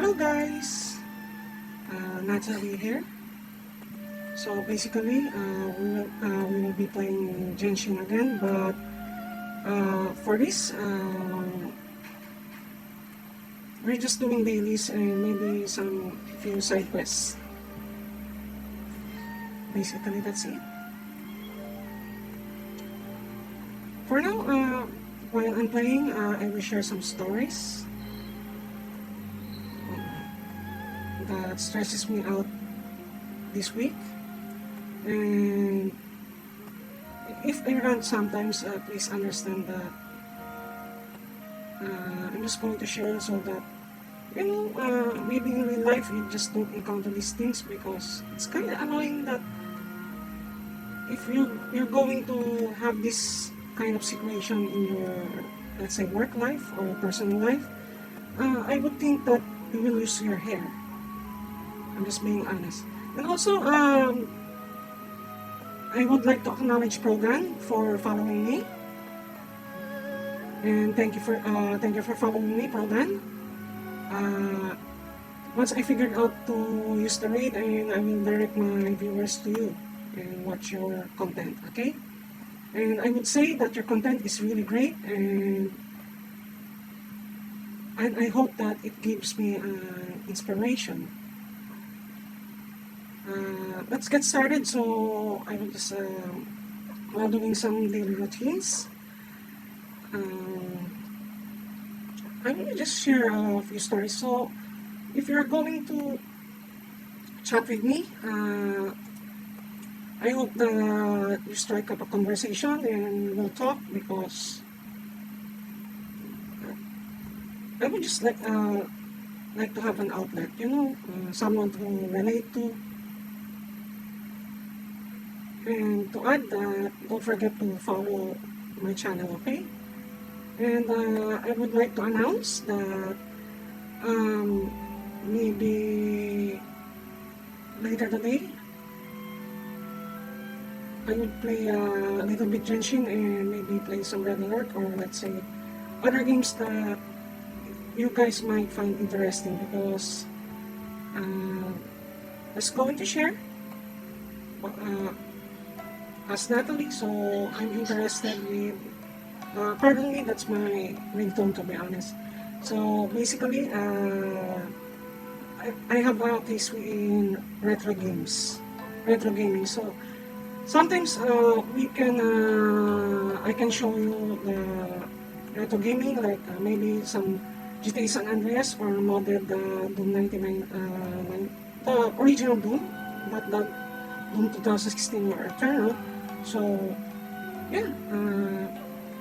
Hello guys, Natalie here. So basically, we will be playing Genshin again, but for this, we're just doing dailies and maybe some few side quests. Basically, that's it. For now, while I'm playing, I will share some stories that stresses me out this week. And if I rant sometimes, please understand that I'm just going to share so that, maybe in real life you just don't encounter these things, because it's kind of annoying that if you're going to have this kind of situation in your, let's say, work life or personal life, I would think that you will lose your hair. I'm just being honest. And also, I would like to acknowledge Program for following me. And thank you for following me, Program. Once I figured out to use the raid, and I will direct my viewers to you and watch your content, okay? And I would say that your content is really great, and I hope that it gives me inspiration. Let's get started. So I will just while doing some daily routines, I will just share a few stories. So if you're going to chat with me, I hope that you strike up a conversation and we'll talk, because I would just like to have an outlet, someone to relate to. And to add that, don't forget to follow my channel, okay? And I would like to announce that maybe later today, I would play a little bit Genshin and maybe play some Red Alert, or let's say other games that you guys might find interesting, because let's go into share as Natalie, so I'm interested with, pardon me, that's my ringtone, to be honest. So basically, I have a taste in retro gaming. So sometimes I can show you the retro gaming, like maybe some GTA San Andreas or modded Doom 99, the original Doom, not the Doom 2016 or Eternal. So yeah,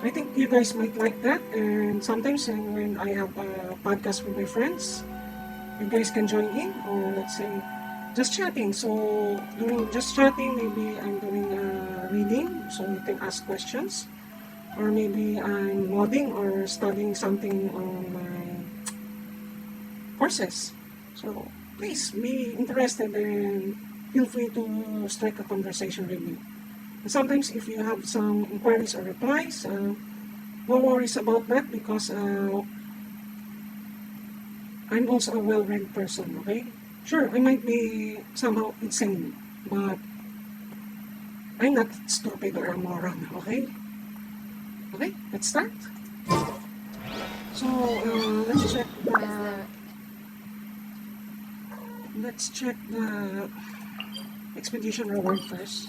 I think you guys might like that. And sometimes when I have a podcast with my friends, you guys can join in, or let's say just chatting. So during just chatting, maybe I'm doing reading, so you can ask questions, or maybe I'm modding or studying something on my courses. So please be interested and feel free to strike a conversation with me. And sometimes if you have some inquiries or replies, no worries about that, because I'm also a well-read person, okay? Sure, I might be somehow insane, but I'm not stupid or a moron, okay? Okay, let's start. So, let's check the expedition reward first.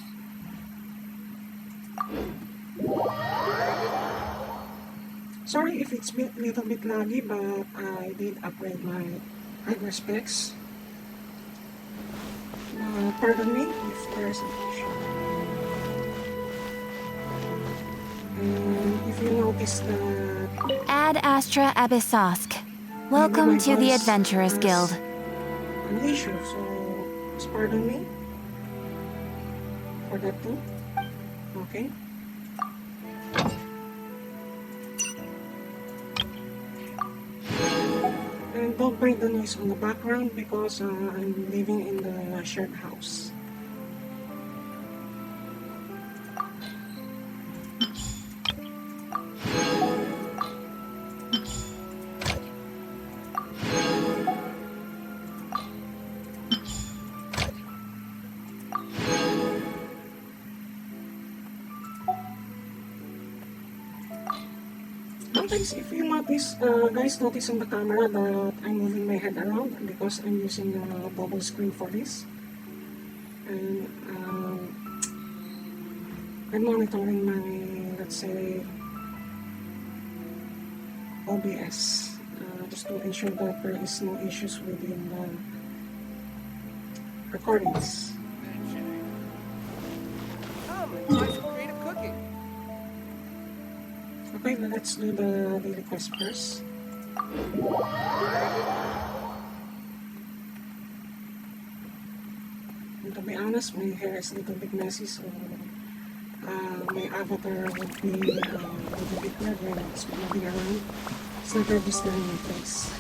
Sorry if it's a little bit laggy, but I did upgrade my hardware specs. Pardon me if there's an issue. And if you notice that Ad Astra Abyssosk. Welcome to the Adventurers Guild. An issue, so just pardon me for that too. Okay. And don't mind the noise on the background, because I'm living in the shared house. sometimes if you notice, guys notice on the camera that I'm moving my head around because I'm using a bubble screen for this. And I'm monitoring my, let's say, OBS just to ensure that there is no issues within the recordings. Come and try some creative cooking. Okay, let's do the daily quest first. And to be honest, my hair is a little bit messy, so my avatar would be a bit weird when it's moving around. It's not registering my face.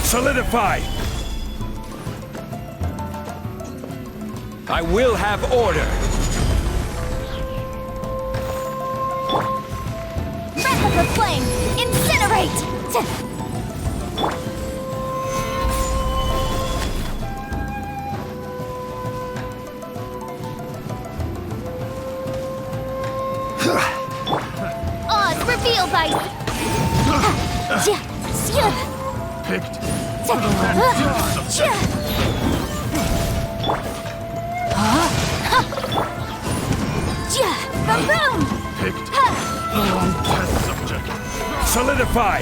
Solidify! I will have order! Breath of the flame! Incinerate! Oz revealed by... Picked. Boom! Picked. Test subject. Solidify!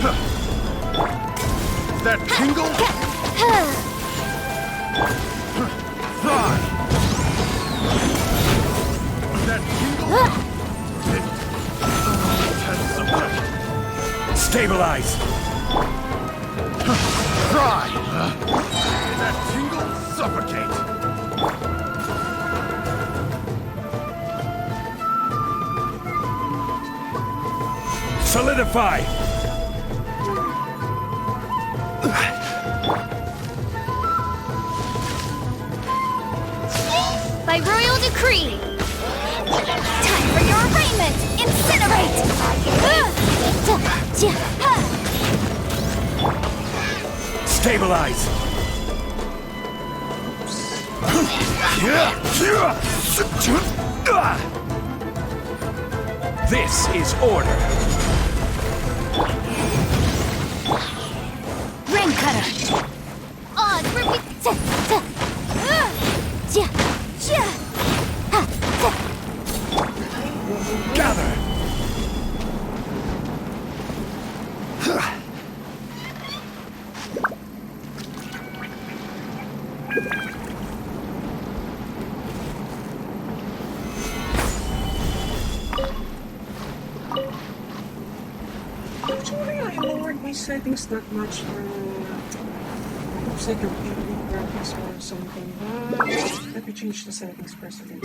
That tingle? Fry! That tingle? Picked. Test subject. Stabilize! Fry! That tingle? Suffocate! Solidify! By royal decree! Time for your arraignment! Incinerate! Stabilize! This is order! Rain cutter! Oz repeat! Gather! Actually, I lowered my settings that much. Looks like a video graphics or something. But let me change the settings first again.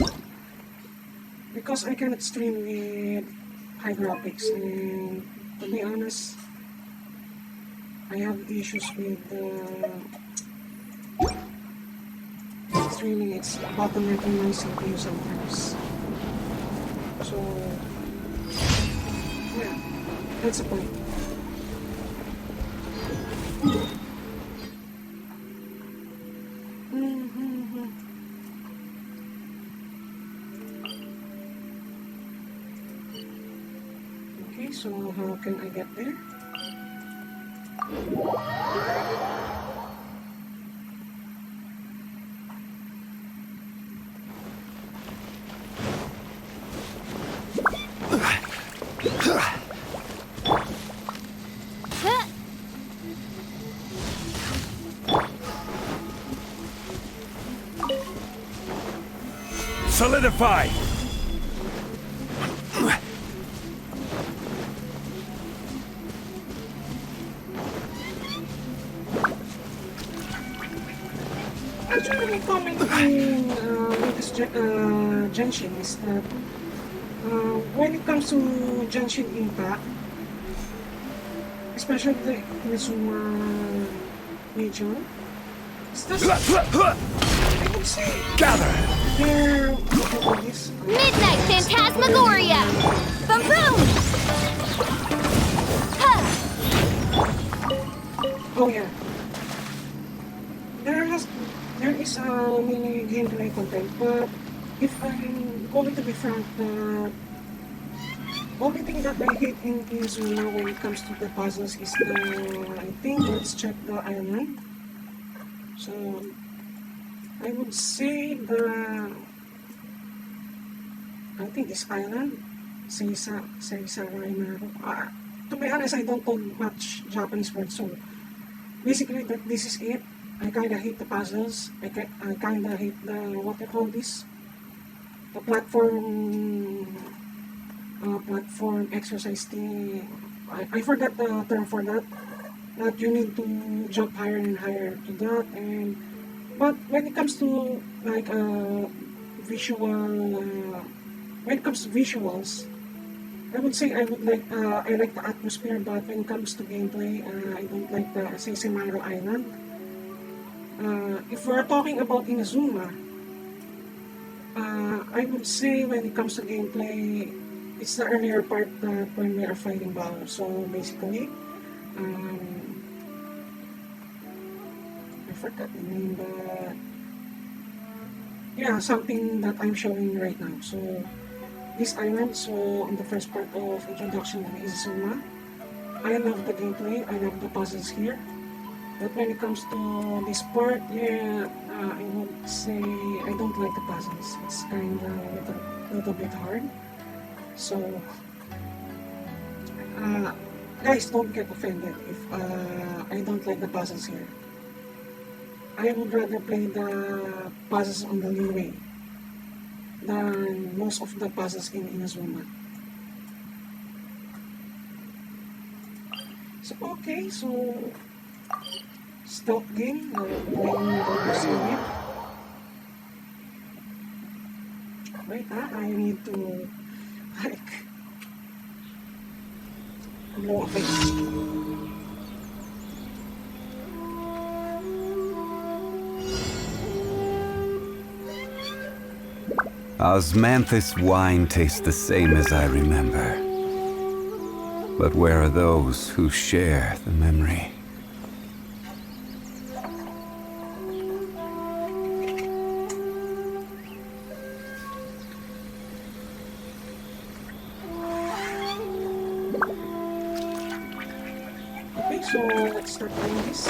Because I cannot stream with high graphics, and to be honest, I have issues with streaming. It's bottlenecking my CPU sometimes. So, yeah, that's the point. Okay, so how can I get there? Solidify! Actually, my comment with this Genshin is that when it comes to Genshin Impact, especially the Inazuma region, it's just, I would say, Gather! they're, what do you call this? Midnight Phantasmagoria! Boom boom! Ha! Oh yeah. There is mini gameplay content, but if I'm going to be frank, the only thing that I hate in Inazuma when it comes to the puzzles is I think, let's check the island. So, I would say I think this island, Seisa Raimaru. To be honest, I don't know much Japanese words, so basically this is it. I kinda hate the puzzles. I kinda hate the, what they call this? The platform exercise thing. I forgot the term for that. That you need to jump higher and higher to that. But when it comes to like when it comes to visuals, I would say I like the atmosphere. But when it comes to gameplay, I don't like the Seisemaro Island. If we're talking about Inazuma, I would say when it comes to gameplay, it's the earlier part that when we are fighting Bao. So basically, I forgot the name, but yeah, something that I'm showing right now. So this island, so in the first part of introduction to Inazuma, I love the gameplay, I love the puzzles here. But when it comes to this part, yeah, I would say I don't like the puzzles. It's kind of a little bit hard. So, guys, don't get offended if I don't like the puzzles here. I would rather play the puzzles on the leeway than most of the puzzles in Inazuma. So, okay, so stealth game, playing the series. Wait, I need to like blow a face. Osmanthus wine tastes the same as I remember. But where are those who share the memory? Okay, so let's start playing this.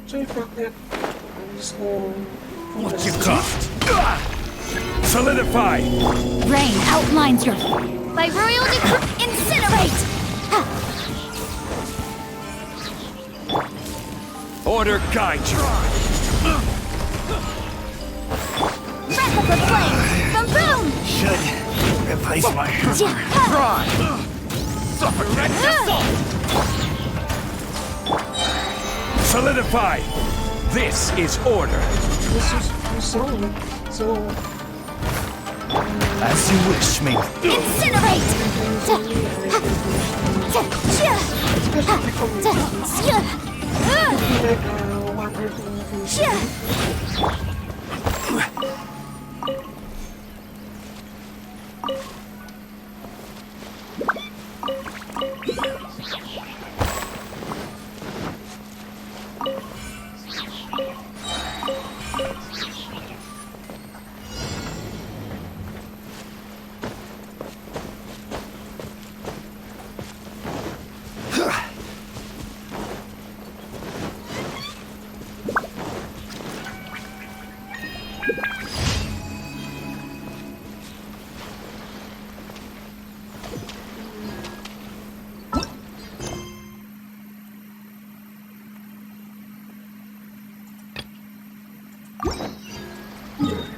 So in fact that I'm just going for What the you got? Solidify! Rain outlines your... By royal decree, incinerate! Order guide you! Breath of the flame! Boom boom! Should replace my Try! suffocate. Solidify! This is order! this is so As you wish, me. Incinerate! like one or two.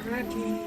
Ready.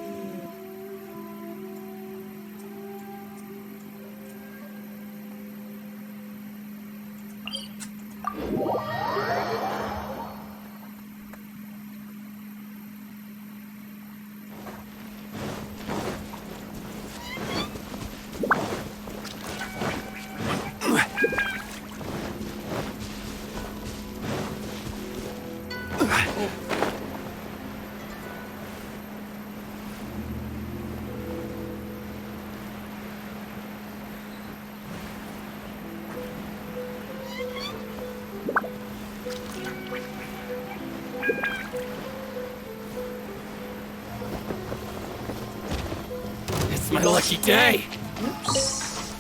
It's my lucky day. Oops.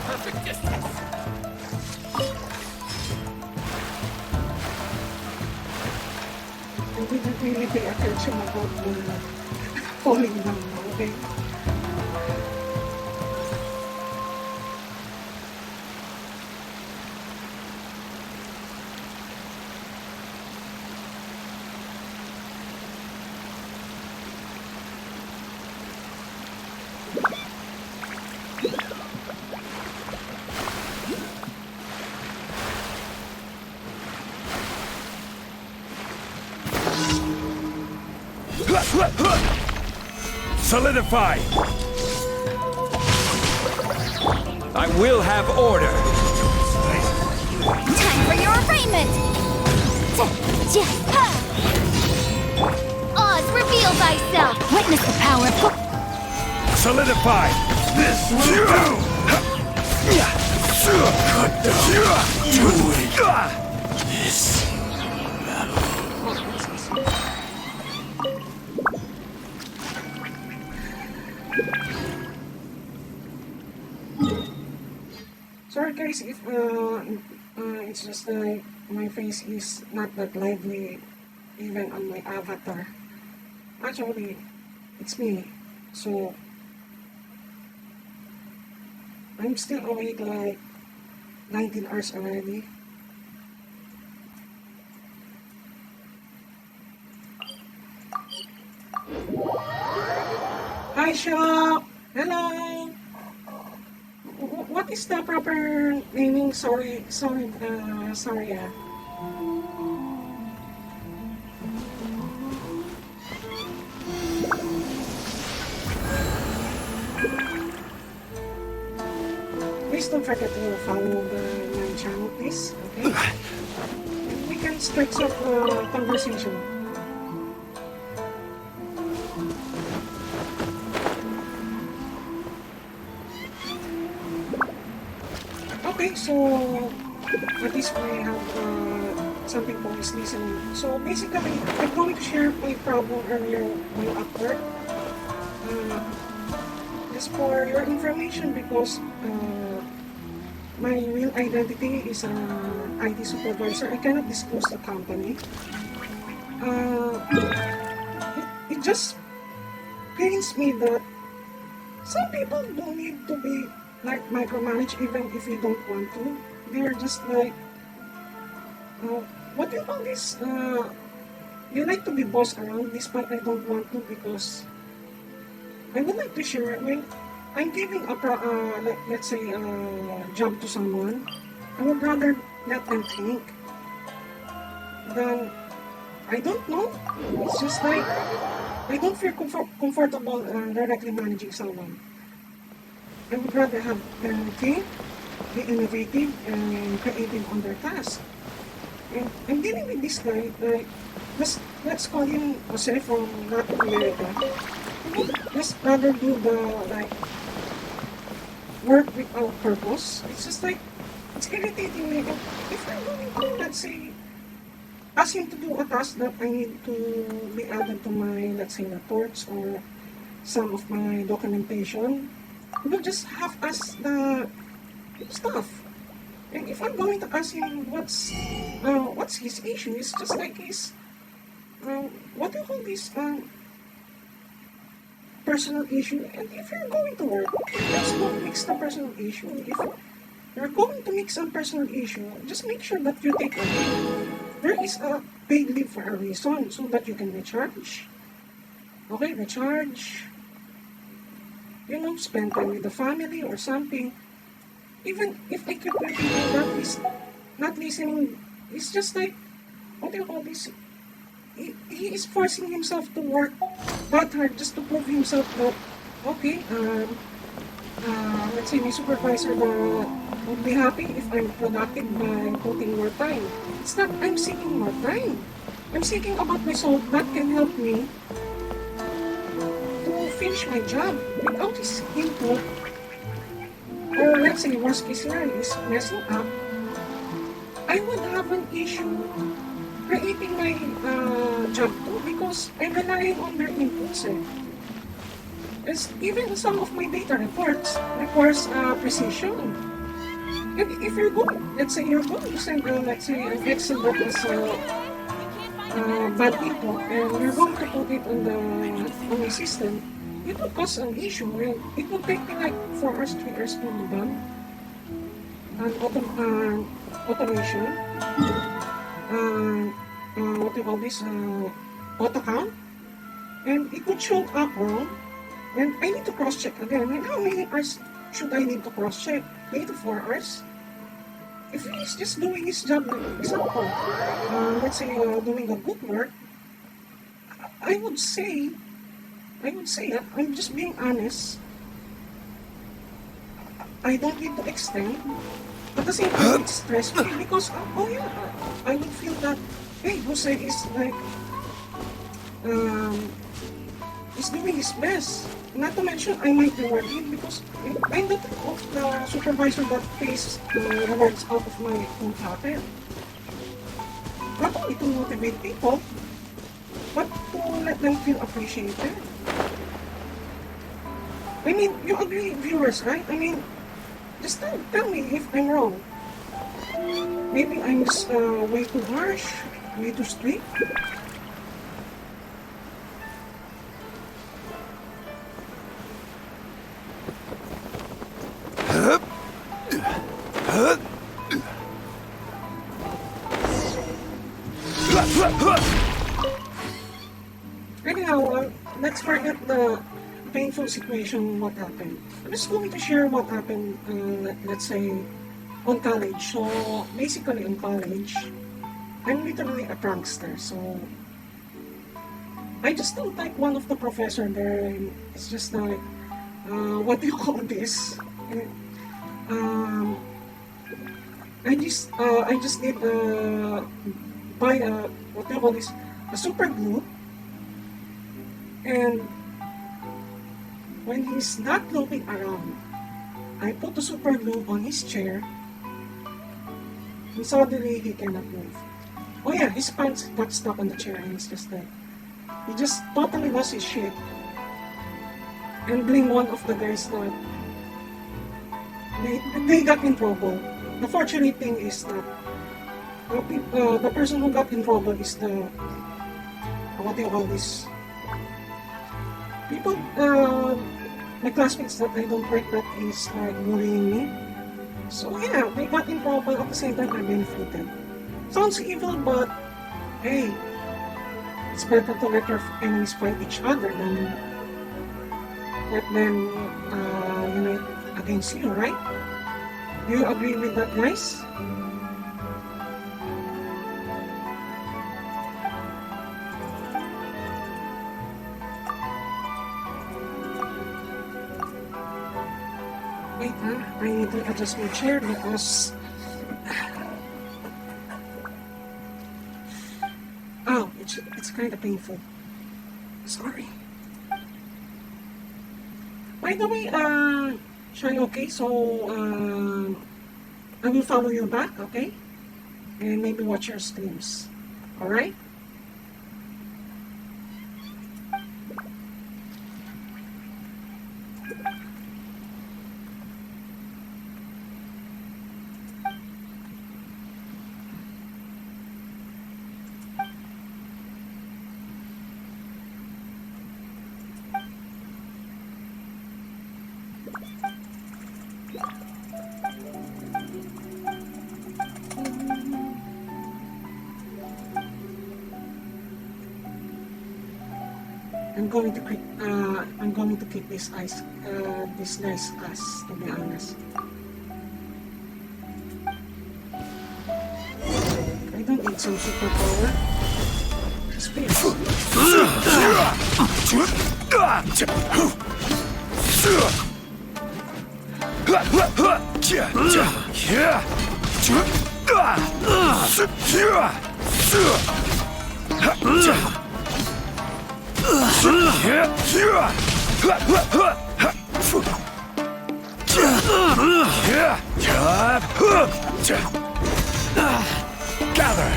Perfect distance. I didn't really pay attention about the falling down, okay? Solidify! I will have order! Time for your arraignment! Oz, reveal thyself! Witness the power of... Solidify! This too! This Sorry guys if it's just like my face is not that lively even on my avatar. Actually, it's me. So I'm still awake like 19 hours already. Hi Shop! Hello! What is the proper naming? Sorry. Please don't forget to follow my channel, please. Okay? We can strike up a conversation. Okay, so at least we have some people is listening. So basically, I'm going to share my problem earlier while at work. Just for your information, because my real identity is an IT supervisor. I cannot disclose the company. It just pains me that some people don't need to be like micromanage even if you don't want to. They're just like, what do you call this? You like to be bossed around despite I don't want to, because I would like to share when I'm giving a let's say a job to someone. I would rather let them think than, I don't know. It's just like I don't feel comfortable directly managing someone. I would rather have them think, be innovative and creative on their task. And I'm dealing with this guy, like, let's call him Jose from Latin America. He would just rather do the, like, work without purpose. It's just like, it's irritating me. If I'm going to, let's say, ask him to do a task that I need to be added to my, let's say, reports or some of my documentation, he will just have us the stuff. And if I'm going to ask him what's his issue, it's just like his, what do you call this, personal issue. And if you're going to work, just don't mix the personal issue. If you're going to mix some personal issue, just make sure that you take a leave. There is a paid leave for a reason, so that you can recharge. Okay, recharge. You know, spend time with the family or something. Even if I keep repeating that, is not listening. It's just like, what do you call this? He is forcing himself to work that hard just to prove himself that, okay, let's say my supervisor would be happy if I'm productive by putting more time. It's not I'm seeking more time. I'm seeking about result that can help me to finish my job without his input. Or let's say worst case scenario is messing up. I would have an issue creating my job too because I'm relying on their inputs. As even some of my data reports requires precision. And if you're going, let's say you're going to send, let's say, an Excel that is bad input, and you're going to put it on the system, it will cause an issue. And it will take me like 4 hours, 3 hours to be done. And automation. What do you call this? Auto count. And it would show up wrong. And I need to cross-check again. And how many hours should I need to cross-check? 3 to 4 hours? If he's just doing his job, like example, let's say doing a good work, I would say that I'm just being honest. I don't need to extend. At the same time, it's stressful because, oh yeah, I would feel that, hey, Jose is like, is doing his best. Not to mention, I might reward him because I'm the type of the supervisor that pays rewards out of my own pocket. Not only to motivate people, but to let them feel appreciated. I mean, you agree, viewers, right? I mean, just tell me if I'm wrong. Maybe I'm just way too harsh, way too strict. Anyhow, let's forget the painful situation, what happened. I'm just going to share what happened, let's say, on college. So, basically on college, I'm literally a prankster. So, I just don't like one of the professor there. And it's just like, what do you call this? I just did buy what do you call this? A super glue. And when he's not looking around, I put the super glue on his chair, and suddenly he cannot move. Oh yeah, his pants got stuck on the chair, and it's just like, he just totally lost his shit. And blame one of the guys that they got in trouble. The fortunate thing is that the person who got in trouble is the, what do you call this? People, my classmates that I don't work that is bullying me. So yeah, they got in trouble at the same time I benefited. Sounds evil, but hey, it's better to let your enemies fight each other than let them unite against you, right? Do you agree with that, guys? Wait, I need to adjust my chair because... Oh, it's kind of painful. Sorry. By the way, Shai, okay, so I will follow you back, okay? And maybe watch your streams, alright? I'm going to keep this nice class, to be honest. I don't need some superpower. Speed. Gather.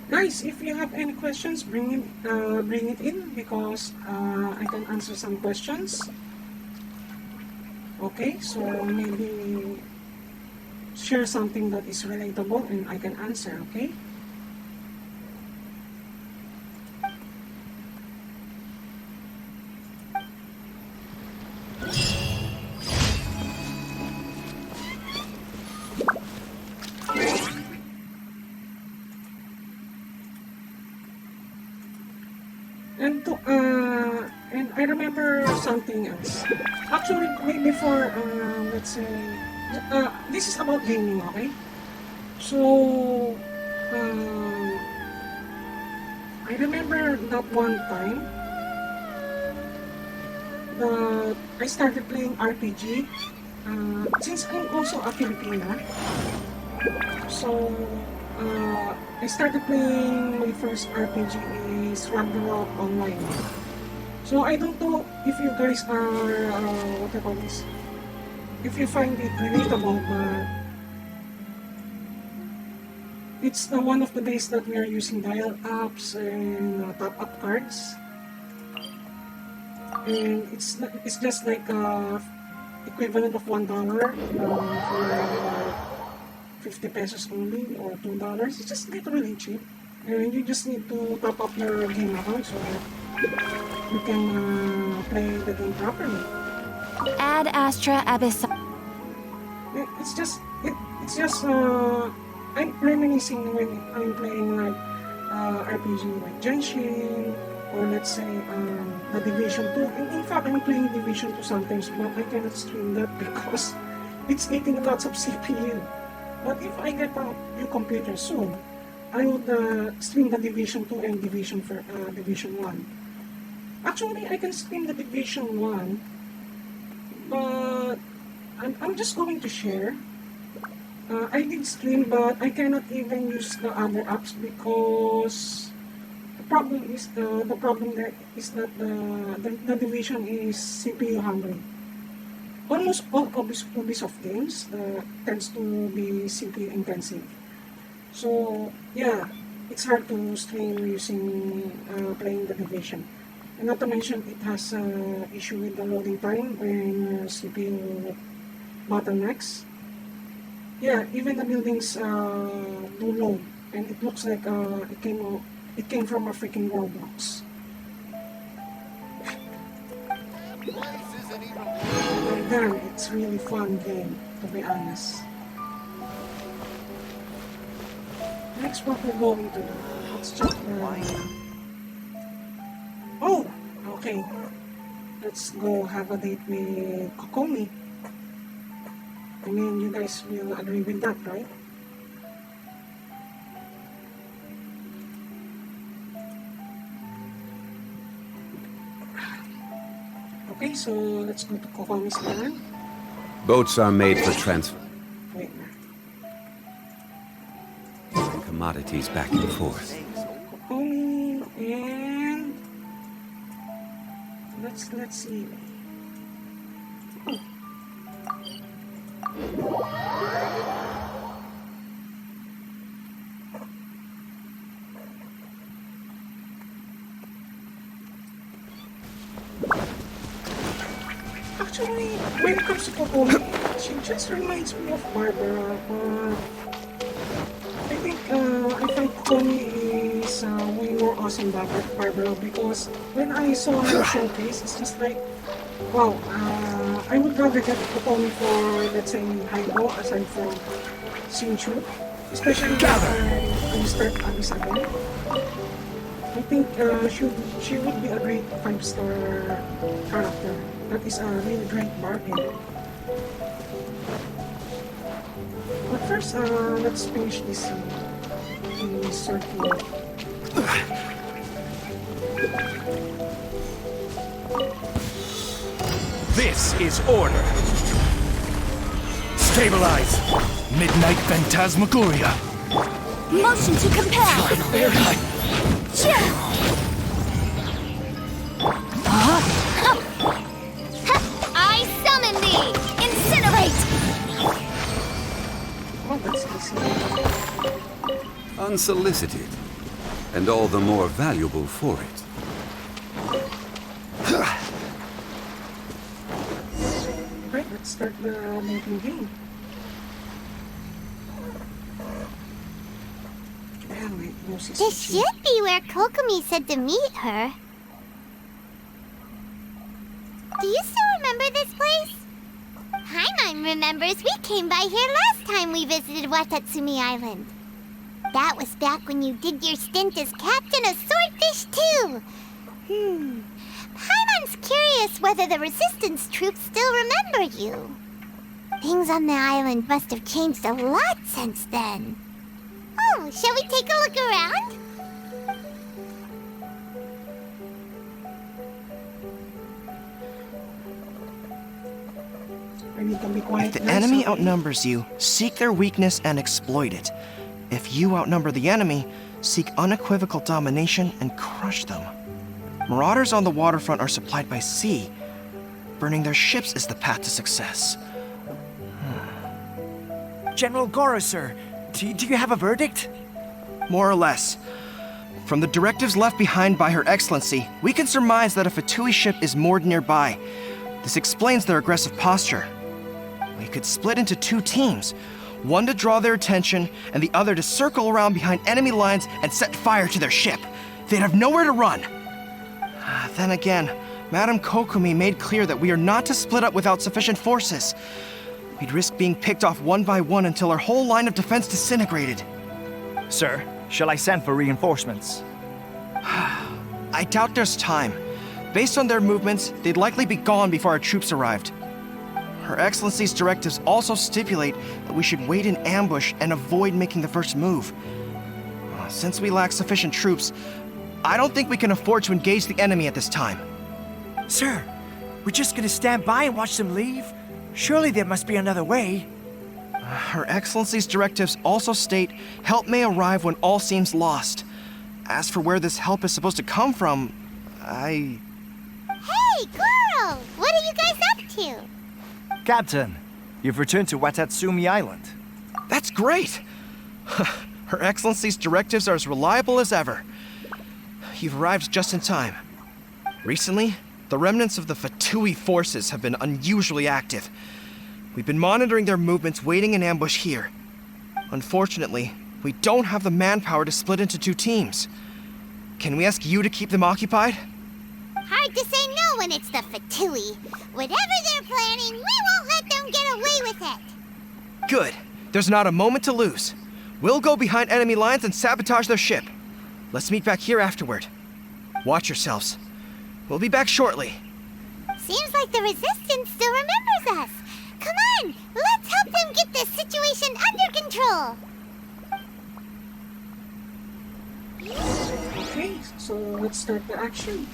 Guys, if you have any questions, bring it in, because I can answer some questions. Okay, so maybe share something that is relatable and I can answer, okay? And I remember something else. Actually, before, let's say, this is about gaming, okay? So, I remember that one time that I started playing RPG. Since I'm also a Filipino, so I started playing my first RPG is Ragnarok Online. So I don't know if you guys are, what I call this, if you find it relatable, but it's one of the days that we are using dial-ups and top-up cards. And it's just like equivalent of $1 for 50 pesos only, or $2. It's just literally cheap. And you just need to top up your game account so that you can play the game properly. Ad Astra Abyss. It's just I'm reminiscing when I'm playing like RPG like Genshin, or let's say the Division 2. And in fact, I'm playing Division 2 sometimes, but I cannot stream that because it's eating lots of CPU. But if I get a new computer soon, I would stream the Division 2 and Division 1. Actually, I can stream the Division 1, but I'm just going to share. I did stream, but I cannot even use the other apps because the problem there is that the Division is CPU hungry. Almost all Ubisoft games tends to be CPU intensive. So yeah, it's hard to stream using playing the Division. And not to mention, it has issue with the loading time when CPU bottlenecks. Yeah, even the buildings do load, and it looks like it came from a freaking Roblox. And then it's really fun game, to be honest. Next, what we're going to do? Let's check Oh, okay. Let's go have a date with Kokomi. I mean, you guys will agree with that, right? Okay, so let's go to Kokomi's land. Boats are made for transfer Wait. commodities back and forth. Kokomi, and let's see. Oh. Actually, when it comes to Kokomi, she just reminds me of Barbara, but I think Kokomi is way more awesome than Barbara because when I saw her showcase, it's just like, wow, I would rather get Kokomi for, let's say, Haibo aside from Shinchu, especially when I start Abyss again. I think she would be a great 5-star character. That is a really great bargain. But first, let's finish this circle. This is order. Stabilize. Midnight Phantasmagoria. Motion to compel! I summon thee! Incinerate! Oh, that's easy. Unsolicited, and all the more valuable for it. Right, let's start the making game. And wait, no This CCG. should be where Kokomi said to meet her. Do you still remember this place? Paimon remembers we came by here last time we visited Watatsumi Island. That was back when you did your stint as captain of Swordfish too. Paimon's curious whether the resistance troops still remember you. Things on the island must have changed a lot since then. Oh, shall we take a look around? I need to be quiet. If the now, enemy so- outnumbers you, seek their weakness and exploit it. If you outnumber the enemy, seek unequivocal domination and crush them. Marauders on the waterfront are supplied by sea. Burning their ships is the path to success. General Goro, sir, do you have a verdict? More or less. From the directives left behind by Her Excellency, we can surmise that a Fatui ship is moored nearby. This explains their aggressive posture. We could split into 2 teams, one to draw their attention, and the other to circle around behind enemy lines and set fire to their ship. They'd have nowhere to run. Then again, Madame Kokomi made clear that we are not to split up without sufficient forces. We'd risk being picked off one by one until our whole line of defense disintegrated. Sir, shall I send for reinforcements? I doubt there's time. Based on their movements, they'd likely be gone before our troops arrived. Her Excellency's directives also stipulate that we should wait in ambush and avoid making the first move. Since we lack sufficient troops, I don't think we can afford to engage the enemy at this time. Sir, we're just gonna stand by and watch them leave? Surely there must be another way. Her Excellency's directives also state help may arrive when all seems lost. As for where this help is supposed to come from, Hey, Goro! What are you guys up to? Captain, you've returned to Watatsumi Island. That's great! Her Excellency's directives are as reliable as ever. You've arrived just in time. Recently, the remnants of the Fatui forces have been unusually active. We've been monitoring their movements, waiting in ambush here. Unfortunately, we don't have the manpower to split into 2 teams. Can we ask you to keep them occupied? Hard to say no when it's the Fatui. Whatever they're planning, we won't let them get away with it. Good. There's not a moment to lose. We'll go behind enemy lines and sabotage their ship. Let's meet back here afterward. Watch yourselves. We'll be back shortly. Seems like the Resistance still remembers us. Come on, let's help them get this situation under control. Okay, so let's start the action.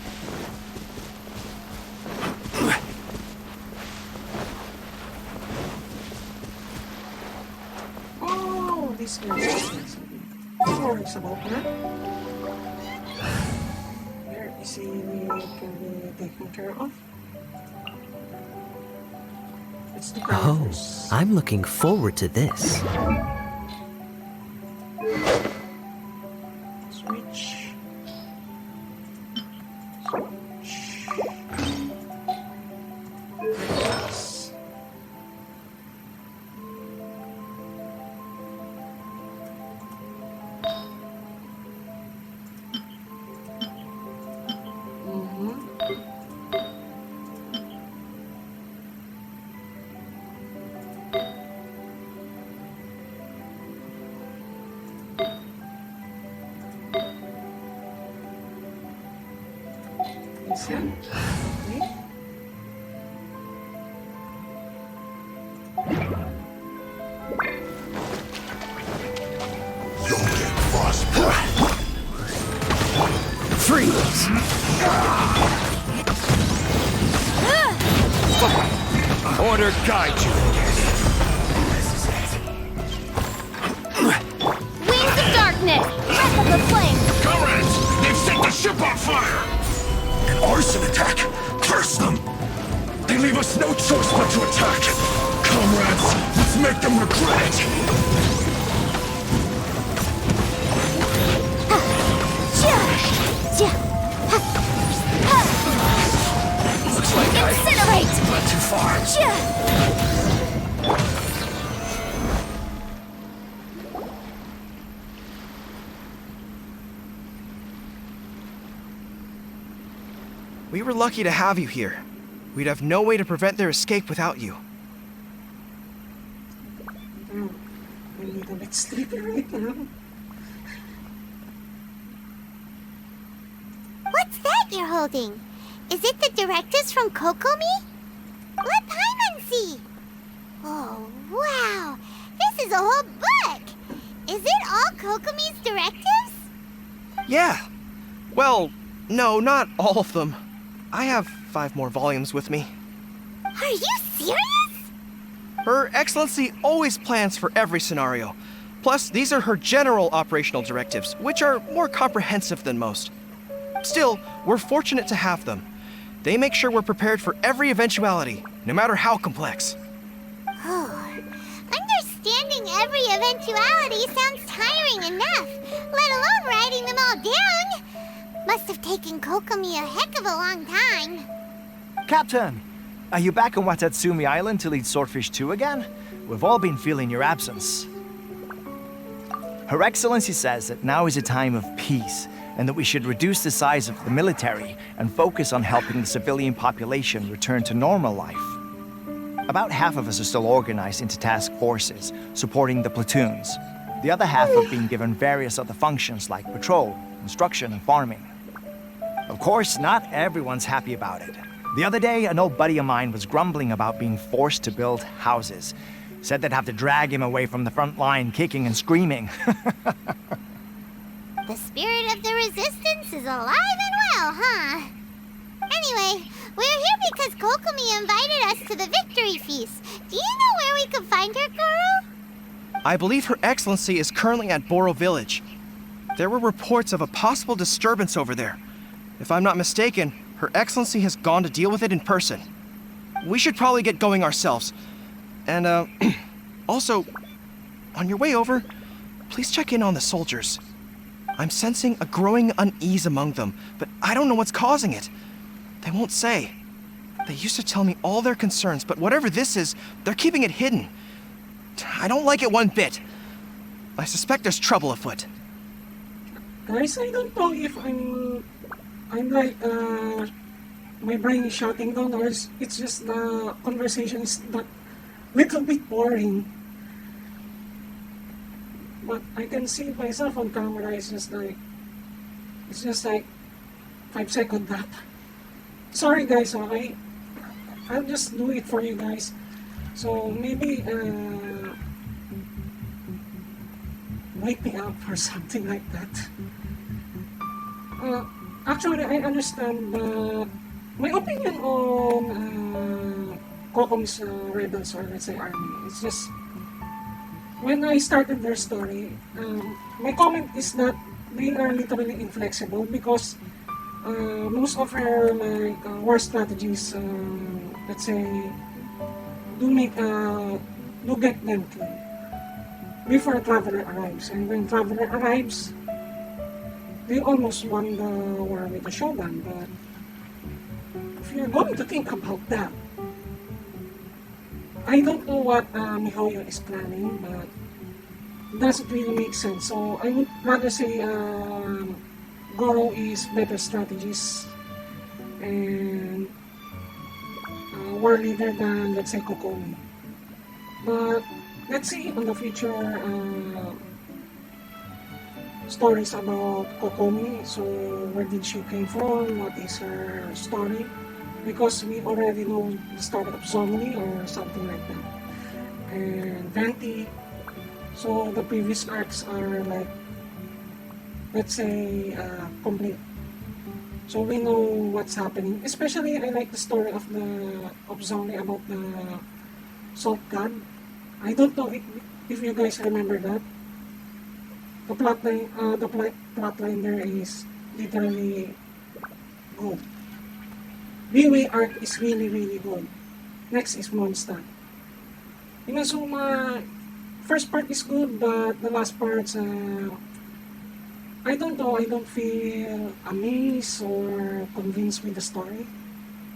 Oh, this is no worries about that. Very easily can be taken care of. It's the Oh, characters. I'm looking forward to this. Switch. Instant. Okay. Freeze! Order guide you. Wings of darkness! Breath of the flame! Comrades! They've set the ship on fire! An arson attack! Curse them! They leave us no choice but to attack! Comrades, let's make them regret it! Looks like Incinerate! I went too far. We were lucky to have you here. We'd have no way to prevent their escape without you. I'm a little bit sleepy right now. What's that you're holding? Is it the directives from Kokomi? Let Paimon see! Oh, wow! This is a whole book! Is it all Kokomi's directives? Yeah. Well, no, not all of them. I have 5 more volumes with me. Are you serious? Her Excellency always plans for every scenario. Plus, these are her general operational directives, which are more comprehensive than most. Still, we're fortunate to have them. They make sure we're prepared for every eventuality, no matter how complex. Oh, understanding every eventuality sounds tiring enough, let alone writing them all down. Must have taken Kokomi a heck of a long time. Captain, are you back on Watatsumi Island to lead Swordfish 2 again? We've all been feeling your absence. Her Excellency says that now is a time of peace, and that we should reduce the size of the military and focus on helping the civilian population return to normal life. About half of us are still organized into task forces, supporting the platoons. The other half have been given various other functions like patrol, instruction, and farming. Of course, not everyone's happy about it. The other day, an old buddy of mine was grumbling about being forced to build houses. Said they'd have to drag him away from the front line, kicking and screaming. The spirit of the resistance is alive and well, huh? Anyway, we're here because Kokomi invited us to the victory feast. Do you know where we could find her, Guru? I believe Her Excellency is currently at Boro Village. There were reports of a possible disturbance over there. If I'm not mistaken, Her Excellency has gone to deal with it in person. We should probably get going ourselves. And, also, on your way over, please check in on the soldiers. I'm sensing a growing unease among them, but I don't know what's causing it. They won't say. They used to tell me all their concerns, but whatever this is, they're keeping it hidden. I don't like it one bit. I suspect there's trouble afoot. Guys, I don't know if I'm like, my brain is shutting down, or it's just the conversation is that little bit boring. But I can see myself on camera, it's just like 5-second that. Sorry guys, okay? I'll just do it for you guys. So maybe, wake me up or something like that. Actually, I understand, but my opinion on Kokomi's rebels, or let's say army, it's just, when I started their story, my comment is that they are literally inflexible because most of her like war strategies, let's say, do get them killed before Traveler arrives, and when Traveler arrives, they almost won the war with the Shogun. But if you're going to think about that, I don't know what Mihoyo is planning, but it doesn't really make sense. So I would rather say Goro is better strategist and war leader than, let's say, Kokomi. But let's see on the future stories about Kokomi. So where did she came from? What is her story? Because we already know the story of Zomni or something like that. And Venti. So the previous arcs are like, let's say, complete. So we know what's happening. Especially, I like the story of Zomni about the Salt God. I don't know if you guys remember that. The plotline there is literally good. Biwi arc is really good. Next is Mondstadt. Inazuma, first part is good, but the last parts, I don't know, I don't feel amazed or convinced with the story.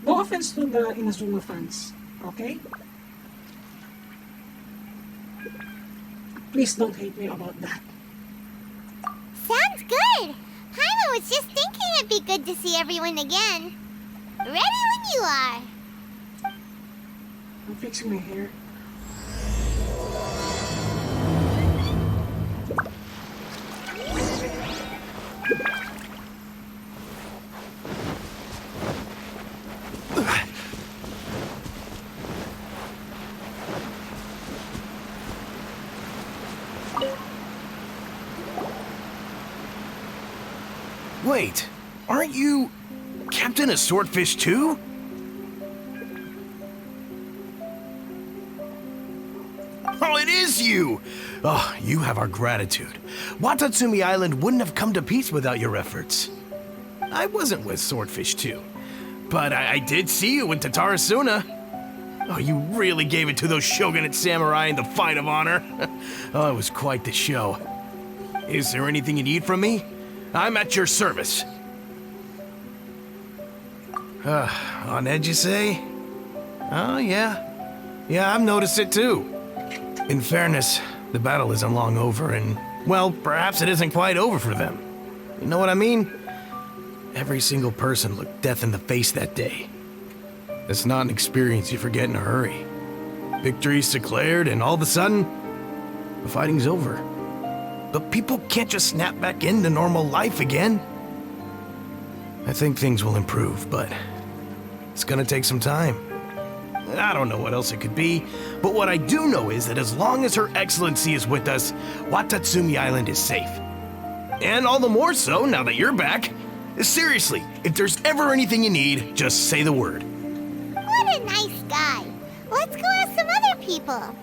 No offense to the Inazuma fans, okay? Please don't hate me about that. Sounds good. Paimon was just thinking it'd be good to see everyone again. Ready when you are. I'm fixing my hair. Wait, aren't you Captain of Swordfish too? Oh, it is you! Oh, you have our gratitude. Watatsumi Island wouldn't have come to peace without your efforts. I wasn't with Swordfish 2, but I did see you in Tatarasuna. Oh, you really gave it to those shogunate samurai in the fight of honor. Oh, it was quite the show. Is there anything you need from me? I'm at your service. On edge, you say? Oh, yeah. Yeah, I've noticed it too. In fairness, the battle isn't long over, and, well, perhaps it isn't quite over for them. You know what I mean? Every single person looked death in the face that day. It's not an experience you forget in a hurry. Victory's declared, and all of a sudden, the fighting's over. But people can't just snap back into normal life again. I think things will improve, but it's gonna take some time. I don't know what else it could be, but what I do know is that as long as Her Excellency is with us, Watatsumi Island is safe. And all the more so now that you're back. Seriously, if there's ever anything you need, just say the word. What a nice guy. Let's go ask some other people.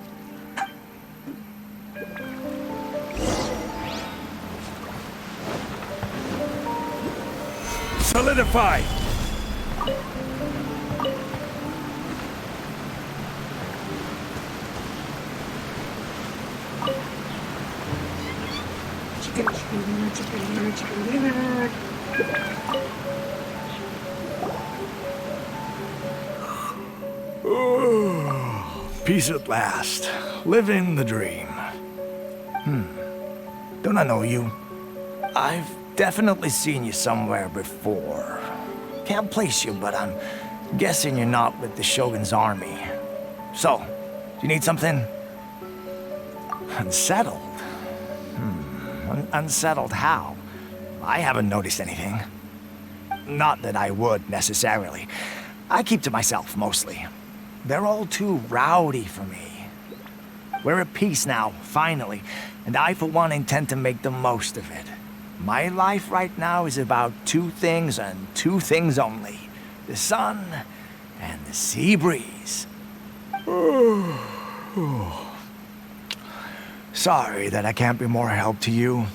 Solidify! Chicken dinner. Peace at last. Living the dream. Don't I know you? I've definitely seen you somewhere before. Can't place you, but I'm guessing you're not with the Shogun's army. So, do you need something? Unsettled? Unsettled how? I haven't noticed anything. Not that I would, necessarily. I keep to myself, mostly. They're all too rowdy for me. We're at peace now, finally, and I, for one, intend to make the most of it. My life right now is about two things and two things only. The sun and the sea breeze. Sorry that I can't be more help to you.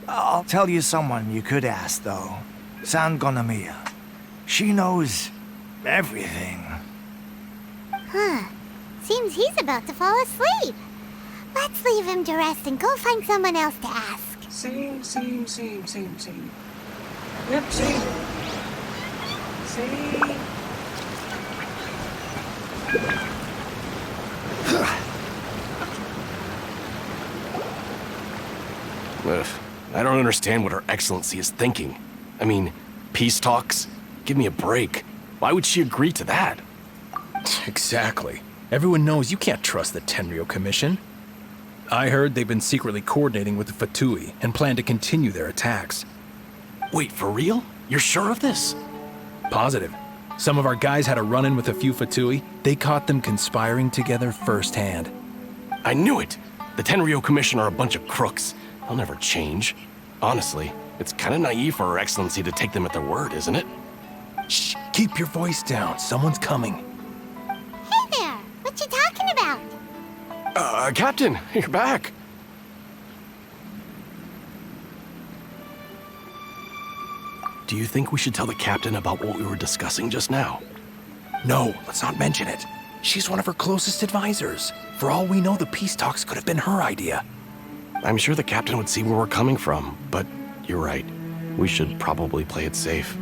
I'll tell you someone you could ask, though. San Gonamiya. She knows everything. Huh. Seems he's about to fall asleep. Let's leave him to rest and go find someone else to ask. Same. Yep, same. Ugh, I don't understand what Her Excellency is thinking. I mean, peace talks? Give me a break. Why would she agree to that? Exactly. Everyone knows you can't trust the Tenryo Commission. I heard they've been secretly coordinating with the Fatui and plan to continue their attacks. Wait, for real? You're sure of this? Positive. Some of our guys had a run-in with a few Fatui. They caught them conspiring together firsthand. I knew it! The Tenryo Commission are a bunch of crooks. They'll never change. Honestly, it's kind of naive for Her Excellency to take them at their word, isn't it? Shh! Keep your voice down. Someone's coming. Hey there! What you talking about? Captain, you're back. Do you think we should tell the captain about what we were discussing just now? No, let's not mention it. She's one of her closest advisors. For all we know, the peace talks could have been her idea. I'm sure the captain would see where we're coming from, but you're right. We should probably play it safe.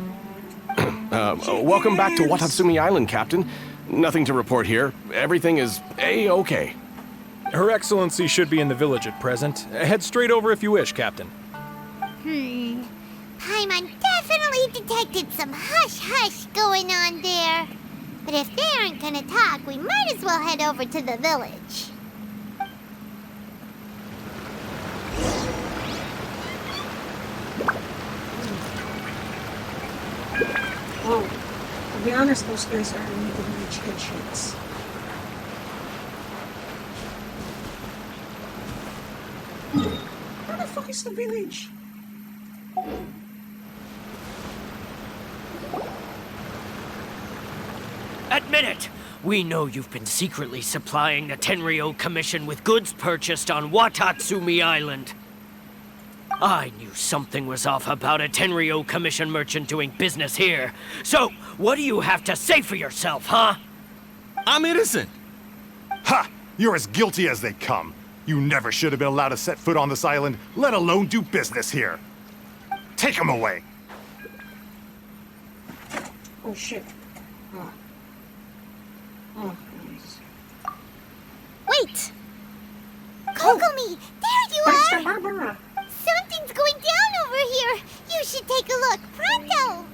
Welcome back to Watatsumi Island, Captain. Nothing to report here. Everything is A-okay. Her Excellency should be in the village at present. Head straight over if you wish, Captain. Paimon definitely detected some hush-hush going on there. But if they aren't gonna talk, we might as well head over to the village. Oh, to be honest, those guys are middle-aged headshots. Where the fuck is the village? Admit it! We know you've been secretly supplying the Tenryo Commission with goods purchased on Watatsumi Island. I knew something was off about a Tenryo Commission merchant doing business here. So, what do you have to say for yourself, huh? I'm innocent! Ha! You're as guilty as they come. You never should have been allowed to set foot on this island, let alone do business here. Take him away! Oh shit. Oh, nice. Wait! Kokomi! There you Where's the are! Barbara? Something's going down over here! You should take a look, pronto!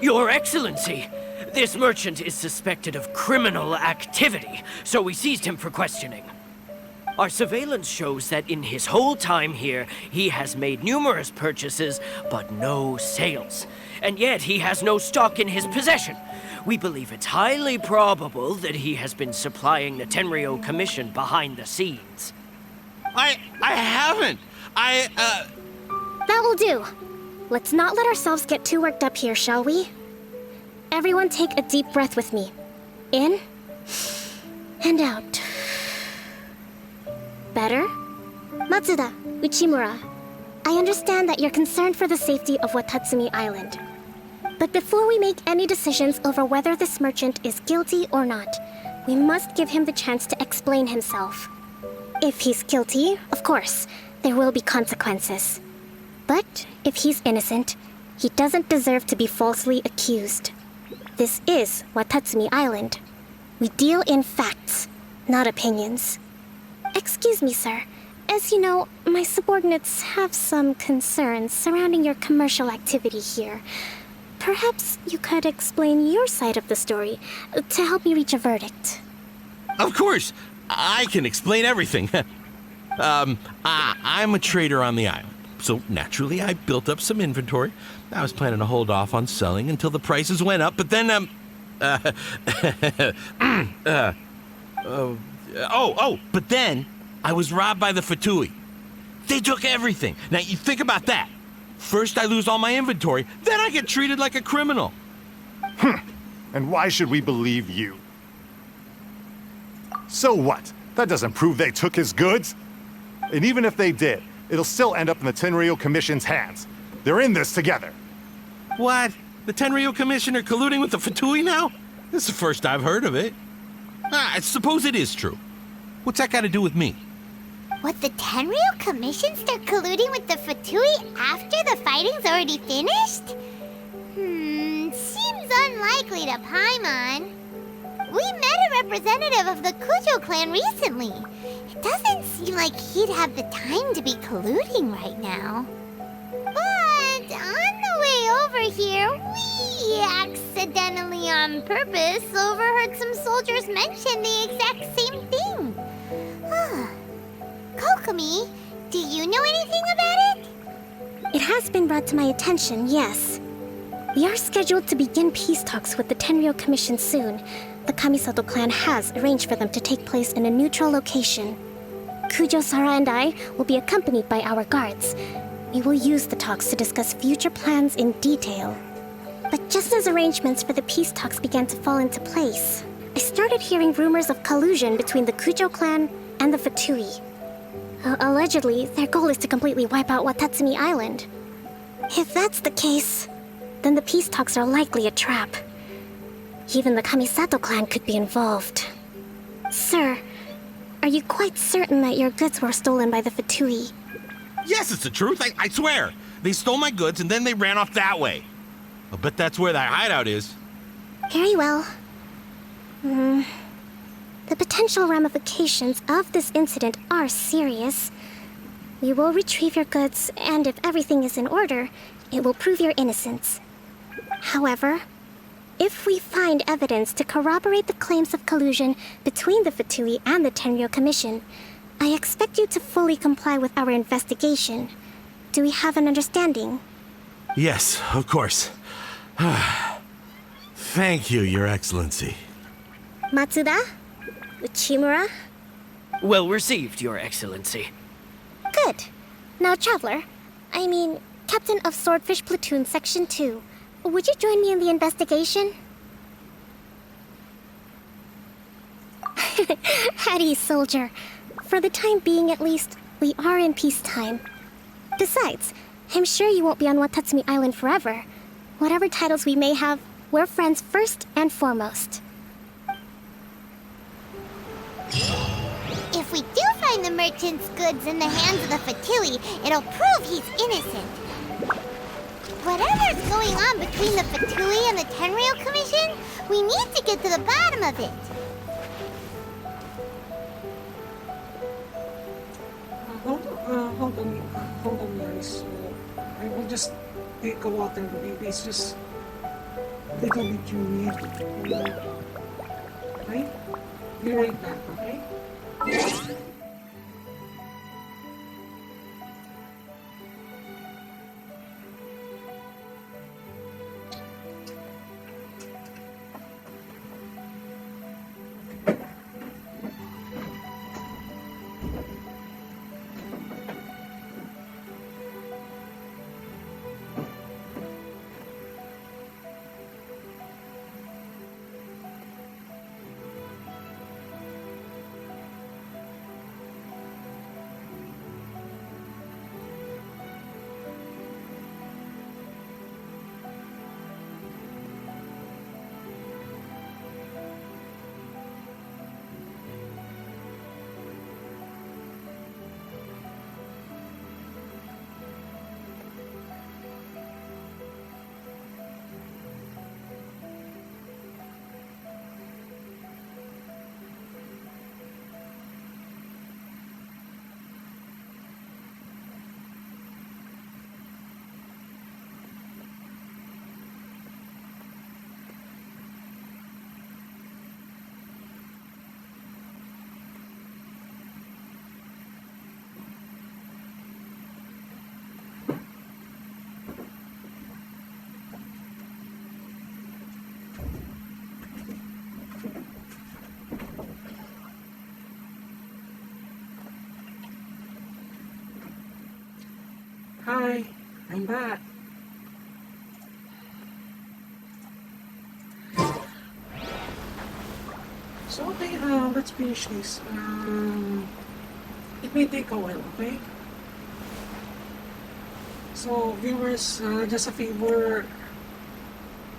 Your Excellency, this merchant is suspected of criminal activity, so we seized him for questioning. Our surveillance shows that in his whole time here, he has made numerous purchases, but no sales. And yet he has no stock in his possession. We believe it's highly probable that he has been supplying the Tenryo Commission behind the scenes. I haven't! That will do. Let's not let ourselves get too worked up here, shall we? Everyone take a deep breath with me. In and out. Better? Matsuda, Uchimura, I understand that you're concerned for the safety of Watatsumi Island. But before we make any decisions over whether this merchant is guilty or not, we must give him the chance to explain himself. If he's guilty, of course, there will be consequences. But if he's innocent, he doesn't deserve to be falsely accused. This is Watatsumi Island. We deal in facts, not opinions. Excuse me, sir. As you know, my subordinates have some concerns surrounding your commercial activity here. Perhaps you could explain your side of the story to help me reach a verdict. Of course! I can explain everything. I'm a trader on the island, so naturally I built up some inventory. I was planning to hold off on selling until the prices went up, but then, but then I was robbed by the Fatui. They took everything. Now, you think about that. First I lose all my inventory, then I get treated like a criminal. And why should we believe you? So what? That doesn't prove they took his goods. And even if they did, it'll still end up in the Tenryo Commission's hands. They're in this together. What? The Tenryo Commission are colluding with the Fatui now? This is the first I've heard of it. I suppose it is true. What's that got to do with me? What, the Tenryo Commission start colluding with the Fatui after the fighting's already finished? Seems unlikely to Paimon. We met a representative of the Kujo clan recently. It doesn't seem like he'd have the time to be colluding right now. But on the way over here, we accidentally on purpose overheard some soldiers mention the exact same thing. alchemy. Do you know anything about it? It has been brought to my attention, yes. We are scheduled to begin peace talks with the Tenryou Commission soon. The Kamisato clan has arranged for them to take place in a neutral location. Kujo, Sara, and I will be accompanied by our guards. We will use the talks to discuss future plans in detail. But just as arrangements for the peace talks began to fall into place, I started hearing rumors of collusion between the Kujo clan and the Fatui. Allegedly, their goal is to completely wipe out Watatsumi Island. If that's the case, then the peace talks are likely a trap. Even the Kamisato clan could be involved. Sir, are you quite certain that your goods were stolen by the Fatui? Yes, it's the truth. I swear. They stole my goods and then they ran off that way. I'll bet that's where that hideout is. Very well. The potential ramifications of this incident are serious. We will retrieve your goods, and if everything is in order, it will prove your innocence. However, if we find evidence to corroborate the claims of collusion between the Fatui and the Tenryou Commission, I expect you to fully comply with our investigation. Do we have an understanding? Yes, of course. Thank you, Your Excellency. Matsuda? Uchimura? Well received, Your Excellency. Good. Now, Traveler, Captain of Swordfish Platoon Section 2, would you join me in the investigation? At ease, soldier. For the time being, at least, we are in peacetime. Besides, I'm sure you won't be on Watatsumi Island forever. Whatever titles we may have, we're friends first and foremost. If we do find the merchant's goods in the hands of the Fatui, it'll prove he's innocent. Whatever's going on between the Fatui and the Tenryou Commission, we need to get to the bottom of it. Hold on, guys. I will just take a water. Maybe it's just a little bit humid. Okay? Be right back, okay? Hi, I'm back. So okay, let's finish this. It may take a while, okay? So viewers, just a favor,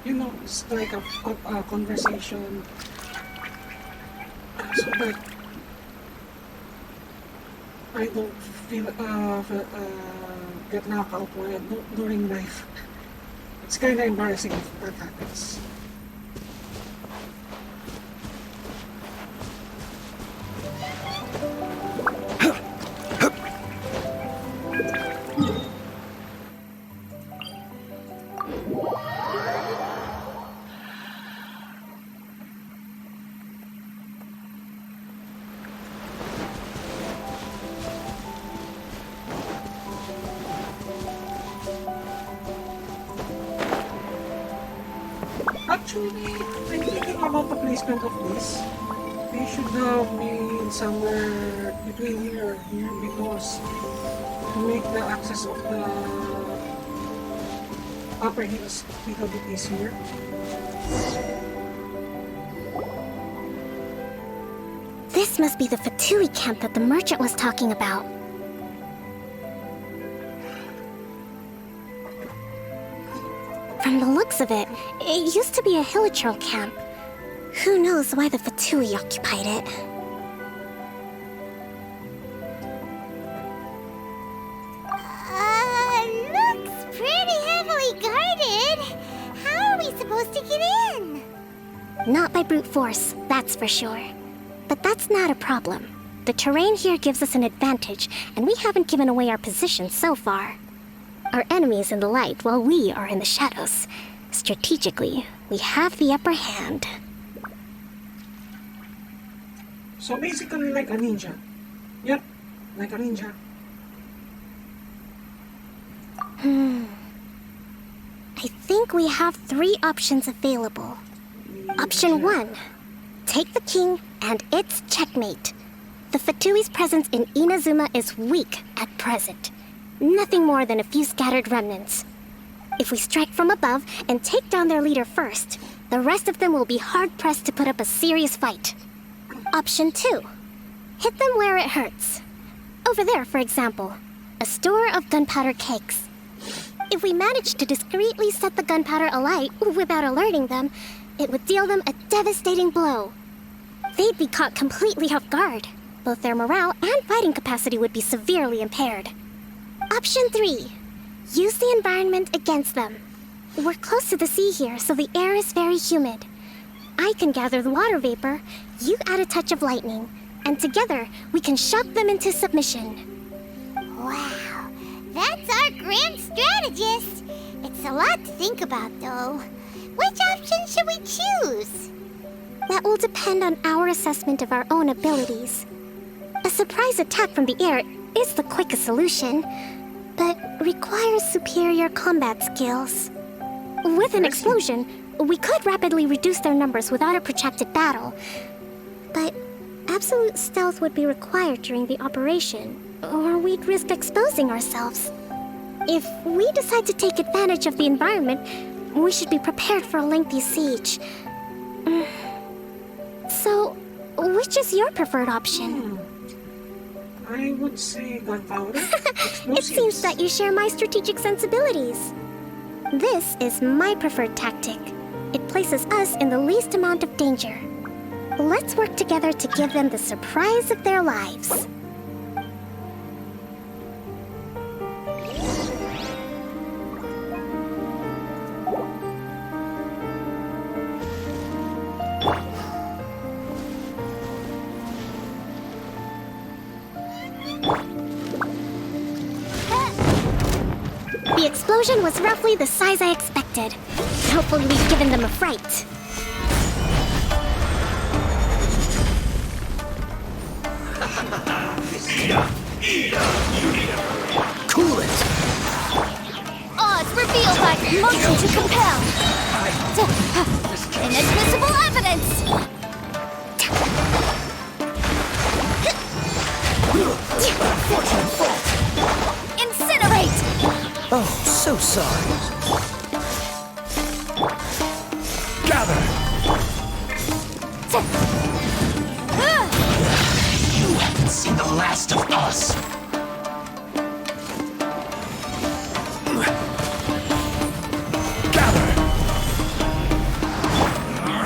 it's like a conversation so that I don't feel get knocked out while during life. It's kind of embarrassing if that happens. Actually, I'm thinking about the placement of this. They should have been somewhere between here and here because to make the access of the upper hills a little bit easier. This must be the Fertility Camp that the merchant was talking about. From the looks of it, it used to be a hilichurl camp. Who knows why the Fatui occupied it? Looks pretty heavily guarded. How are we supposed to get in? Not by brute force, that's for sure. But that's not a problem. The terrain here gives us an advantage, and we haven't given away our position so far. Our enemy is in the light while we are in the shadows. Strategically, we have the upper hand. So basically like a ninja. Yep, like a ninja. I think we have 3 options available. Option 1. Take the king, and it's checkmate. The Fatui's presence in Inazuma is weak at present. Nothing more than a few scattered remnants. If we strike from above and take down their leader first, the rest of them will be hard-pressed to put up a serious fight. Option 2. Hit them where it hurts. Over there, for example, a store of gunpowder cakes. If we manage to discreetly set the gunpowder alight without alerting them, it would deal them a devastating blow. They'd be caught completely off guard. Both their morale and fighting capacity would be severely impaired. Option 3. Use the environment against them. We're close to the sea here, so the air is very humid. I can gather the water vapor, you add a touch of lightning, and together we can shock them into submission. Wow, that's our grand strategist. It's a lot to think about, though. Which option should we choose? That will depend on our assessment of our own abilities. A surprise attack from the air is the quickest solution, but requires superior combat skills. With an explosion, we could rapidly reduce their numbers without a protracted battle, but absolute stealth would be required during the operation, or we'd risk exposing ourselves. If we decide to take advantage of the environment, we should be prepared for a lengthy siege. So, which is your preferred option? I would say gunpowder. It seems that you share my strategic sensibilities. This is my preferred tactic. It places us in the least amount of danger. Let's work together to give them the surprise of their lives. The explosion was roughly the size I expected. Hopefully we've given them a fright. Cool it! Odds revealed by motion to compel. Inadmissible evidence! Incinerate! Oh, so sorry. Gather! You haven't seen the last of us! Gather!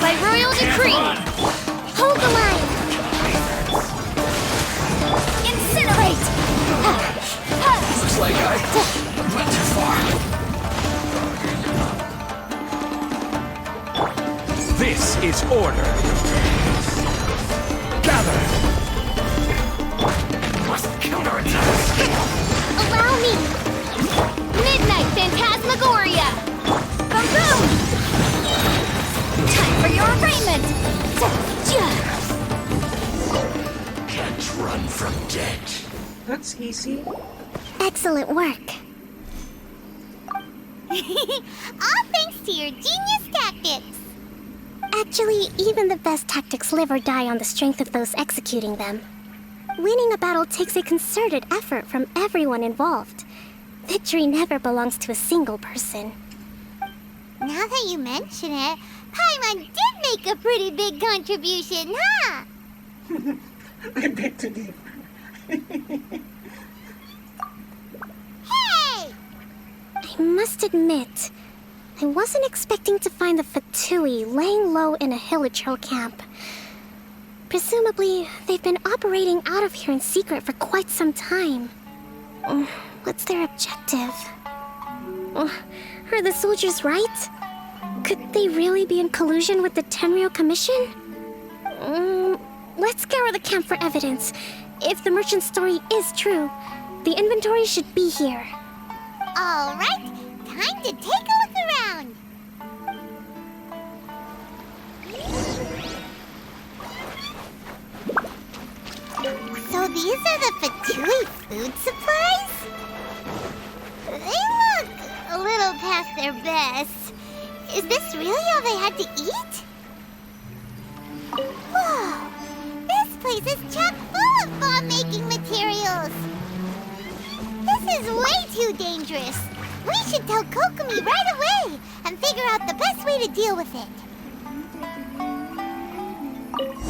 By royal decree! Hold the line! Incinerate! Looks like I went too far. This is order. Gather! Must counterattack. Allow me! Midnight Phantasmagoria! Boom boom! Time for your arraignment! Can't run from dead. That's easy. Excellent work. All thanks to your genius tactics! Actually, even the best tactics live or die on the strength of those executing them. Winning a battle takes a concerted effort from everyone involved. Victory never belongs to a single person. Now that you mention it, Paimon did make a pretty big contribution, huh? I beg to differ. Hey! I must admit, I wasn't expecting to find the Fatui laying low in a Hilichurl camp. Presumably, they've been operating out of here in secret for quite some time. What's their objective? Are the soldiers right? Could they really be in collusion with the Tenryou Commission? Let's scour the camp for evidence. If the merchant's story is true, the inventory should be here. All right, time to take a look around. So these are the Fatui food supplies? They look a little past their best. Is this really all they had to eat? Whoa! This place is chock full of bomb-making materials! This is way too dangerous! We should tell Kokomi right away and figure out the best way to deal with it.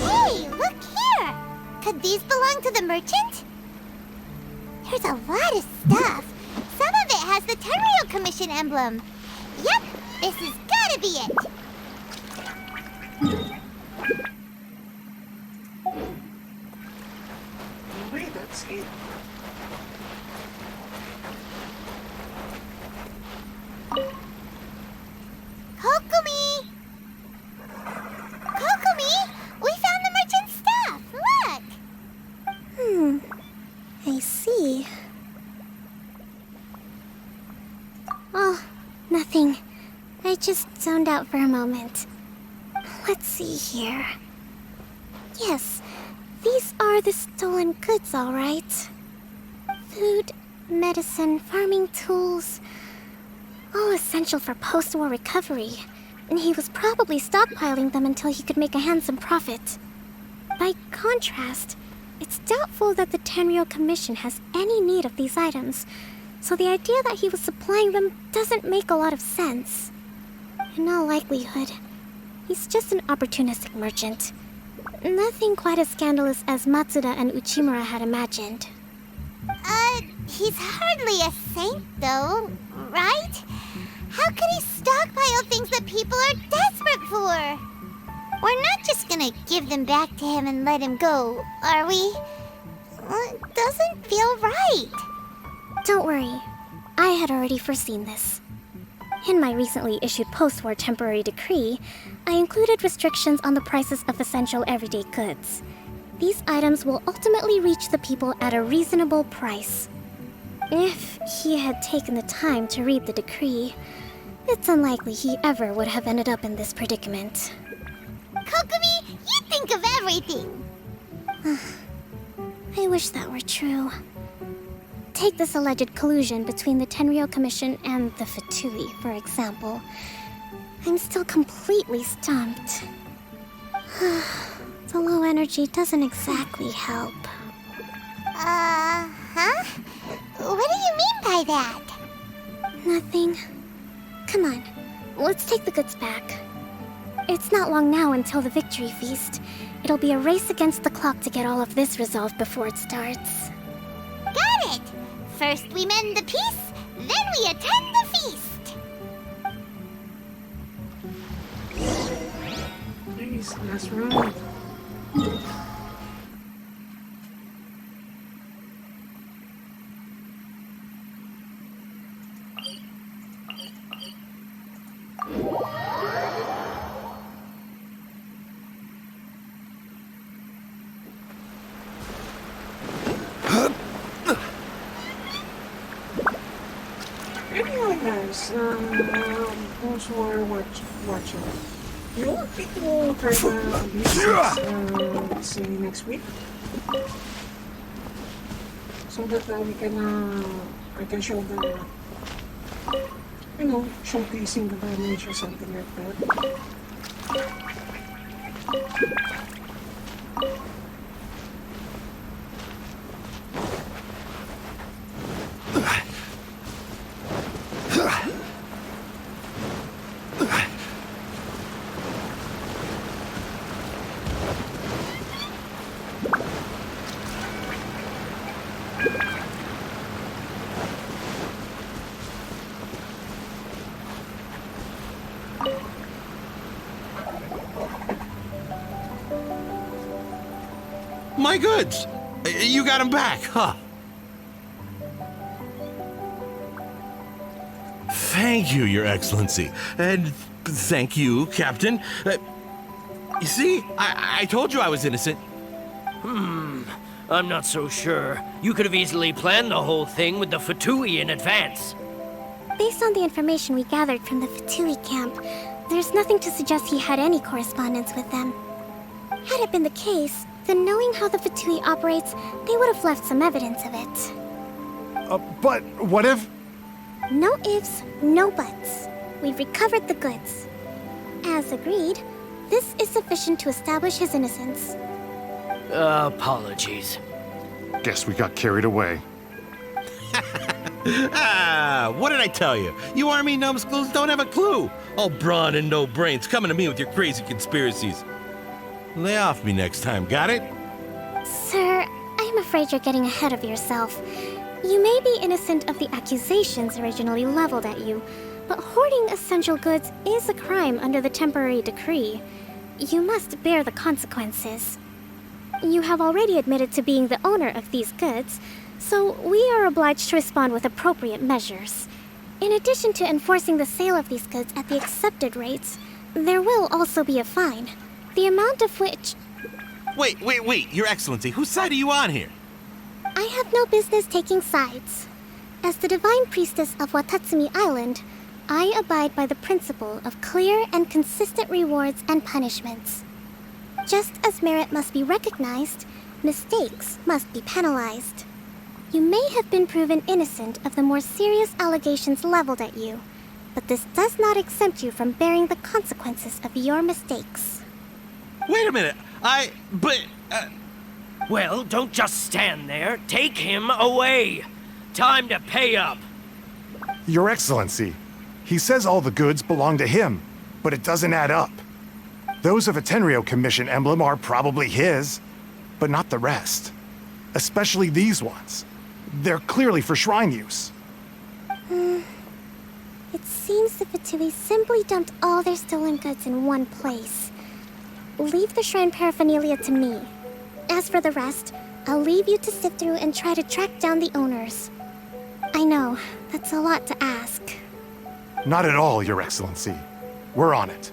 Hey, look here! Could these belong to the merchant? There's a lot of stuff. Some of it has the Tenryou Commission emblem. Yep, this has gotta be it. Wait, that's it. Kokomi! Kokomi! We found the merchant's stuff! Look! I see. Oh, nothing. I just zoned out for a moment. Let's see here. Yes, these are the stolen goods, all right. Food, medicine, farming tools. All essential for post-war recovery. And he was probably stockpiling them until he could make a handsome profit. By contrast, it's doubtful that the Tenryou Commission has any need of these items, so the idea that he was supplying them doesn't make a lot of sense. In all likelihood, he's just an opportunistic merchant. Nothing quite as scandalous as Matsuda and Uchimura had imagined. He's hardly a saint, though, right? How could he stockpile things that people are desperate for? We're not just gonna give them back to him and let him go, are we? It doesn't feel right. Don't worry, I had already foreseen this. In my recently issued post-war temporary decree, I included restrictions on the prices of essential everyday goods. These items will ultimately reach the people at a reasonable price. If he had taken the time to read the decree, it's unlikely he ever would have ended up in this predicament. Kokomi, you think of everything! I wish that were true. Take this alleged collusion between the Tenryou Commission and the Fatui, for example. I'm still completely stumped. The low energy doesn't exactly help. Huh? What do you mean by that? Nothing. Come on, let's take the goods back. It's not long now until the victory feast. It'll be a race against the clock to get all of this resolved before it starts. Got it! First we mend the peace, then we attend the feast! Please, last round. Anyway, guys, those who are watching, you want me to try the business, let's say next week? So that we can, I can show the, showcasing the damage or something like that. My goods! You got them back, huh? Thank you, Your Excellency. And thank you, Captain. You see, I told you I was innocent. I'm not so sure. You could have easily planned the whole thing with the Fatui in advance. Based on the information we gathered from the Fertility Camp, there's nothing to suggest he had any correspondence with them. Had it been the case, then knowing how the Fatui operates, they would have left some evidence of it. But what if... No ifs, no buts. We've recovered the goods. As agreed, this is sufficient to establish his innocence. Apologies. Guess we got carried away. What did I tell you? You army numbskulls don't have a clue. All brawn and no brains coming to me with your crazy conspiracies. Lay off me next time, got it? Sir, I'm afraid you're getting ahead of yourself. You may be innocent of the accusations originally leveled at you, but hoarding essential goods is a crime under the temporary decree. You must bear the consequences. You have already admitted to being the owner of these goods, so we are obliged to respond with appropriate measures. In addition to enforcing the sale of these goods at the accepted rates, there will also be a fine, the amount of which... Wait, Your Excellency, whose side are you on here? I have no business taking sides. As the Divine Priestess of Watatsumi Island, I abide by the principle of clear and consistent rewards and punishments. Just as merit must be recognized, mistakes must be penalized. You may have been proven innocent of the more serious allegations leveled at you, but this does not exempt you from bearing the consequences of your mistakes. Wait a minute, Well, don't just stand there. Take him away. Time to pay up. Your Excellency, he says all the goods belong to him, but it doesn't add up. Those of a Tenryo Commission emblem are probably his, but not the rest. Especially these ones. They're clearly for shrine use. It seems the Fatui simply dumped all their stolen goods in one place. Leave the shrine paraphernalia to me. As for the rest, I'll leave you to sift through and try to track down the owners. I know, that's a lot to ask. Not at all, Your Excellency. We're on it.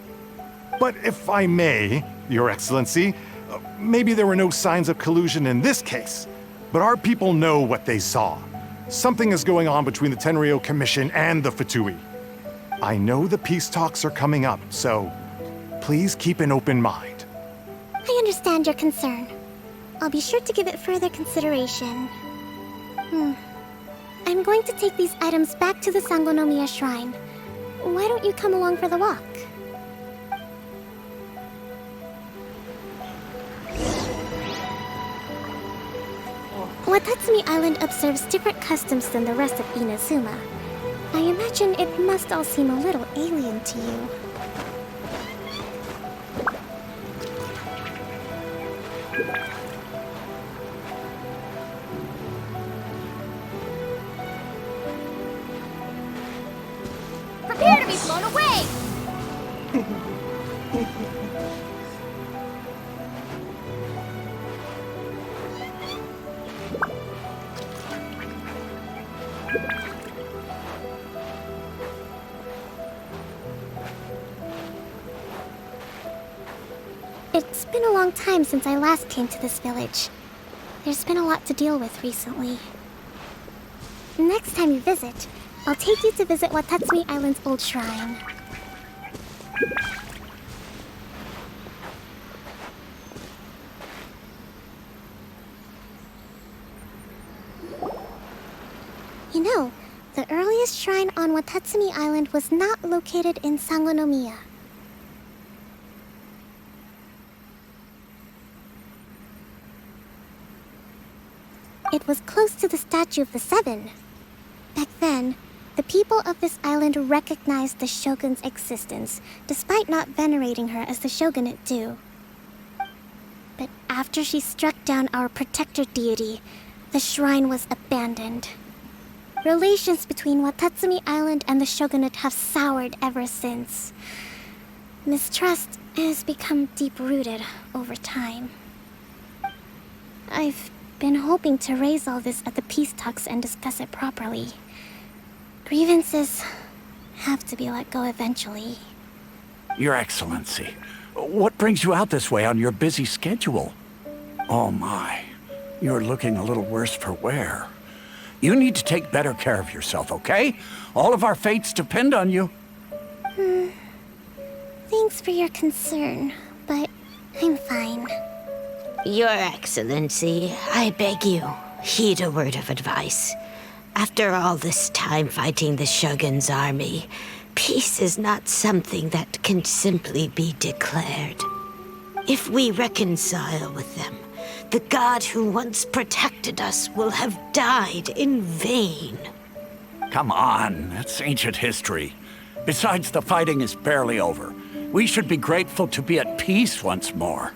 But if I may, Your Excellency, maybe there were no signs of collusion in this case, but our people know what they saw. Something is going on between the Tenryo Commission and the Fatui. I know the peace talks are coming up, so please keep an open mind. I understand your concern. I'll be sure to give it further consideration. I'm going to take these items back to the Sangonomiya Shrine. Why don't you come along for the walk? Watatsumi Island observes different customs than the rest of Inazuma. I imagine it must all seem a little alien to you. Prepare to be blown away! It's been a long time since I last came to this village. There's been a lot to deal with recently. Next time you visit, I'll take you to visit Watatsumi Island's old shrine. You know, the earliest shrine on Watatsumi Island was not located in Sangonomiya. It was close to the statue of the Seven. Back then, the people of this island recognized the shogun's existence, despite not venerating her as the shogunate do. But after she struck down our protector deity, the shrine was abandoned. Relations between Watatsumi Island and the shogunate have soured ever since. Mistrust has become deep-rooted over time. I've been hoping to raise all this at the peace talks and discuss it properly. Grievances have to be let go eventually. Your Excellency, what brings you out this way on your busy schedule? Oh my, you're looking a little worse for wear. You need to take better care of yourself, okay? All of our fates depend on you. Thanks for your concern, but I'm fine. Your Excellency, I beg you, heed a word of advice. After all this time fighting the Shogun's army, peace is not something that can simply be declared. If we reconcile with them, the god who once protected us will have died in vain. Come on, that's ancient history. Besides, the fighting is barely over. We should be grateful to be at peace once more.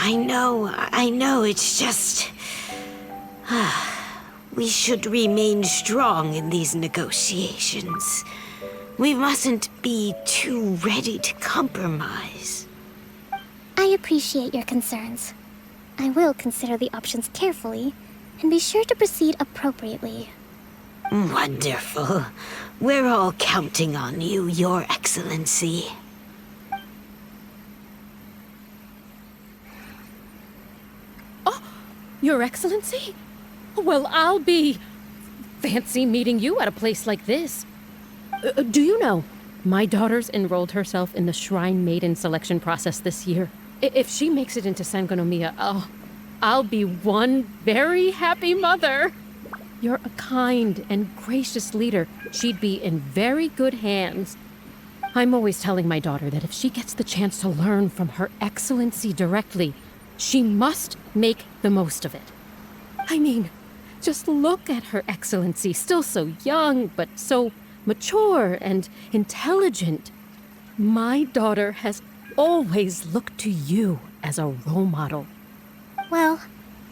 I know, it's just... We should remain strong in these negotiations. We mustn't be too ready to compromise. I appreciate your concerns. I will consider the options carefully, and be sure to proceed appropriately. Wonderful. We're all counting on you, Your Excellency. Oh, Your Excellency? Well, I'll be... fancy meeting you at a place like this. Do you know, my daughter's enrolled herself in the Shrine Maiden selection process this year. If she makes it into Sangonomiya, I'll be one very happy mother. You're a kind and gracious leader. She'd be in very good hands. I'm always telling my daughter that if she gets the chance to learn from Her Excellency directly, she must make the most of it. I mean, just look at Her Excellency, still so young, but so mature and intelligent. My daughter has always looked to you as a role model. Well,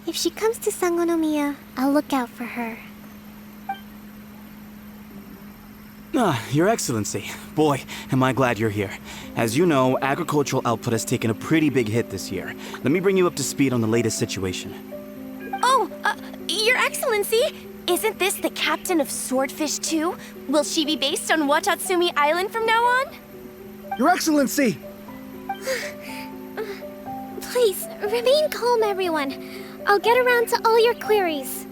if she comes to Sangonomiya, I'll look out for her. Your Excellency. Boy, am I glad you're here. As you know, agricultural output has taken a pretty big hit this year. Let me bring you up to speed on the latest situation. Oh, Your Excellency! Isn't this the captain of Swordfish 2? Will she be based on Watatsumi Island from now on? Your Excellency! Please, remain calm, everyone. I'll get around to all your queries.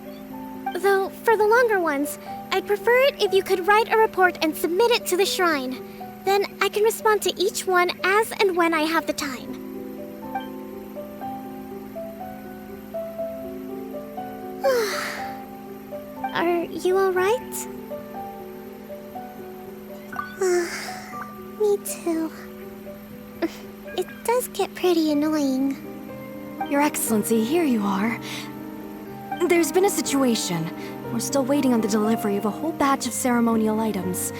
Though, for the longer ones, I'd prefer it if you could write a report and submit it to the shrine. Then I can respond to each one as and when I have the time. Are you alright? Me too. It does get pretty annoying. Your Excellency, here you are. There's been a situation. We're still waiting on the delivery of a whole batch of ceremonial items.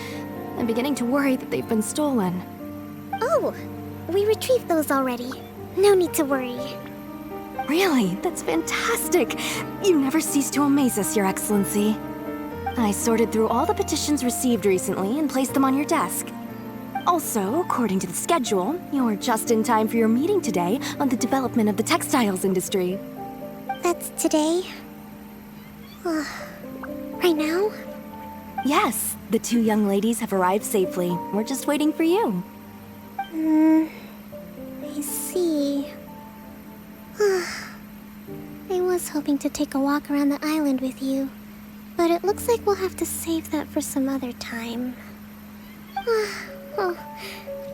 I'm beginning to worry that they've been stolen. Oh, we retrieved those already. No need to worry. Really? That's fantastic. You never cease to amaze us, Your Excellency. I sorted through all the petitions received recently and placed them on your desk. Also, according to the schedule, you're just in time for your meeting today on the development of the textiles industry. That's today? Right now? Yes, the two young ladies have arrived safely. We're just waiting for you. I see. I was hoping to take a walk around the island with you, but it looks like we'll have to save that for some other time.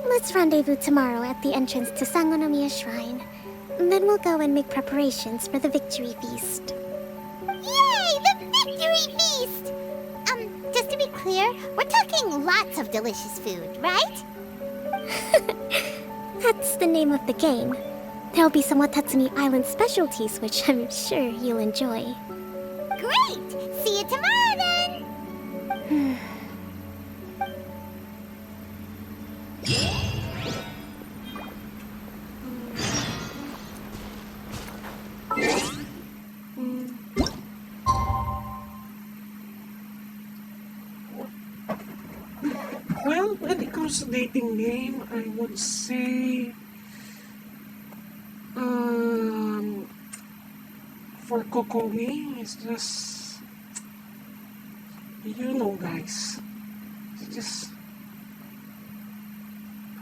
Let's rendezvous tomorrow at the entrance to Sangonomiya Shrine. Then we'll go and make preparations for the victory feast. Yay! The victory feast! Just to be clear, we're talking lots of delicious food, right? That's the name of the game. There'll be some Watatsumi Island specialties, which I'm sure you'll enjoy. Great! See you tomorrow then! Well, when it comes to dating game, I would say for Kokomi, it's just, you know, guys, it's just,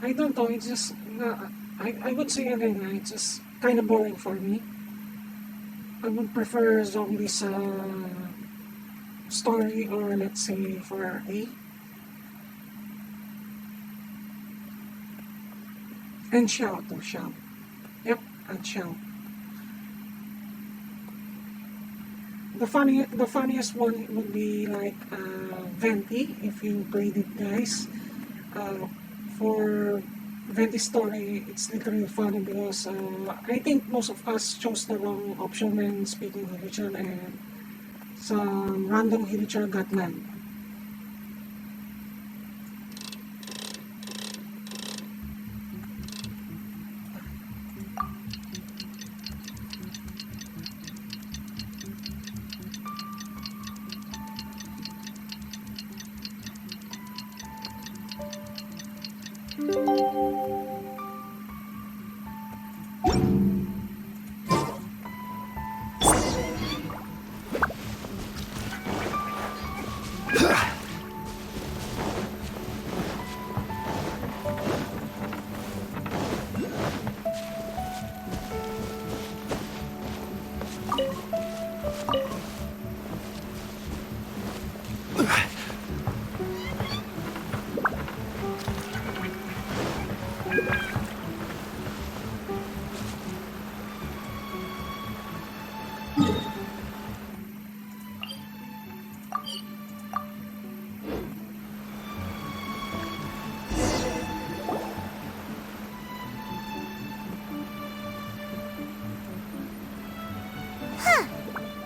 I don't know, it's just, I would say again, it's just kind of boring for me. I would prefer zombies story, or let's say for A. And Xiao too, Xiao. Yep, and Xiao. The funniest one would be like Venti, if you played it, guys. For Venti story, it's literally funny because I think most of us chose the wrong option when speaking Hilichan, and some random Hilichan got none.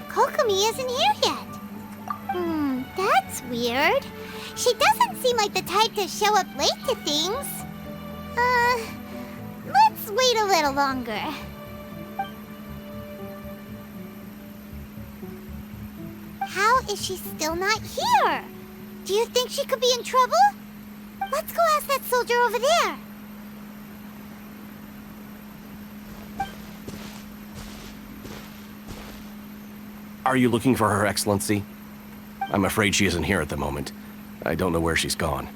Kokomi isn't here yet. That's weird. She doesn't seem like the type to show up late to things. Let's wait a little longer. How is she still not here? Do you think she could be in trouble? Let's go ask that soldier over there. Are you looking for Her Excellency? I'm afraid she isn't here at the moment. I don't know where she's gone.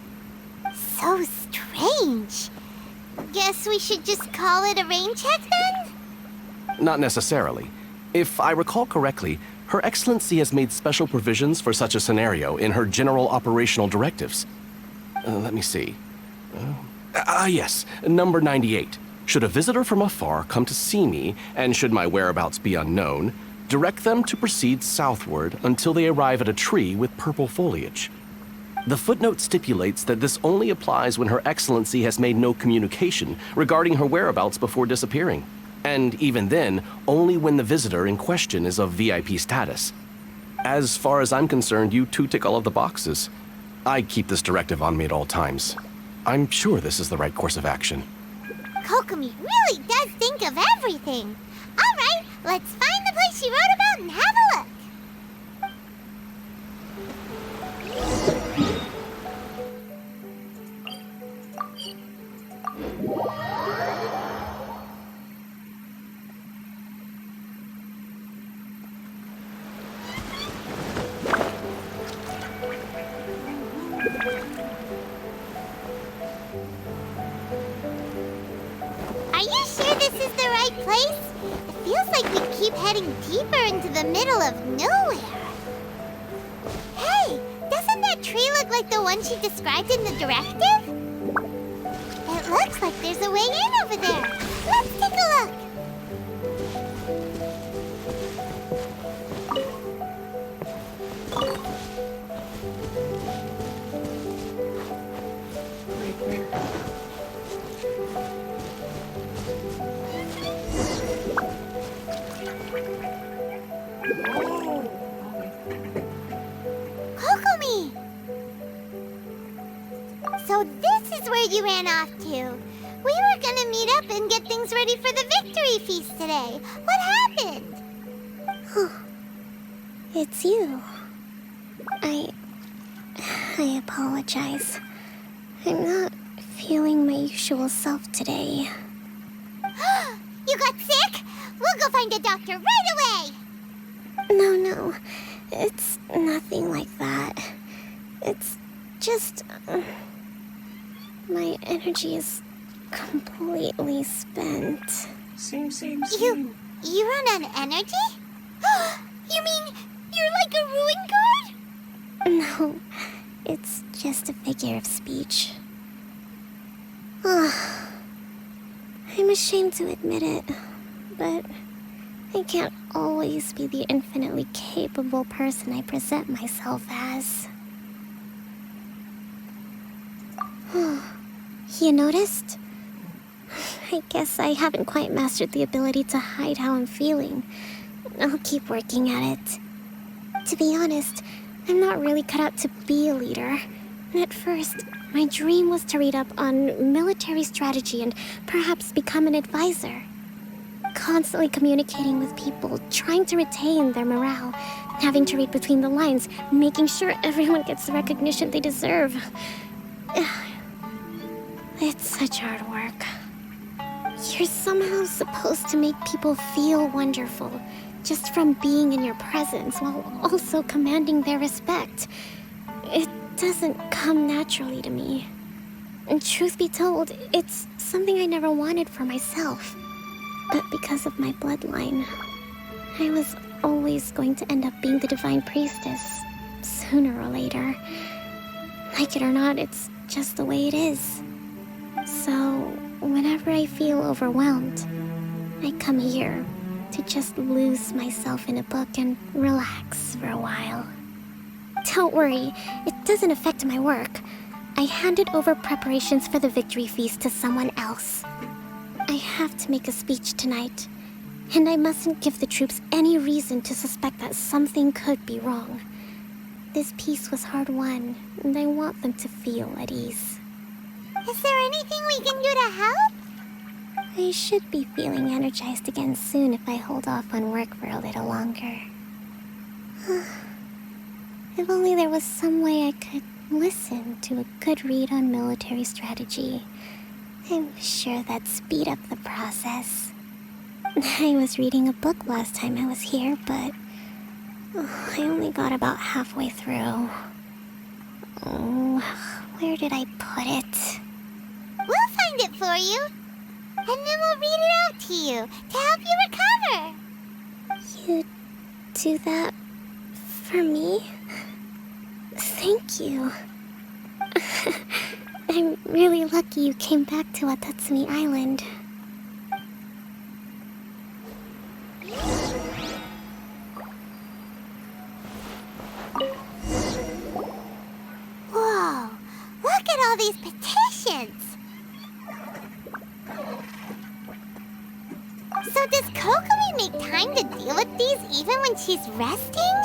So strange. Guess we should just call it a rain check then? Not necessarily. If I recall correctly, Her Excellency has made special provisions for such a scenario in her general operational directives. Let me see. Yes, number 98. Should a visitor from afar come to see me, and should my whereabouts be unknown, direct them to proceed southward until they arrive at a tree with purple foliage. The footnote stipulates that this only applies when Her Excellency has made no communication regarding her whereabouts before disappearing. And even then, only when the visitor in question is of VIP status. As far as I'm concerned, you two tick all of the boxes. I keep this directive on me at all times. I'm sure this is the right course of action. Kokomi really does think of everything. All right, let's find the place she wrote about and have a look. Are you sure this is the right place? It feels like we keep heading deeper into the middle of nowhere. Hey, doesn't that tree look like the one she described in the directive? It looks like there's a way in over there. Let's take a look. So this is where you ran off to. We were gonna meet up and get things ready for the victory feast today. What happened? It's you. I apologize. I'm not feeling my usual self today. You got sick? We'll go find a doctor right away! No. It's nothing like that. It's just... my energy is completely spent. Same. You run on energy? You mean you're like a ruin guard? No, it's just a figure of speech. I'm ashamed to admit it, but I can't always be the infinitely capable person I present myself as. You noticed? I guess I haven't quite mastered the ability to hide how I'm feeling. I'll keep working at it. To be honest, I'm not really cut out to be a leader. At first, my dream was to read up on military strategy and perhaps become an advisor. Constantly communicating with people, trying to retain their morale, having to read between the lines, making sure everyone gets the recognition they deserve. It's such hard work. You're somehow supposed to make people feel wonderful, just from being in your presence, while also commanding their respect. It doesn't come naturally to me. And truth be told, it's something I never wanted for myself. But because of my bloodline, I was always going to end up being the divine priestess, sooner or later. Like it or not, it's just the way it is. So, whenever I feel overwhelmed, I come here to just lose myself in a book and relax for a while. Don't worry, it doesn't affect my work. I handed over preparations for the victory feast to someone else. I have to make a speech tonight, and I mustn't give the troops any reason to suspect that something could be wrong. This peace was hard-won, and I want them to feel at ease. Is there anything we can do to help? I should be feeling energized again soon if I hold off on work for a little longer. If only there was some way I could listen to a good read on military strategy. I'm sure that'd speed up the process. I was reading a book last time I was here, but I only got about halfway through. Where did I put it? We'll find it for you. And then we'll read it out to you to help you recover. You do that for me? Thank you. I'm really lucky you came back to Watatsumi Island. Whoa, look at all these petitions. So does Kokomi make time to deal with these even when she's resting?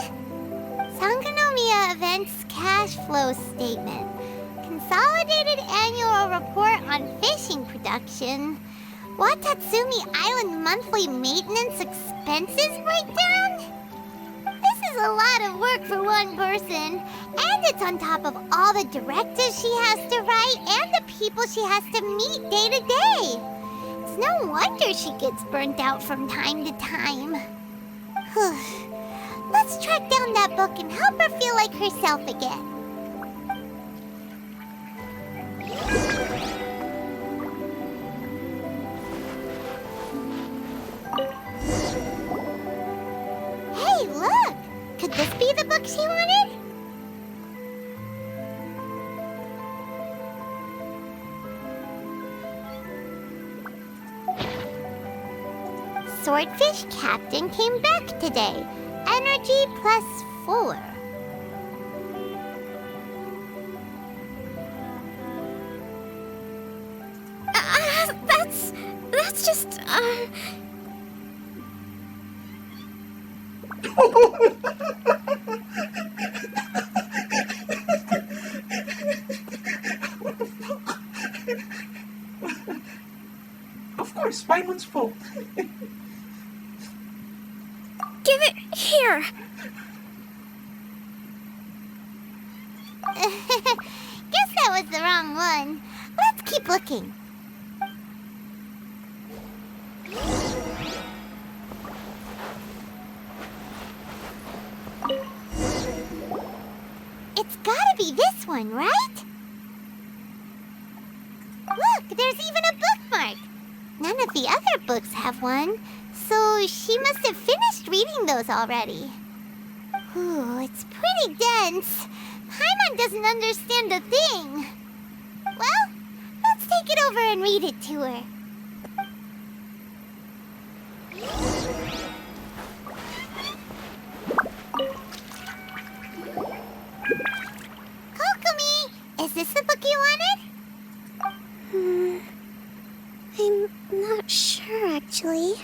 Sangonomiya Events Cash Flow Statement. Consolidated Annual Report on Fishing Production. Watatsumi Island Monthly Maintenance Expenses Breakdown? This is a lot of work for one person. And it's on top of all the directives she has to write and the people she has to meet day to day. It's no wonder she gets burnt out from time to time. Let's track down that book and help her feel like herself again. Hey, look! Could this be the book she wanted? Swordfish Captain came back today. Energy +4. That's just, course, Paimon's fault. Give it here! Guess that was the wrong one. Let's keep looking. It's gotta be this one, right? Look, there's even a bookmark. None of the other books have one, so she must have finished reading those already. Ooh, it's pretty dense. Paimon doesn't understand a thing. Well, let's take it over and read it to her. Kokomi, is this the book you wanted? I'm not sure, actually.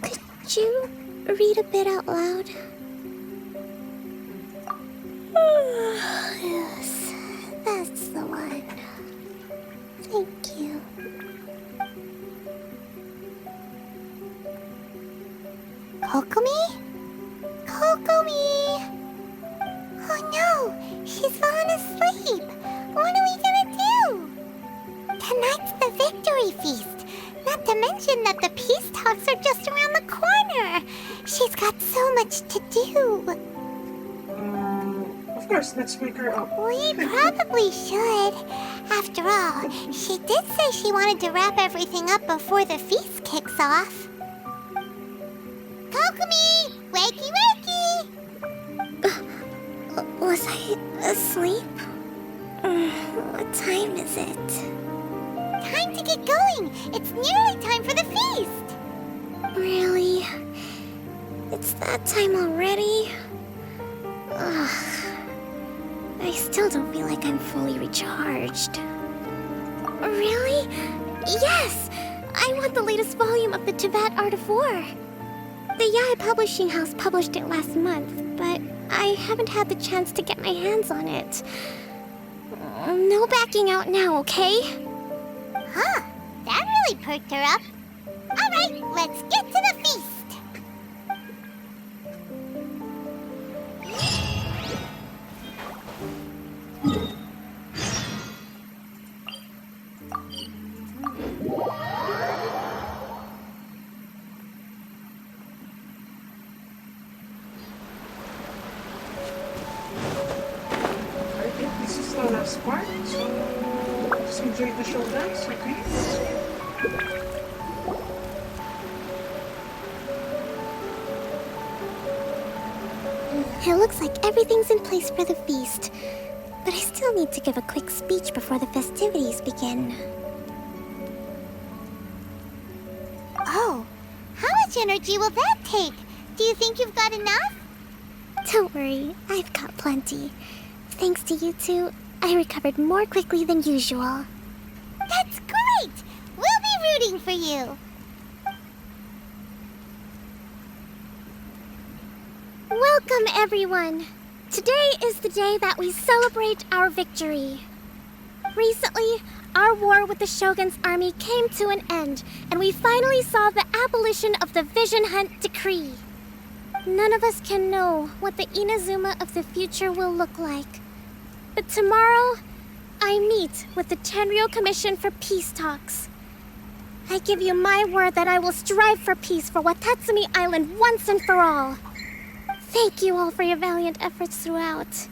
Could you read a bit out loud? Yes, that's the one. Thank you. Kokomi? Kokomi! Oh no, she's fallen asleep. What are we gonna do? Tonight's the victory feast. Not to mention that the peace talks are just around the corner. She's got so much to do. Of course, let's wake her up. We probably should. After all, she did say she wanted to wrap everything up before the feast kicks off. Kokomi! Wakey wakey! Was I asleep? What time is it? Time to get going! It's nearly time for the feast! Really? It's that time already? Ugh. I still don't feel like I'm fully recharged. Really? Yes! I want the latest volume of the Tibet Art of War. The Yai Publishing House published it last month, but I haven't had the chance to get my hands on it. No backing out now, okay? Huh, that really perked her up. Alright, let's get to the feast! I think this is the last part, so just enjoy the show, guys, okay? It looks like everything's in place for the feast, but I still need to give a quick speech before the festivities begin. Oh, how much energy will that take? Do you think you've got enough? Don't worry, I've got plenty. Thanks to you two, I recovered more quickly than usual. That's great! We'll be rooting for you! Welcome, everyone! Today is the day that we celebrate our victory. Recently, our war with the Shogun's army came to an end, and we finally saw the abolition of the Vision Hunt Decree. None of us can know what the Inazuma of the future will look like. But tomorrow, I meet with the Tenryou Commission for Peace Talks. I give you my word that I will strive for peace for Watatsumi Island once and for all. Thank you all for your valiant efforts throughout.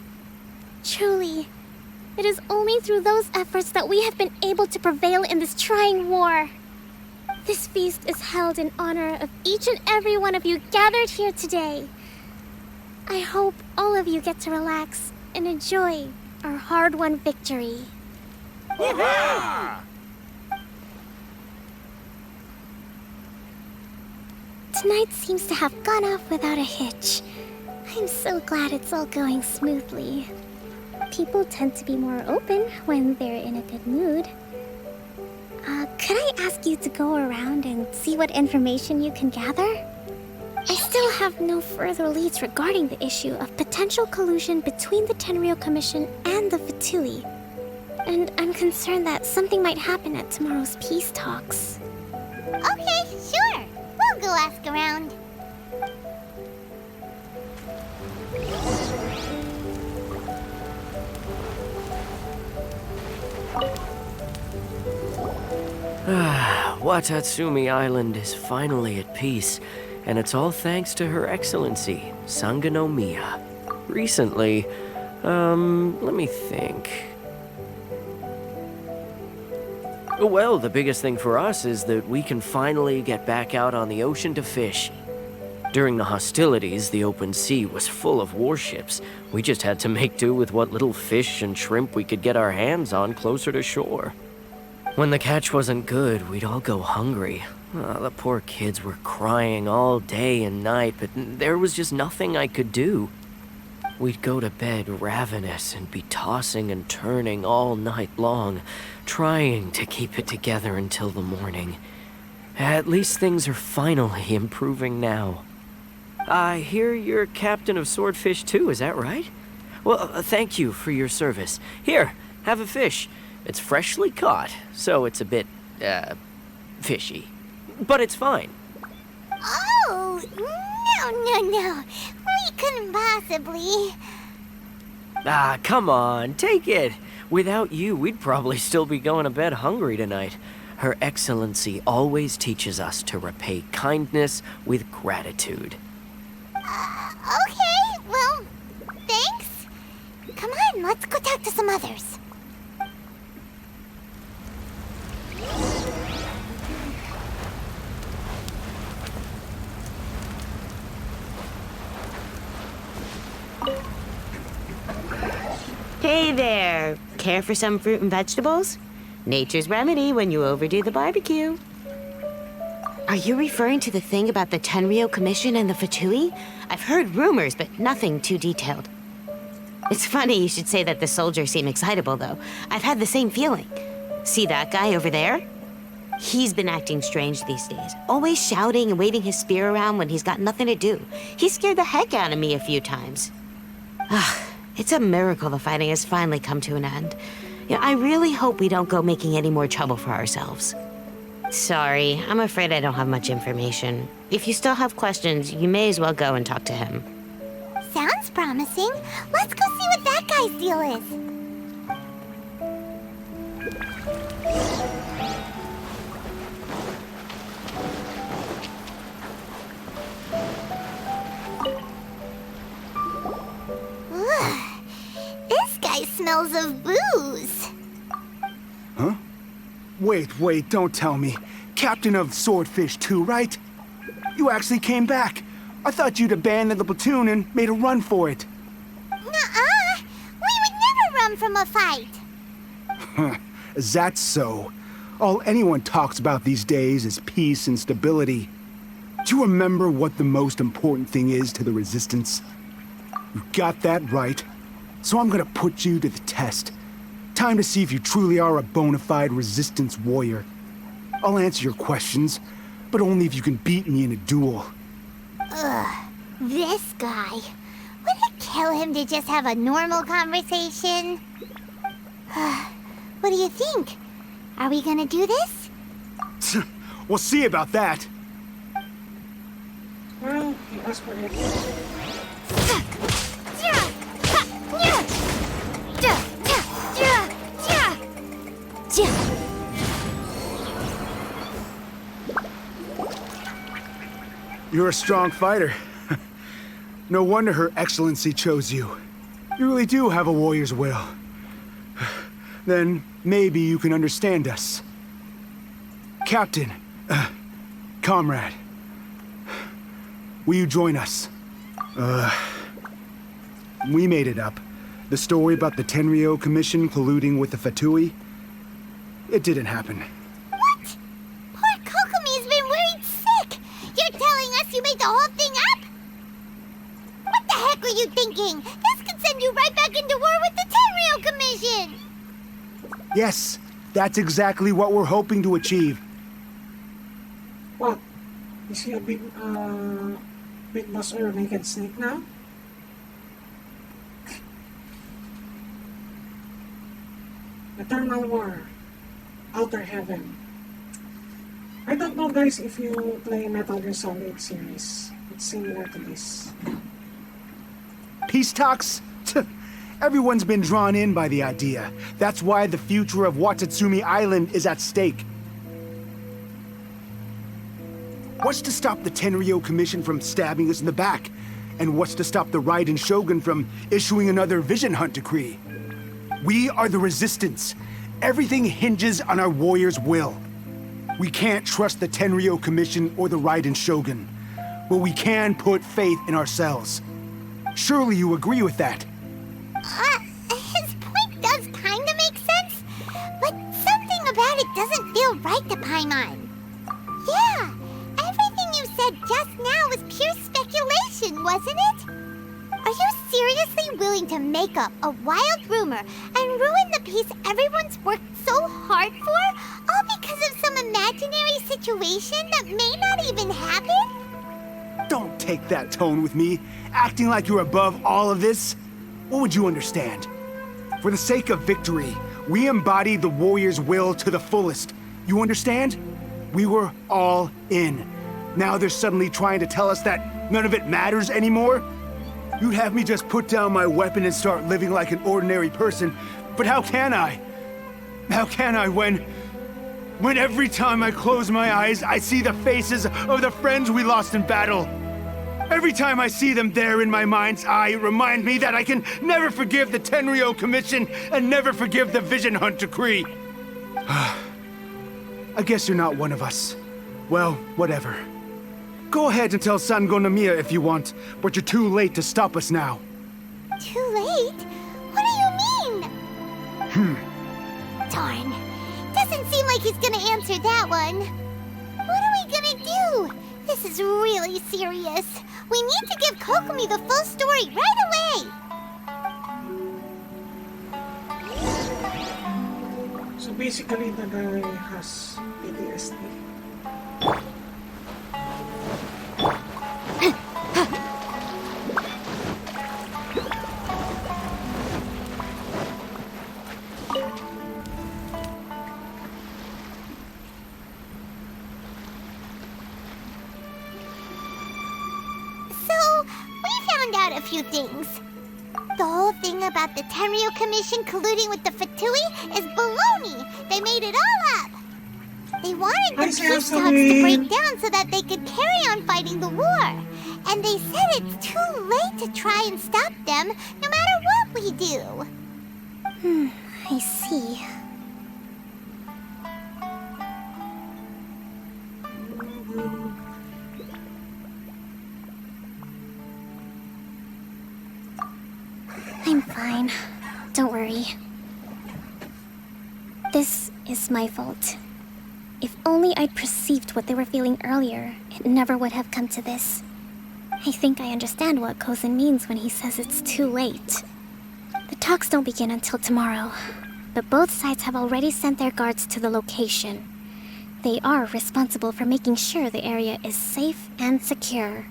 Truly, it is only through those efforts that we have been able to prevail in this trying war. This feast is held in honor of each and every one of you gathered here today. I hope all of you get to relax and enjoy our hard-won victory. Tonight seems to have gone off without a hitch. I'm so glad it's all going smoothly. People tend to be more open when they're in a good mood. Could I ask you to go around and see what information you can gather? I still have no further leads regarding the issue of potential collusion between the Tenryou Commission and the Fatui. And I'm concerned that something might happen at tomorrow's peace talks. Okay, sure. We'll go ask around. Watatsumi Island is finally at peace, and it's all thanks to Her Excellency, Sangonomiya. Recently, let me think. Well, the biggest thing for us is that we can finally get back out on the ocean to fish. During the hostilities, the open sea was full of warships. We just had to make do with what little fish and shrimp we could get our hands on closer to shore. When the catch wasn't good, we'd all go hungry. The poor kids were crying all day and night, but there was just nothing I could do. We'd go to bed ravenous and be tossing and turning all night long, trying to keep it together until the morning. At least things are finally improving now. I hear you're captain of Swordfish too, is that right? Well, thank you for your service. Here, have a fish. It's freshly caught, so it's a bit, fishy. But it's fine. Oh, no. We couldn't possibly. Come on, take it. Without you, we'd probably still be going to bed hungry tonight. Her Excellency always teaches us to repay kindness with gratitude. Okay, well, thanks. Come on, let's go talk to some others. Hey there! Care for some fruit and vegetables? Nature's remedy when you overdo the barbecue. Are you referring to the thing about the Tenryou Commission and the Fatui? I've heard rumors, but nothing too detailed. It's funny you should say that the soldiers seem excitable, though. I've had the same feeling. See that guy over there? He's been acting strange these days, always shouting and waving his spear around when he's got nothing to do. He scared the heck out of me a few times. It's a miracle the fighting has finally come to an end. I really hope we don't go making any more trouble for ourselves. Sorry, I'm afraid I don't have much information. If you still have questions, you may as well go and talk to him. Sounds promising. Let's go see what that guy's deal is. This guy smells of booze. Huh? Wait, don't tell me. Captain of Swordfish too, right? You actually came back. I thought you'd abandoned the platoon and made a run for it. Nuh-uh. We would never run from a fight. Is that so? All anyone talks about these days is peace and stability. Do you remember what the most important thing is to the Resistance? You got that right. So I'm gonna put you to the test. Time to see if you truly are a bona fide Resistance warrior. I'll answer your questions, but only if you can beat me in a duel. Ugh, this guy. Would it kill him to just have a normal conversation? What do you think? Are we gonna do this? We'll see about that. Well, he asked for it. You're a strong fighter. No wonder Her Excellency chose you. You really do have a warrior's will. Then maybe you can understand us. Captain, comrade, will you join us? We made it up. The story about the Tenryou Commission colluding with the Fatui, it didn't happen. What? Poor Kokomi's been worried sick. You're telling us you made the whole thing up? What the heck were you thinking? This could send you right back into war with the Tenryou Commission. Yes, that's exactly what we're hoping to achieve. What? Is he a big boss or naked snake now? Eternal War. Outer Heaven. I don't know guys if you play Metal Gear Solid series. It's similar to this. Peace talks? Everyone's been drawn in by the idea. That's why the future of Watatsumi Island is at stake. What's to stop the Tenryo Commission from stabbing us in the back? And what's to stop the Raiden Shogun from issuing another Vision Hunt decree? We are the Resistance. Everything hinges on our warriors' will. We can't trust the Tenryo Commission or the Raiden Shogun, but we can put faith in ourselves. Surely you agree with that? His point does kinda make sense, but something about it doesn't feel right to Paimon. Yeah, everything you said just now was pure speculation, wasn't it? Are you seriously willing to make up a wild rumor and ruin the peace everyone's worked so hard for, all because of some imaginary situation that may not even happen? Don't take that tone with me, acting like you're above all of this. What would you understand? For the sake of victory, we embody the warrior's will to the fullest. You understand? We were all in. Now they're suddenly trying to tell us that none of it matters anymore? You'd have me just put down my weapon and start living like an ordinary person, but how can I? How can I when every time I close my eyes, I see the faces of the friends we lost in battle? Every time I see them there in my mind's eye, it reminds me that I can never forgive the Tenryo Commission and never forgive the Vision Hunt decree. I guess you're not one of us. Well, whatever. Go ahead and tell Sango Nomiya if you want, but you're too late to stop us now. Too late? What do you mean? Darn. Doesn't seem like he's gonna answer that one. What are we gonna do? This is really serious. We need to give Kokomi the full story right away! So basically the guy has PTSD. A few things. The whole thing about the Tenryo Commission colluding with the Fatui is baloney. They made it all up. They wanted the peace talks to break down so that they could carry on fighting the war. And they said it's too late to try and stop them, no matter what we do. I see. I'm fine. Don't worry. This is my fault. If only I'd perceived what they were feeling earlier, it never would have come to this. I think I understand what Kozin means when he says it's too late. The talks don't begin until tomorrow, but both sides have already sent their guards to the location. They are responsible for making sure the area is safe and secure.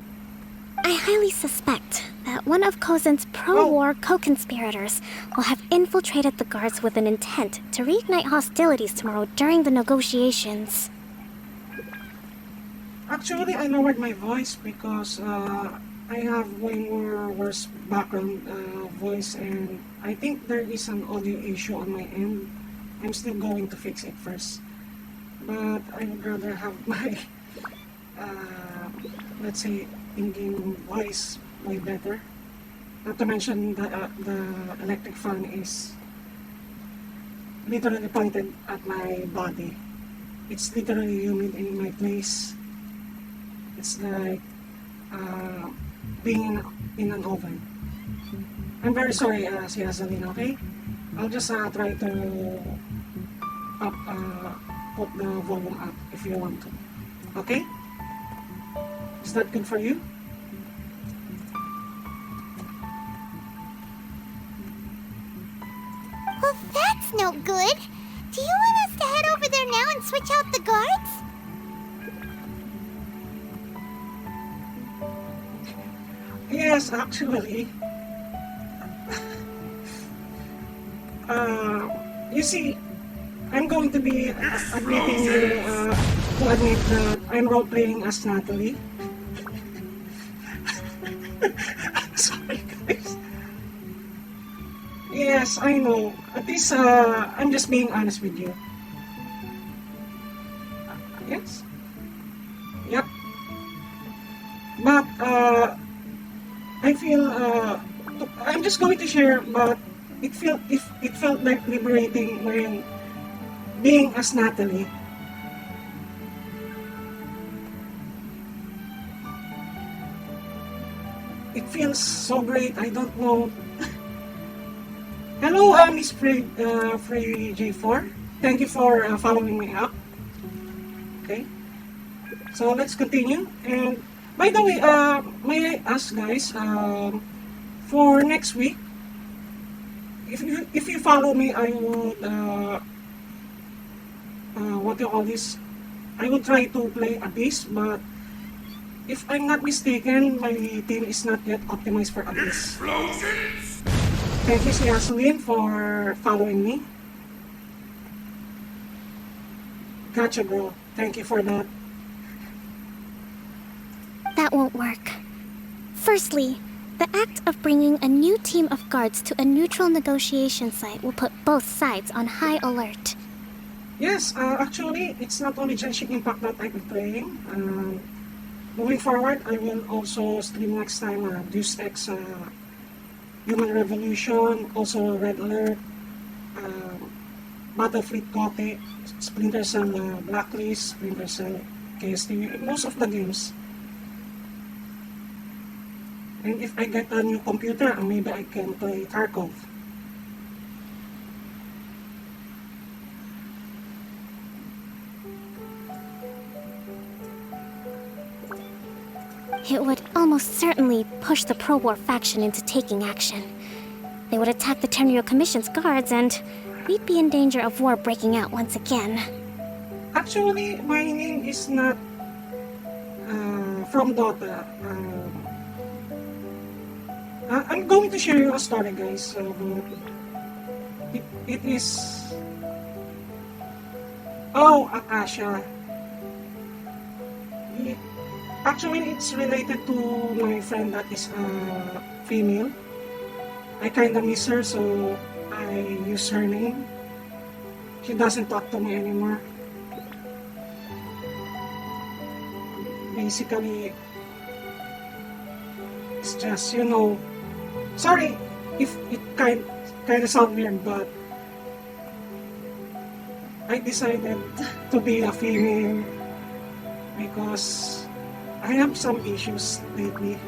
I highly suspect that one of Kozin's pro-war co-conspirators will have infiltrated the guards with an intent to reignite hostilities tomorrow during the negotiations. Actually, I lowered my voice because I have way more worse background voice, and I think there is an audio issue on my end. I'm still going to fix it first, but I would rather have my let's say in-game voice way better. Not to mention the electric fan is literally pointed at my body. It's literally humid in my place. It's like being in an oven. I'm very sorry, Siasalina, okay? I'll just try to put the volume up if you want to. Okay? Is that good for you? Well, that's no good. Do you want us to head over there now and switch out the guards? Yes, actually. You see, I'm going to be admitting you to admit that I'm role-playing as Natalie. Sorry, guys. Yes, I know. At least, I'm just being honest with you. Yes. Yep. But, I feel, I'm just going to share, but it felt like liberating when being as Natalie. It feels so great. I don't know. Hello, Miss Free J4. Thank you for following me up. Okay. So let's continue. And by the way, may I ask guys, for next week, if you follow me, I would what do you call this? I will try to play Abyss, but if I'm not mistaken, my team is not yet optimized for Abyss. Thank you, Yasulin, for following me. Gotcha, bro. Thank you for that. That won't work. Firstly, the act of bringing a new team of guards to a neutral negotiation site will put both sides on high alert. Yes, actually, it's not only Genshin Impact that I've been playing. Moving forward, I will also stream next time Deus Ex Human Revolution, also Red Alert, Battlefleet Kote, Splinter Cell Blacklist, Splinter Cell KST, most of the games. And if I get a new computer, maybe I can play Tarkov. It would almost certainly push the pro-war faction into taking action. They would attack the Tenryou Commission's guards, and we'd be in danger of war breaking out once again. Actually, my name is not from Dota. I'm going to share you a story, guys. It is... Oh, Akasha. Actually, it's related to my friend that is female. I kinda miss her, so I use her name. She doesn't talk to me anymore. Basically, it's just, you know, sorry if it kinda sound weird, but I decided to be a female because I have some issues lately.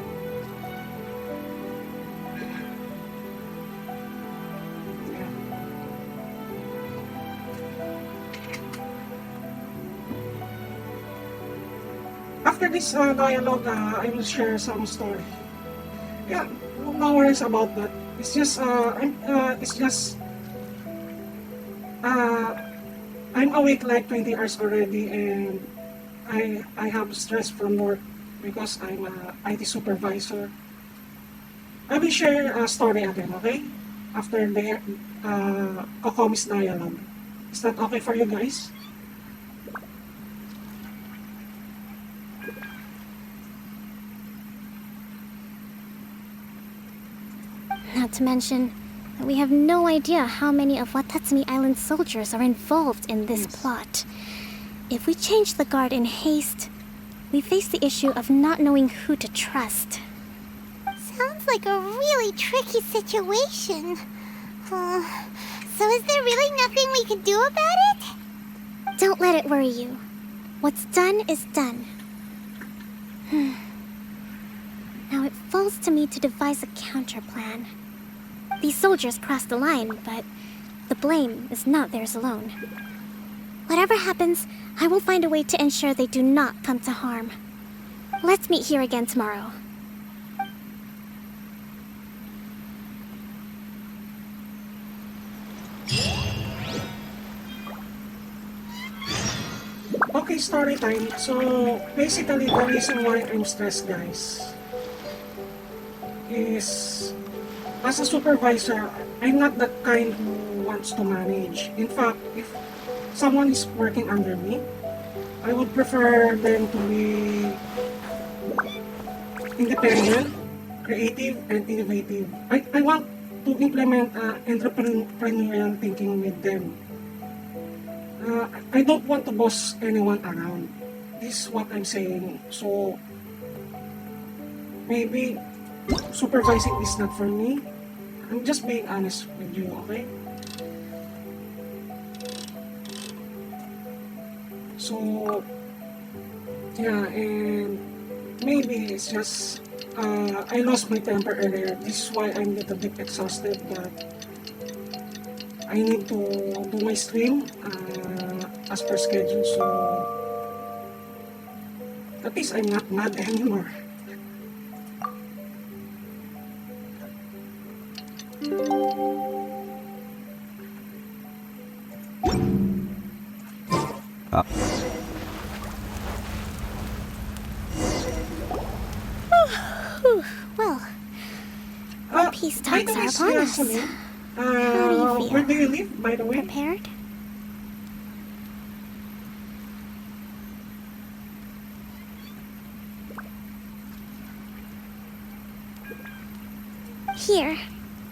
After this dialogue, I will share some story. Yeah, no worries about that. It's just, I'm awake like 20 hours already, and I have stress from work because I'm an IT supervisor. I will share a story again, okay? After the Kokomi's dialogue. Is that okay for you guys? Not to mention that we have no idea how many of Watatsumi Island's soldiers are involved in this plot. If we change the guard in haste, we face the issue of not knowing who to trust. Sounds like a really tricky situation. So is there really nothing we can do about it? Don't let it worry you. What's done is done. Now it falls to me to devise a counter plan. These soldiers crossed the line, but the blame is not theirs alone. Whatever happens, I will find a way to ensure they do not come to harm. Let's meet here again tomorrow. Okay, story time. So, basically, the reason why I'm stressed, guys, is as a supervisor, I'm not the kind who wants to manage. In fact, if someone is working under me, I would prefer them to be independent, creative, and innovative. I want to implement entrepreneurial thinking with them. I don't want to boss anyone around. This is what I'm saying. So maybe supervising is not for me. I'm just being honest with you, okay? So yeah, and maybe it's just I lost my temper earlier. This is why I'm a little bit exhausted, but I need to do my stream as per schedule, so at least I'm not mad anymore. Well, the peace talks are upon us. How do you feel? Where do you live, by the way? Prepared? Here,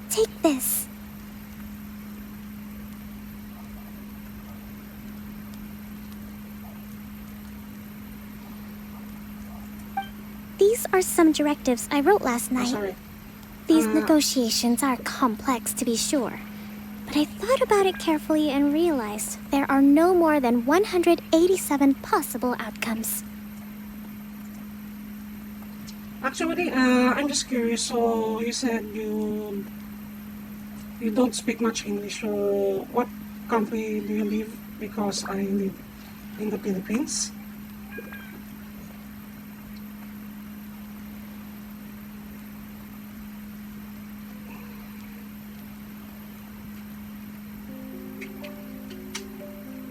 take this. These are some directives I wrote last night. These negotiations are complex, to be sure. But I thought about it carefully and realized there are no more than 187 possible outcomes. Actually, I'm just curious. So you said you don't speak much English. So what country do you live? Because I live in the Philippines.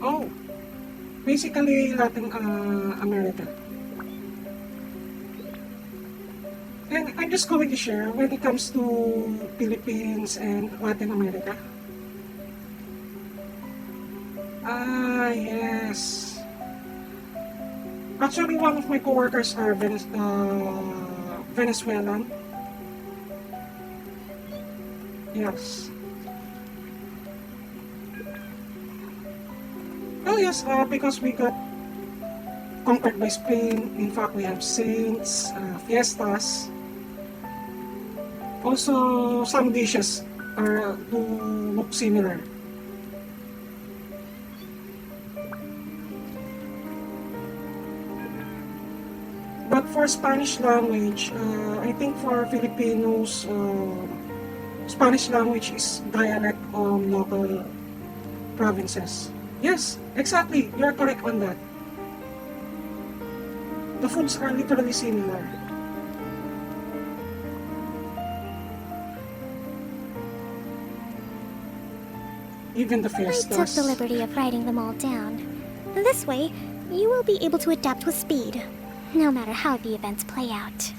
Oh, basically Latin America. And I'm just going to share when it comes to Philippines and Latin America. Yes. Actually, one of my coworkers are Venezuelan. Yes. Oh yes, because we got conquered by Spain. In fact, we have saints, fiestas. Also, some dishes do look similar. But for Spanish language, I think for Filipinos, Spanish language is dialect on local provinces. Yes, exactly. You're correct on that. The foods are literally similar. Even the I fiestas. took the liberty of writing them all down. This way, you will be able to adapt with speed, no matter how the events play out.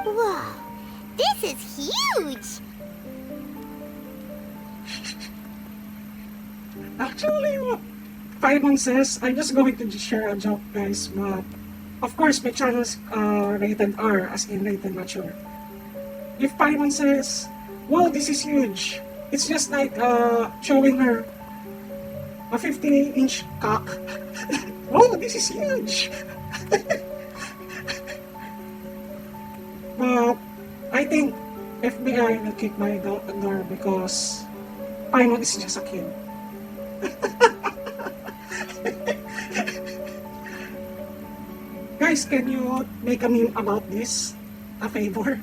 Whoa, this is huge! Actually, what Paimon says, I'm just going to share a joke, guys, but of course my channel's rated R, as in rated mature. If Paimon says, wow, this is huge, it's just like showing her a 50-inch cock. Wow, this is huge! But I think FBI will kick my door because Paimon is just a kid. Guys, can you make a meme about this? A favor?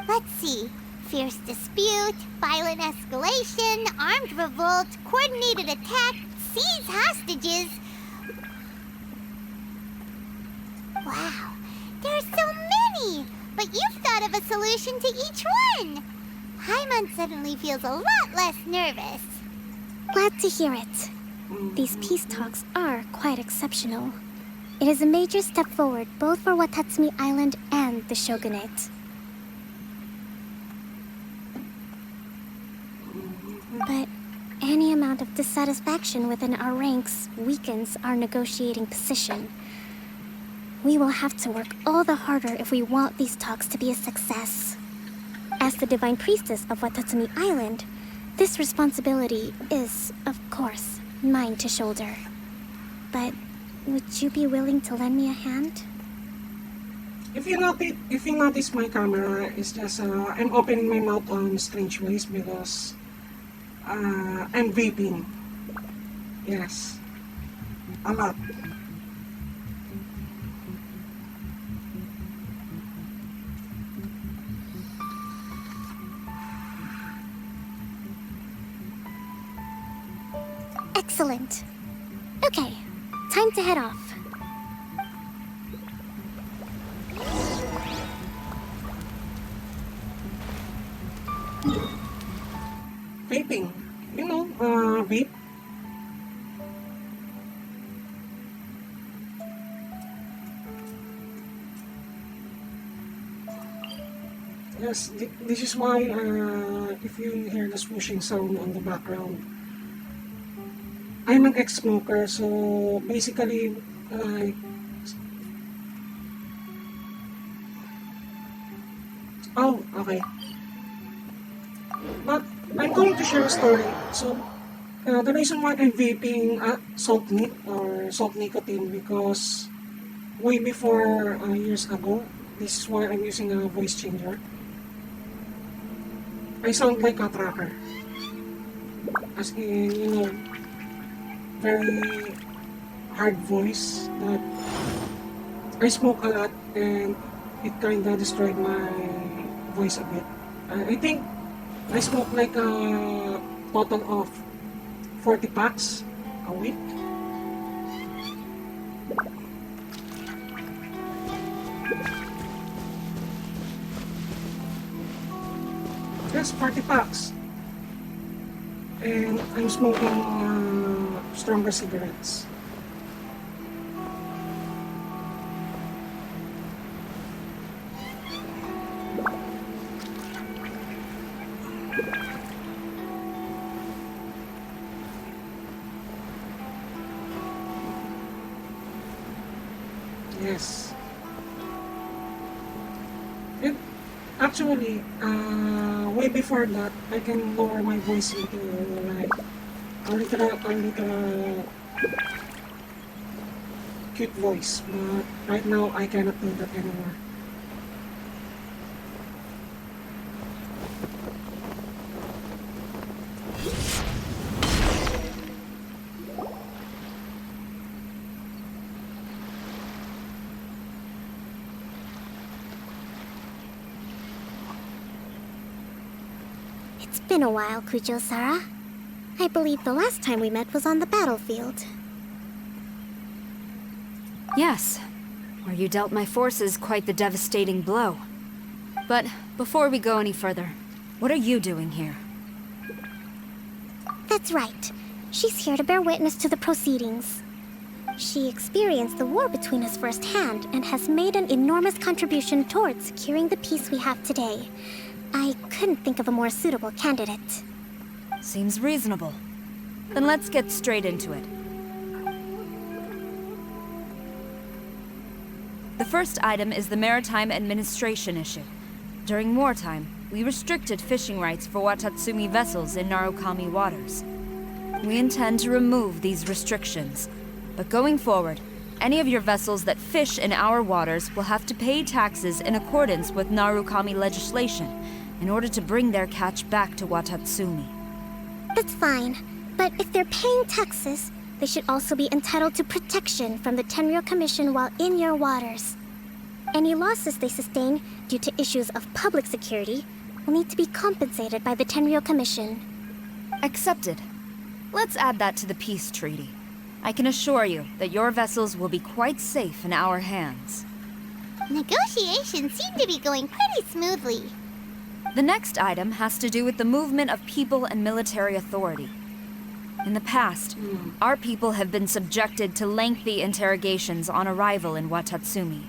Let's see. Fierce dispute, violent escalation, armed revolt, coordinated attack, seize hostages. Wow, there are so many! But you've thought of a solution to each one! Paimon suddenly feels a lot less nervous. Glad to hear it. These peace talks are quite exceptional. It is a major step forward both for Watatsumi Island and the Shogunate. But any amount of dissatisfaction within our ranks weakens our negotiating position. We will have to work all the harder if we want these talks to be a success. As the Divine Priestess of Watatsumi Island, this responsibility is, of course, mine to shoulder. But would you be willing to lend me a hand? If you notice my camera, it's just I'm opening my mouth on strange ways because I'm vaping. Yes, a lot. Excellent. Okay, time to head off. Vaping. You know, vape. Yes, this is why if you hear the swooshing sound on the background, I'm an ex-smoker, so basically, oh, okay. But I'm going to share a story. So, the reason why I'm vaping salt nic or salt nicotine because way before years ago, this is why I'm using a voice changer. I sound like a tracker. As in, you know, very hard voice that I smoke a lot and it kinda destroyed my voice a bit. I think I smoke like a total of 40 packs a week. Yes, 40 packs. And I'm smoking stronger cigarettes. Yes. And actually, way before that, I can lower my voice into like a little cute voice, but right now I cannot do that anymore. It's been a while, Kujo-Sara. I believe the last time we met was on the battlefield. Yes, where you dealt my forces quite the devastating blow. But before we go any further, what are you doing here? That's right. She's here to bear witness to the proceedings. She experienced the war between us firsthand and has made an enormous contribution towards securing the peace we have today. I couldn't think of a more suitable candidate. Seems reasonable. Then let's get straight into it. The first item is the Maritime Administration issue. During wartime, we restricted fishing rights for Watatsumi vessels in Narukami waters. We intend to remove these restrictions, but going forward, any of your vessels that fish in our waters will have to pay taxes in accordance with Narukami legislation in order to bring their catch back to Watatsumi. That's fine, but if they're paying taxes, they should also be entitled to protection from the Tenryou Commission while in your waters. Any losses they sustain due to issues of public security will need to be compensated by the Tenryou Commission. Accepted. Let's add that to the peace treaty. I can assure you that your vessels will be quite safe in our hands. Negotiations seem to be going pretty smoothly. The next item has to do with the movement of people and military authority. In the past, our people have been subjected to lengthy interrogations on arrival in Watatsumi,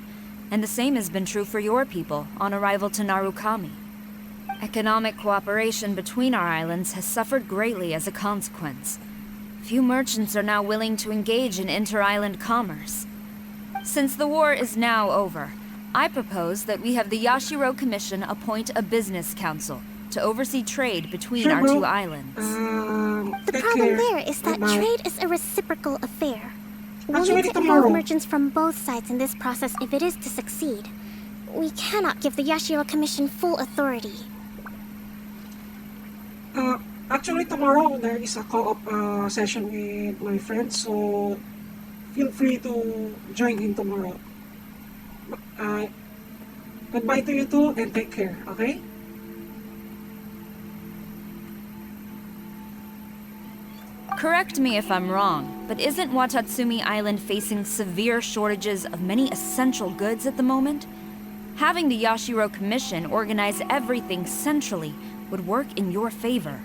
and the same has been true for your people on arrival to Narukami. Economic cooperation between our islands has suffered greatly as a consequence. Few merchants are now willing to engage in inter-island commerce. Since the war is now over, I propose that we have the Yashiro Commission appoint a business council to oversee trade between our two islands. The problem there is that trade is a reciprocal affair. We'll Actually, need to tomorrow. involve merchants from both sides in this process if it is to succeed. We cannot give the Yashiro Commission full authority. Actually, tomorrow there is a co-op session with my friends, so feel free to join in tomorrow. Goodbye to you two and take care, okay? Correct me if I'm wrong, but isn't Watatsumi Island facing severe shortages of many essential goods at the moment? Having the Yashiro Commission organize everything centrally would work in your favor.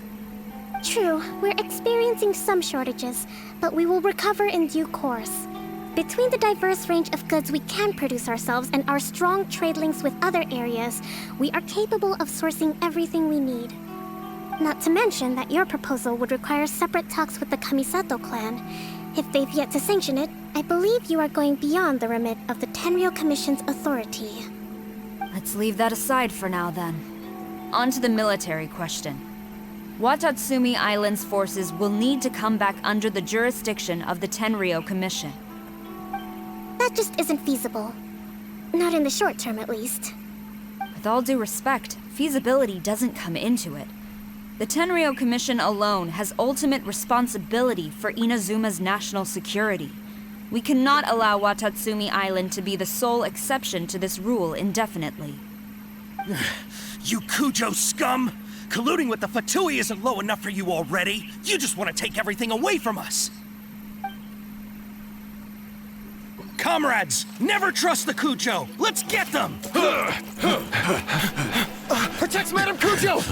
True, we're experiencing some shortages, but we will recover in due course. Between the diverse range of goods we can produce ourselves and our strong trade links with other areas, we are capable of sourcing everything we need. Not to mention that your proposal would require separate talks with the Kamisato clan. If they've yet to sanction it, I believe you are going beyond the remit of the Tenryou Commission's authority. Let's leave that aside for now then. On to the military question. Watatsumi Island's forces will need to come back under the jurisdiction of the Tenryou Commission. That just isn't feasible. Not in the short term, at least. With all due respect, feasibility doesn't come into it. The Tenryou Commission alone has ultimate responsibility for Inazuma's national security. We cannot allow Watatsumi Island to be the sole exception to this rule indefinitely. You Kujo scum! Colluding with the Fatui isn't low enough for you already. You just want to take everything away from us. Comrades, never trust the Kujo. Let's get them! Protect Madame Kujo!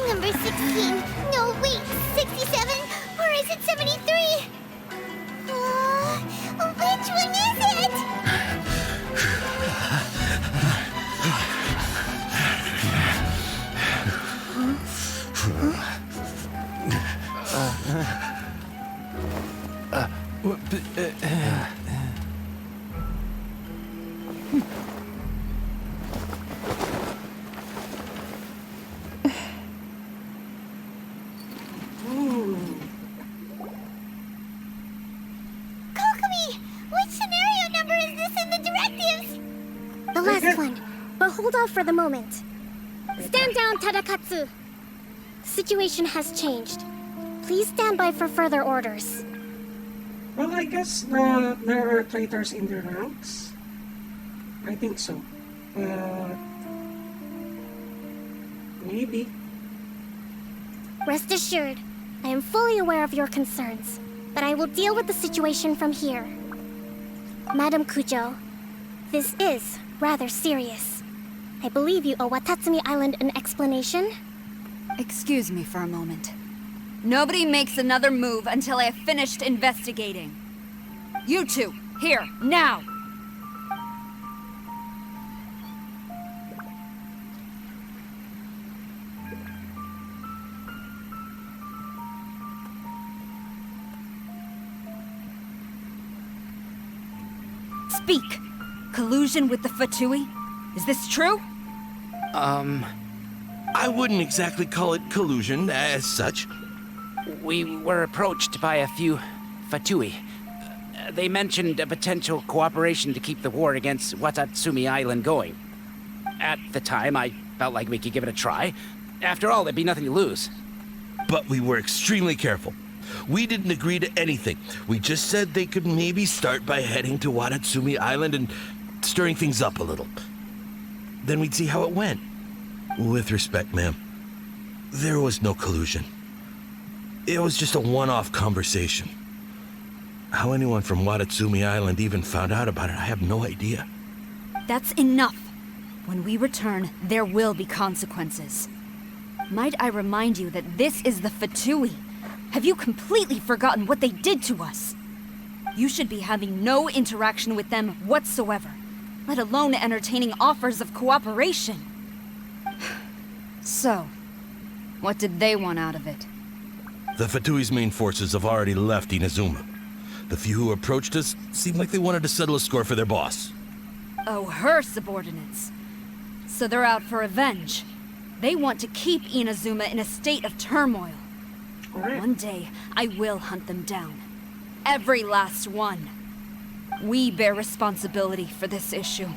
Number 16. No, wait. 67? Or is it 73? Which one is it? Kokomi! Which scenario number is this in the directives? The last one, but hold off for the moment. Stand down, Tadakatsu! The situation has changed. Please stand by for further orders. Well, I guess there are traitors in their ranks. I think so. Maybe. Rest assured, I am fully aware of your concerns, but I will deal with the situation from here. Madam Kujo, this is rather serious. I believe you owe Watatsumi Island an explanation. Excuse me for a moment. Nobody makes another move until I have finished investigating. You two, here, now! Speak! Collusion with the Fatui? Is this true? I wouldn't exactly call it collusion as such. We were approached by a few Fatui. They mentioned a potential cooperation to keep the war against Watatsumi Island going. At the time, I felt like we could give it a try. After all, there'd be nothing to lose. But we were extremely careful. We didn't agree to anything. We just said they could maybe start by heading to Watatsumi Island and stirring things up a little. Then we'd see how it went. With respect, ma'am, there was no collusion. It was just a one-off conversation. How anyone from Watatsumi Island even found out about it, I have no idea. That's enough. When we return, there will be consequences. Might I remind you that this is the Fatui? Have you completely forgotten what they did to us? You should be having no interaction with them whatsoever, let alone entertaining offers of cooperation. So, what did they want out of it? The Fatui's main forces have already left Inazuma. The few who approached us seemed like they wanted to settle a score for their boss. Oh, her subordinates. So they're out for revenge. They want to keep Inazuma in a state of turmoil. One day, I will hunt them down. Every last one. We bear responsibility for this issue.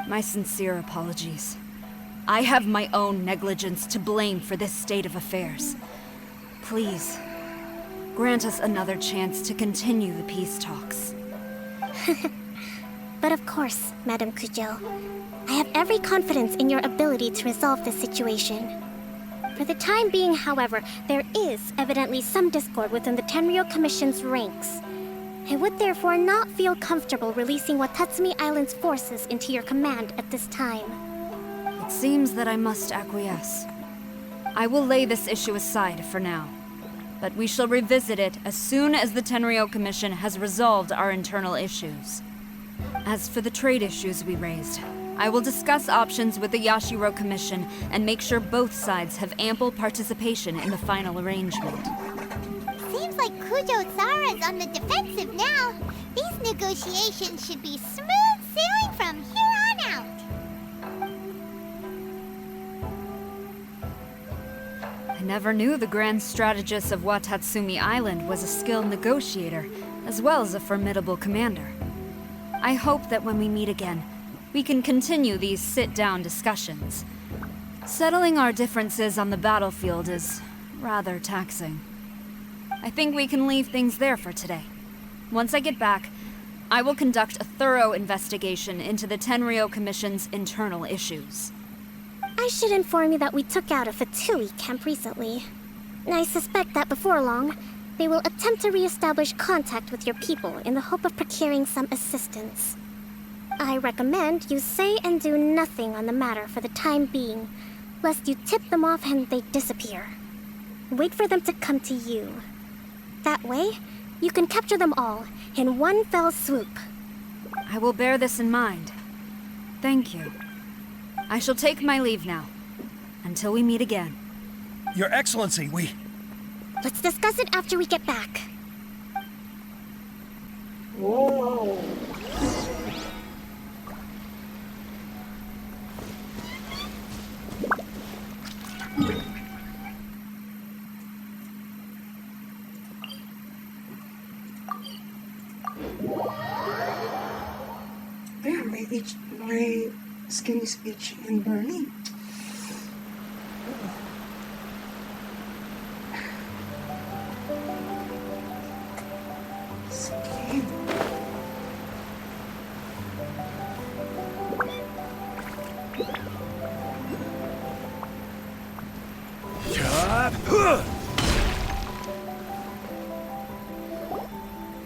My sincere apologies. I have my own negligence to blame for this state of affairs. Please, grant us another chance to continue the peace talks. But of course, Madame Kujo. I have every confidence in your ability to resolve this situation. For the time being, however, there is evidently some discord within the Tenryou Commission's ranks. I would therefore not feel comfortable releasing Watatsumi Island's forces into your command at this time. It seems that I must acquiesce. I will lay this issue aside for now, but we shall revisit it as soon as the Tenryou Commission has resolved our internal issues. As for the trade issues we raised, I will discuss options with the Yashiro Commission and make sure both sides have ample participation in the final arrangement. Seems like Kujo-Sara's on the defensive now. These negotiations should be smooth sailing from here on out. I never knew the grand strategist of Watatsumi Island was a skilled negotiator, as well as a formidable commander. I hope that when we meet again, we can continue these sit-down discussions. Settling our differences on the battlefield is rather taxing. I think we can leave things there for today. Once I get back, I will conduct a thorough investigation into the Tenryou Commission's internal issues. I should inform you that we took out a Fatui camp recently. I suspect that before long, they will attempt to re-establish contact with your people in the hope of procuring some assistance. I recommend you say and do nothing on the matter for the time being, lest you tip them off and they disappear. Wait for them to come to you. That way, you can capture them all in one fell swoop. I will bear this in mind. Thank you. I shall take my leave now. Until we meet again. Your Excellency, we... Let's discuss it after we get back. Whoa. Damn, my skin is itchy and burning. Skin.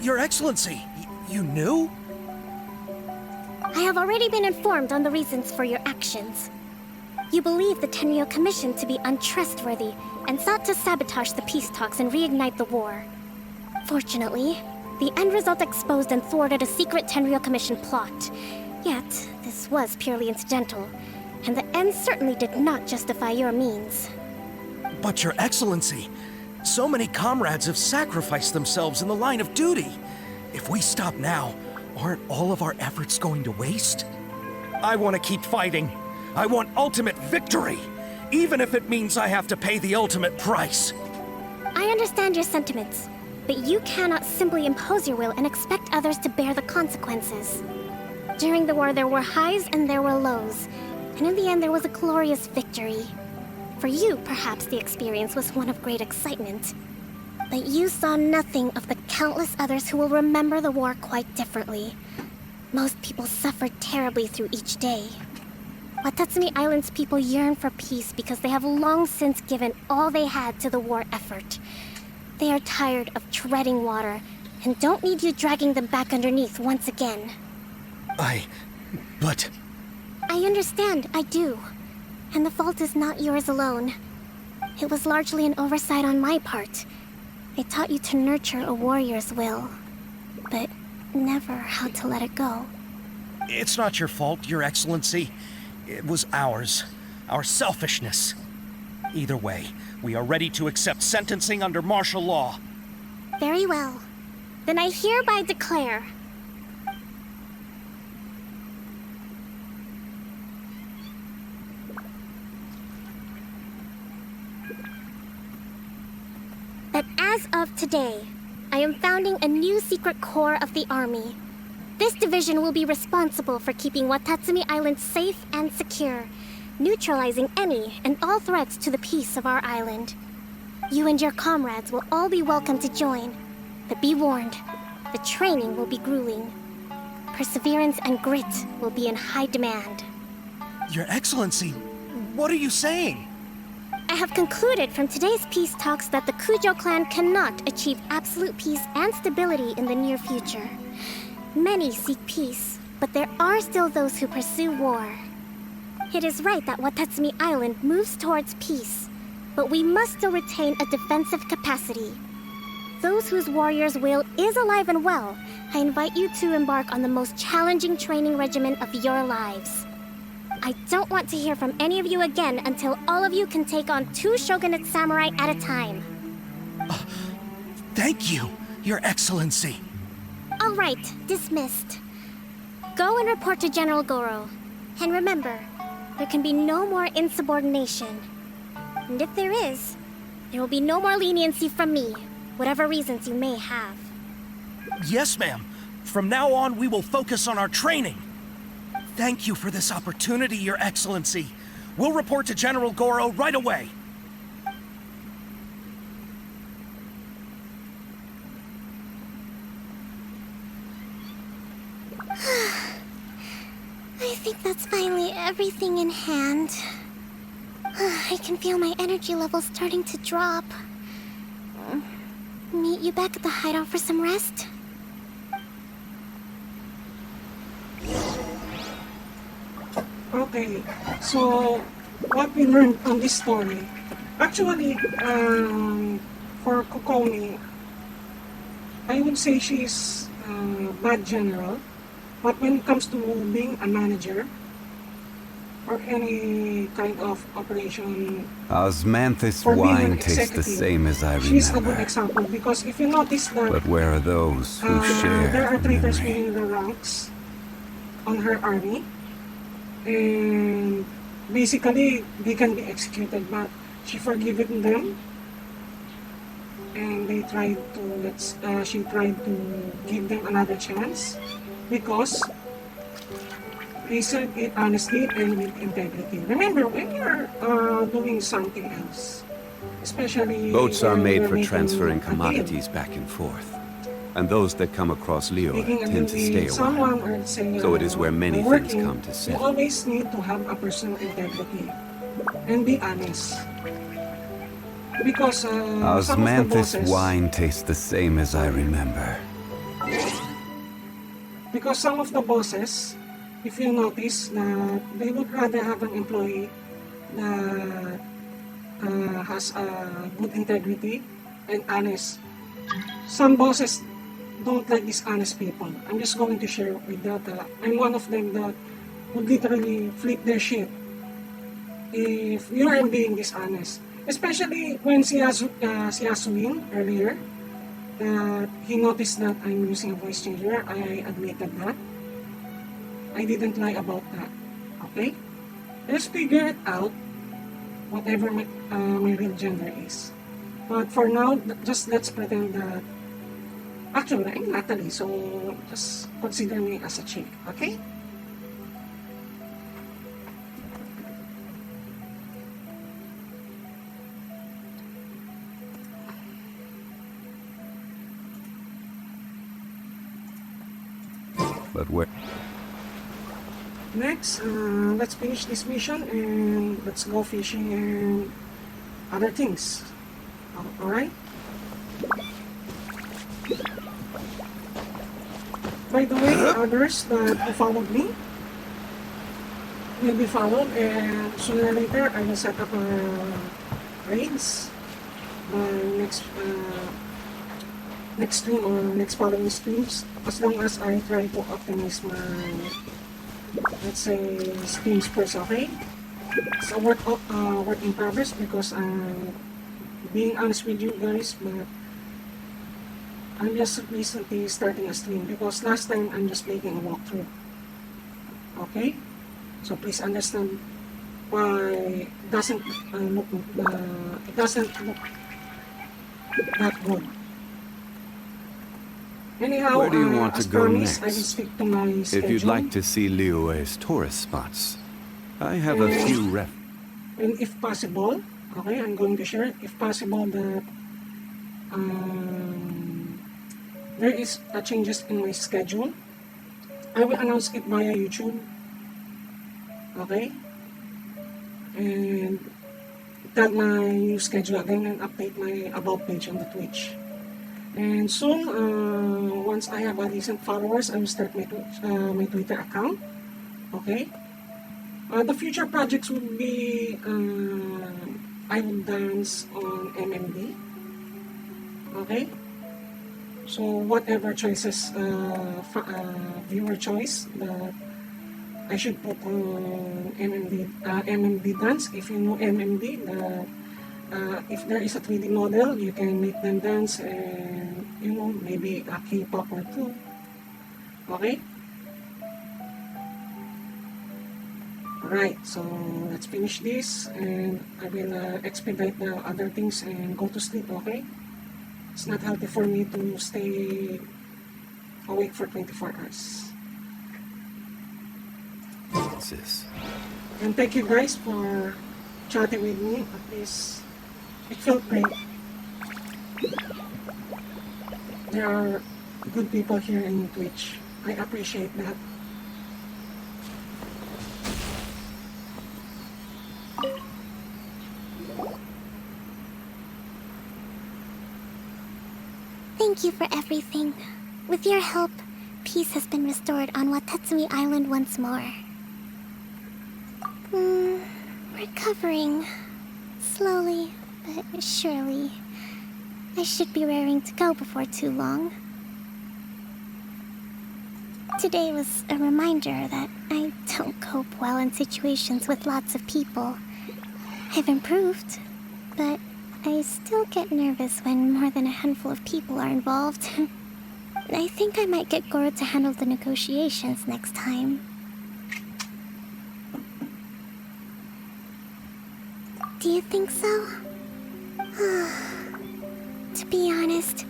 Your Excellency, you knew? I have already been informed on the reasons for your actions. You believe the Tenryou Commission to be untrustworthy and sought to sabotage the peace talks and reignite the war. Fortunately, the end result exposed and thwarted a secret Tenryou Commission plot. Yet, this was purely incidental, and the end certainly did not justify your means. But Your Excellency, so many comrades have sacrificed themselves in the line of duty. If we stop now, aren't all of our efforts going to waste? I want to keep fighting. I want ultimate victory, even if it means I have to pay the ultimate price. I understand your sentiments, but you cannot simply impose your will and expect others to bear the consequences. During the war, there were highs and there were lows, and in the end, there was a glorious victory. For you, perhaps the experience was one of great excitement. But you saw nothing of the countless others who will remember the war quite differently. Most people suffered terribly through each day. Watatsumi Island's people yearn for peace because they have long since given all they had to the war effort. They are tired of treading water and don't need you dragging them back underneath once again. But... I understand, I do. And the fault is not yours alone. It was largely an oversight on my part. I taught you to nurture a warrior's will, but never how to let it go. It's not your fault, Your Excellency. It was ours. Our selfishness. Either way, we are ready to accept sentencing under martial law. Very well. Then I hereby declare... that as of today, I am founding a new secret corps of the army. This division will be responsible for keeping Watatsumi Island safe and secure, neutralizing any and all threats to the peace of our island. You and your comrades will all be welcome to join, but be warned, the training will be grueling. Perseverance and grit will be in high demand. Your Excellency, what are you saying? I have concluded from today's peace talks that the Kujo clan cannot achieve absolute peace and stability in the near future. Many seek peace, but there are still those who pursue war. It is right that Watatsumi Island moves towards peace, but we must still retain a defensive capacity. Those whose warrior's will is alive and well, I invite you to embark on the most challenging training regimen of your lives. I don't want to hear from any of you again until all of you can take on 2 shogunate samurai at a time. Thank you, Your Excellency. All right, dismissed. Go and report to General Goro. And remember, there can be no more insubordination. And if there is, there will be no more leniency from me, whatever reasons you may have. Yes, ma'am. From now on, we will focus on our training. Thank you for this opportunity, Your Excellency. We'll report to General Goro right away. I think that's finally everything in hand. I can feel my energy levels starting to drop. Meet you back at the hideout for some rest? Okay, so what we learned on this story, actually, for Kokomi, I would say she's a bad general, but when it comes to being a manager or any kind of operation, Osmanthus for being an wine tastes the executive, same as I she's a good remember. example because if you notice that But where are those who share there are the traitors memory? within the ranks on her army, and basically they can be executed, but she forgiven them, and they tried to she tried to give them another chance because they said it honestly and with integrity. Remember, when you're doing something else, especially Boats are when made you're for making transferring a deal, commodities back and forth. And those that come across Leo making a tend to deal stay with a while. someone or say, So it is where many working, things come to you settle. always need to have a personal integrity and be honest. Because some of the Osmanthus bosses, wine tastes the same as I remember. because some of the bosses, if you notice, that they would rather have an employee that has a good integrity and honest. Some bosses don't like dishonest people. I'm just going to share with that. I'm one of them that would literally flip their shit if you are being dishonest. Especially when si Yasuin earlier, that he noticed that I'm using a voice changer. I admitted that. I didn't lie about that. Okay? Let's figure it out, whatever my real gender is. But for now, just let's pretend that actually I'm Natalie, so just consider me as a chick, okay? But where? Next, let's finish this mission and let's go fishing and other things. Alright? By the way, others that followed me, will be followed, and sooner or later I will set up raids next stream or next following streams, as long as I try to optimize my, let's say, streams first. Okay, it's a work in progress, because being honest with you guys, but I'm just recently starting a stream, because last time I'm just making a walkthrough. Okay, so please understand why it doesn't look that good. Anyhow, Where do you want as to go promised, I will next? stick to my schedule. If you'd like to see Liyue's tourist spots, I have a few And if possible, okay, I'm going to share, if possible, that there is a changes in my schedule. I will announce it via YouTube. Okay? And tell my new schedule again and update my about page on the Twitch. And soon, once I have a decent followers, I will start my Twitter account. Okay? The future projects would be, I will dance on MMD. Okay? So whatever choices, viewer choice that I should put on MMD dance. If you know MMD, if there is a 3D model, you can make them dance, and you know, maybe a K-pop or two. Okay? Alright, so let's finish this, and I will expedite the other things and go to sleep, okay? It's not healthy for me to stay awake for 24 hours. And thank you guys for chatting with me. At least it felt great. There are good people here in Twitch. I appreciate that. Thank you for everything. With your help, peace has been restored on Watatsumi Island once more. Recovering. Slowly, but surely. I should be raring to go before too long. Today was a reminder that I don't cope well in situations with lots of people. I've improved, but I still get nervous when more than a handful of people are involved. I think I might get Goro to handle the negotiations next time. Do you think so? To be honest,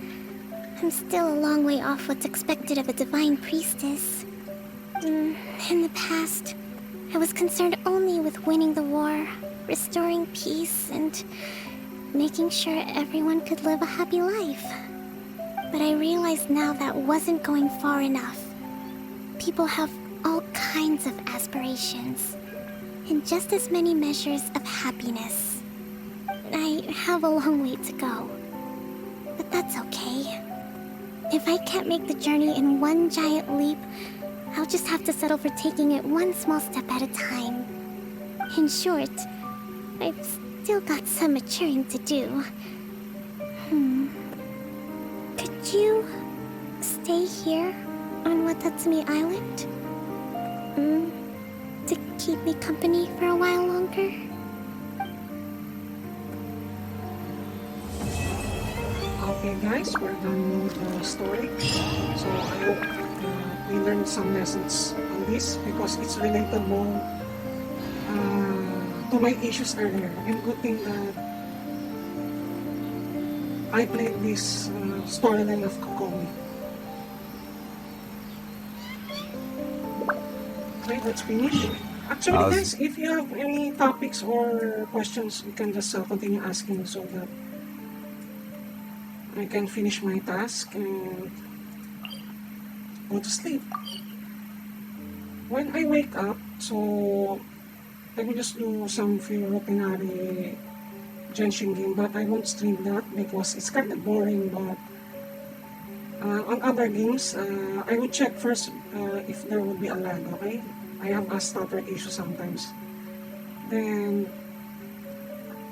I'm still a long way off what's expected of a divine priestess. In the past, I was concerned only with winning the war, restoring peace, and making sure everyone could live a happy life. But I realize now that wasn't going far enough. People have all kinds of aspirations, and just as many measures of happiness. I have a long way to go, but that's okay. If I can't make the journey in one giant leap, I'll just have to settle for taking it one small step at a time. In short, I've still got some maturing to do. Could you stay here on Watatsumi Island? To keep me company for a while longer? Okay guys, we're done with the story. So I hope we learned some lessons on this, because it's relatable to my issues earlier. And good thing that I played this storyline of Kokomi. Okay, let's finish. Actually guys, if you have any topics or questions, you can just continue asking so that I can finish my task and go to sleep. When I wake up, so I will just do some few routinary Genshin game, but I won't stream that because it's kind of boring. But on other games, I will check first if there will be a lag, okay? I have a stutter issue sometimes. Then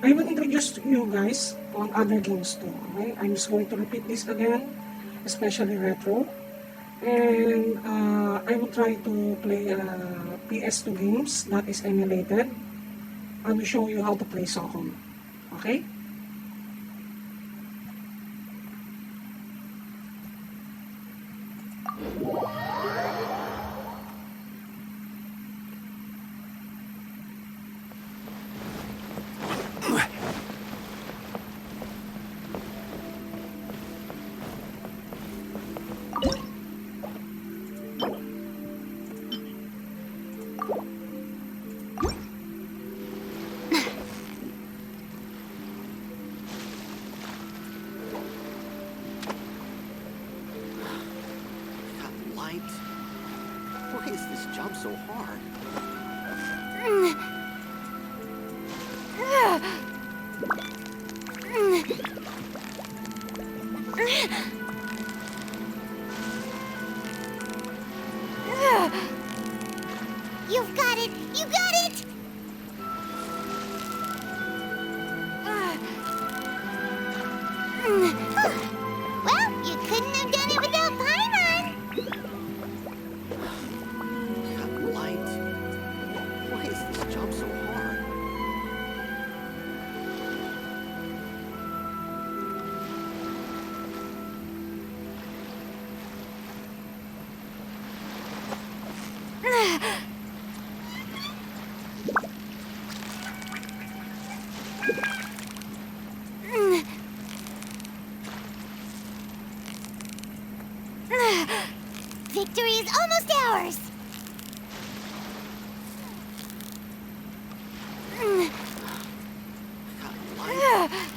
I will introduce you guys on other games too. Okay, I'm just going to repeat this again, especially retro, and I will try to play PS2 games that is emulated. I will show you how to play Socom. Okay. Why is this jump so hard? You've got it! You got it! Well, you couldn't have done it without Paimon! Got light. Why is this jump so hard? Victory is almost ours!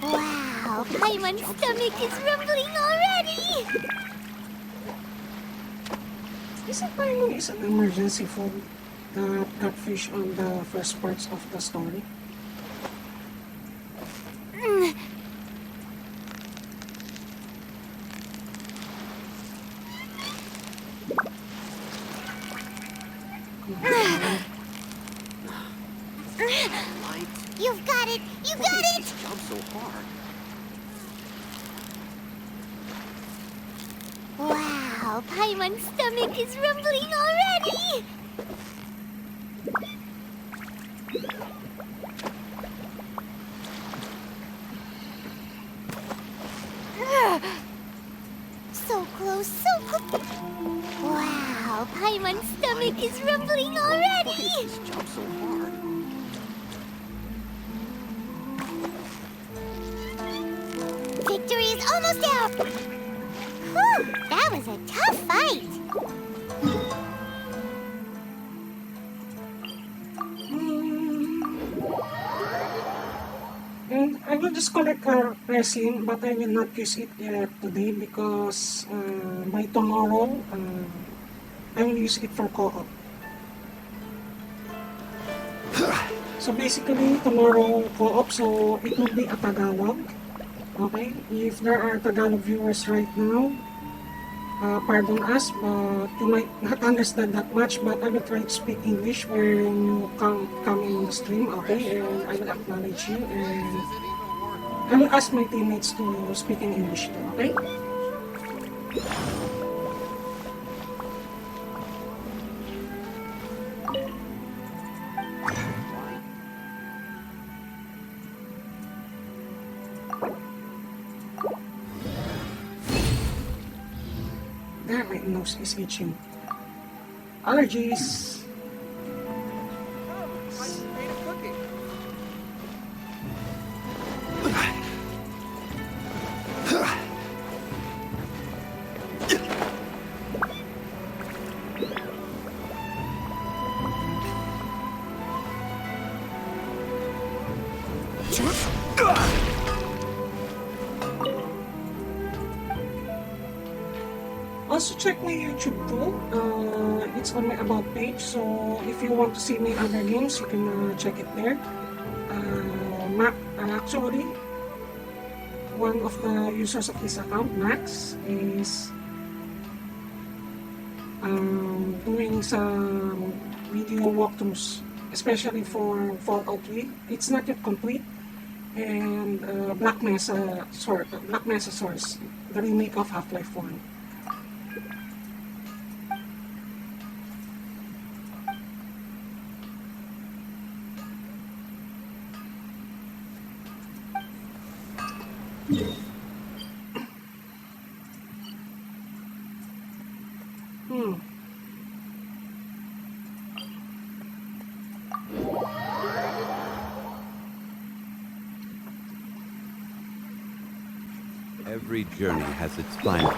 Wow, Paimon's stomach is rumbling already! Isn't Paimon is an emergency food that got fish on the first parts of the story? You've got it! You got it! Jump so hard. Wow, Paimon's stomach is rumbling already! So close, so close. Wow, Paimon's stomach is rumbling already! Jump so hard. Victory is almost out! Whew, that was a tough fight! And I will just collect a resin, but I will not use it yet today because by tomorrow I will use it for co-op. So basically tomorrow co-op, so it will be a Tagalog. Okay, if there are Tagalog viewers right now, pardon us, but you might not understand that much, but I will try to speak English when you come in the stream, okay, and I will acknowledge you, and I will ask my teammates to speak in English too, okay? There, my nose is itching. Allergies. Also check my YouTube too. It's on my about page, so if you want to see my other games, you can check it there. Actually, one of the users of this account, Max, is doing some video walkthroughs, especially for Fallout 3. It's not yet complete, and Black Mesa Source, the remake of Half-Life 1. Every journey has its final.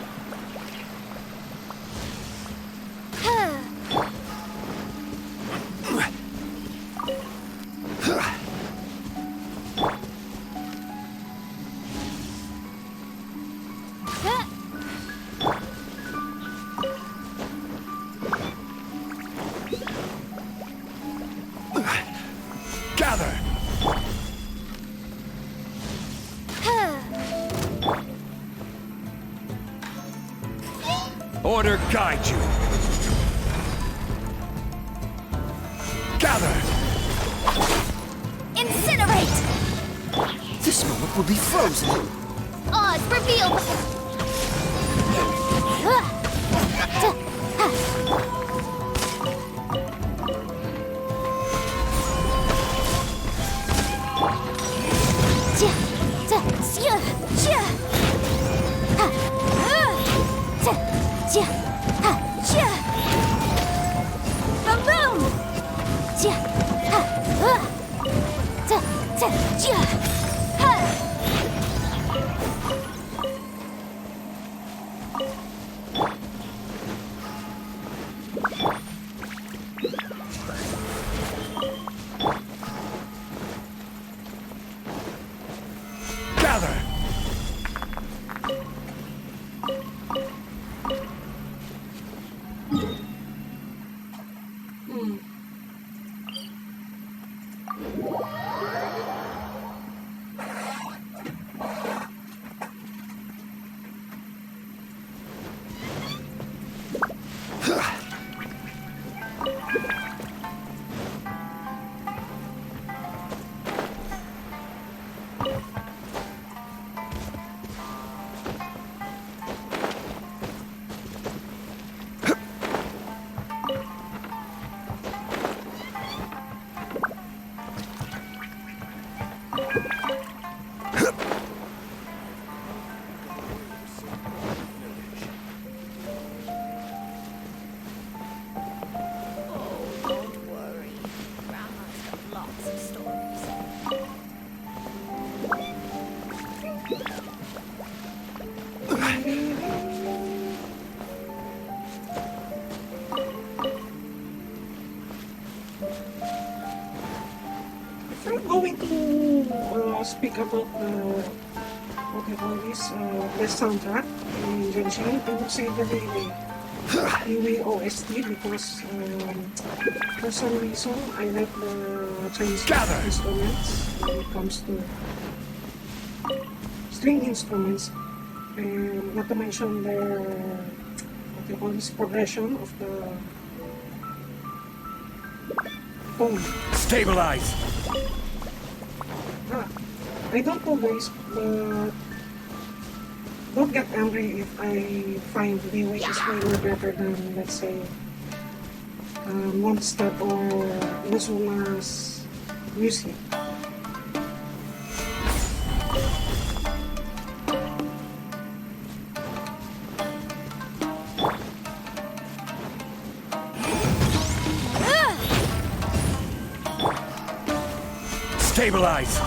Gather! Order guide you. Gather! Incinerate! This moment will be frozen. Oz, reveal! Gather! If we're going to speak about what you call this, the soundtrack in Genshin, I would say the Daily OST because for some reason I like the Chinese instruments when it comes to string instruments, and not to mention their what you call this progression of the tone. Stabilize! I don't know guys, but don't get angry if I find the way is way better than, let's say, Mondstadt or Nozuma's music. Stabilize!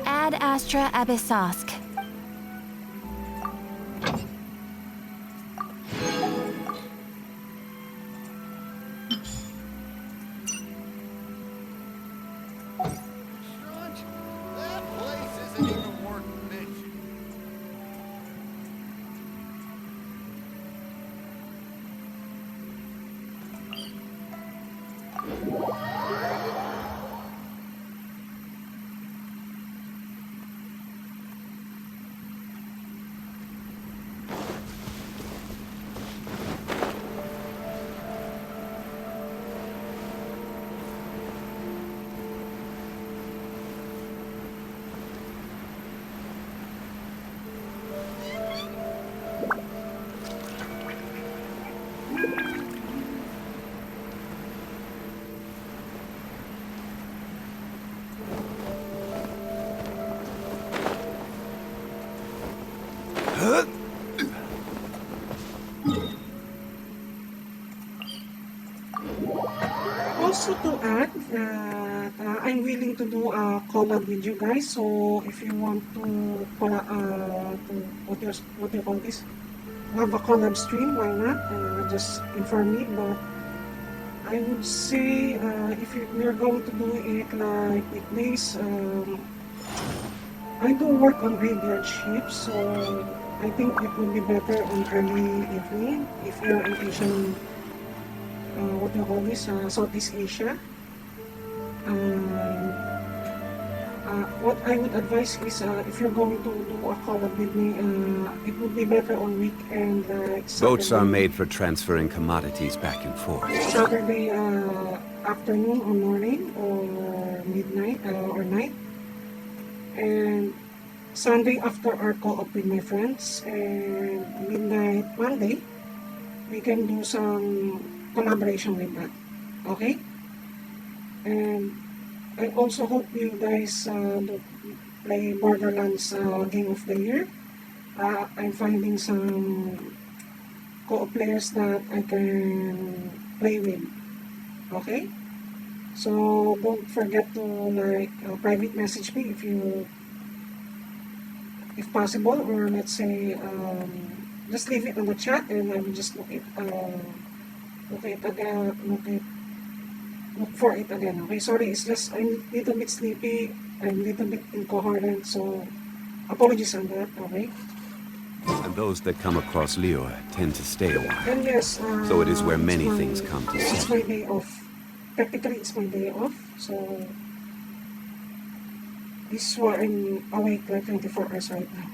Ad Astra Abyssosk. also to add that I'm willing to do a collab with you guys. So if you want to what you call this, have a collab stream, why not? Just inform me. But I would say if we're going to do it like weekdays, I do work on graveyard shifts, so I think it would be better on early evening if you're in Asian, what do you call this, Southeast Asia. What I would advise is if you're going to do a collab with me, it would be better on weekend, like Boats are Saturday. made for transferring commodities back and forth. Saturday afternoon or morning or midnight or night, and Sunday after our co-op with my friends, and midnight Monday we can do some collaboration with that. Okay, and I also hope you guys do play Borderlands Game of the Year. I'm finding some co-op players that I can play with. Okay, so don't forget to like private message me if possible, or let's say just leave it on the chat and I will just look for it again. Okay, sorry, it's just I'm a little bit sleepy, I'm a little bit incoherent, so apologies on that. Okay. And those that come across Liyue tend to stay a while. And yes, So it is where many it's my- things come to It's settle. my day off. Technically, it's my day off, so this is why I'm awake like 24 hours right now.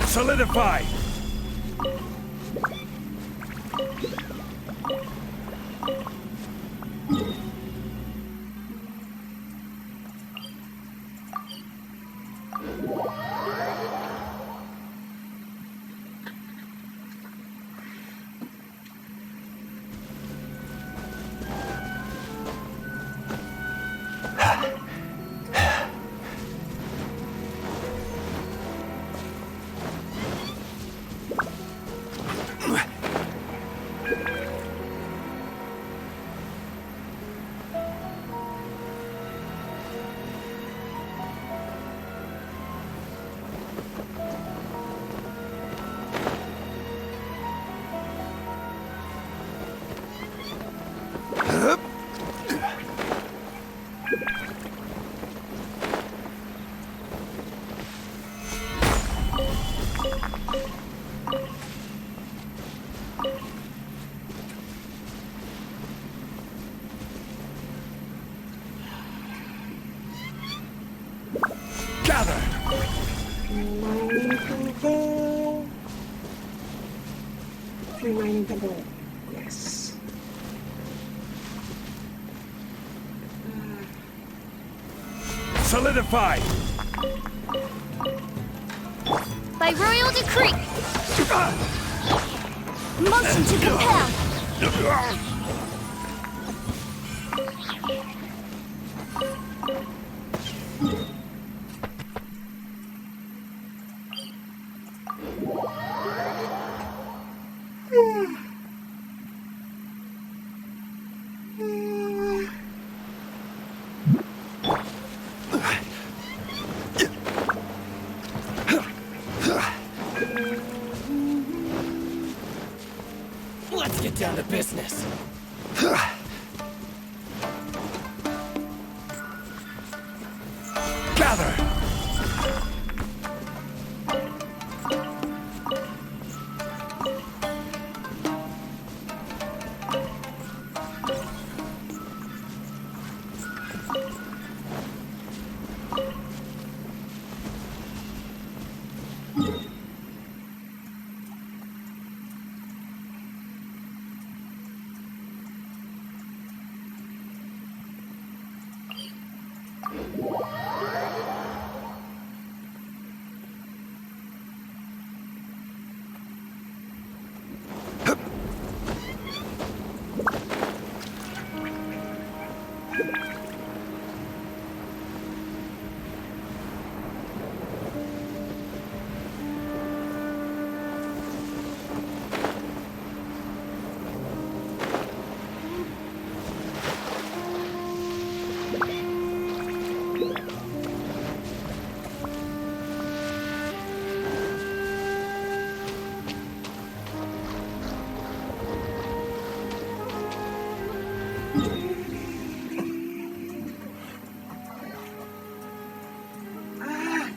Solidify! mining to go. 3 mining to go. Yes. Solidify! By royal decree! Motion to compel! Let's get down to business. Gather!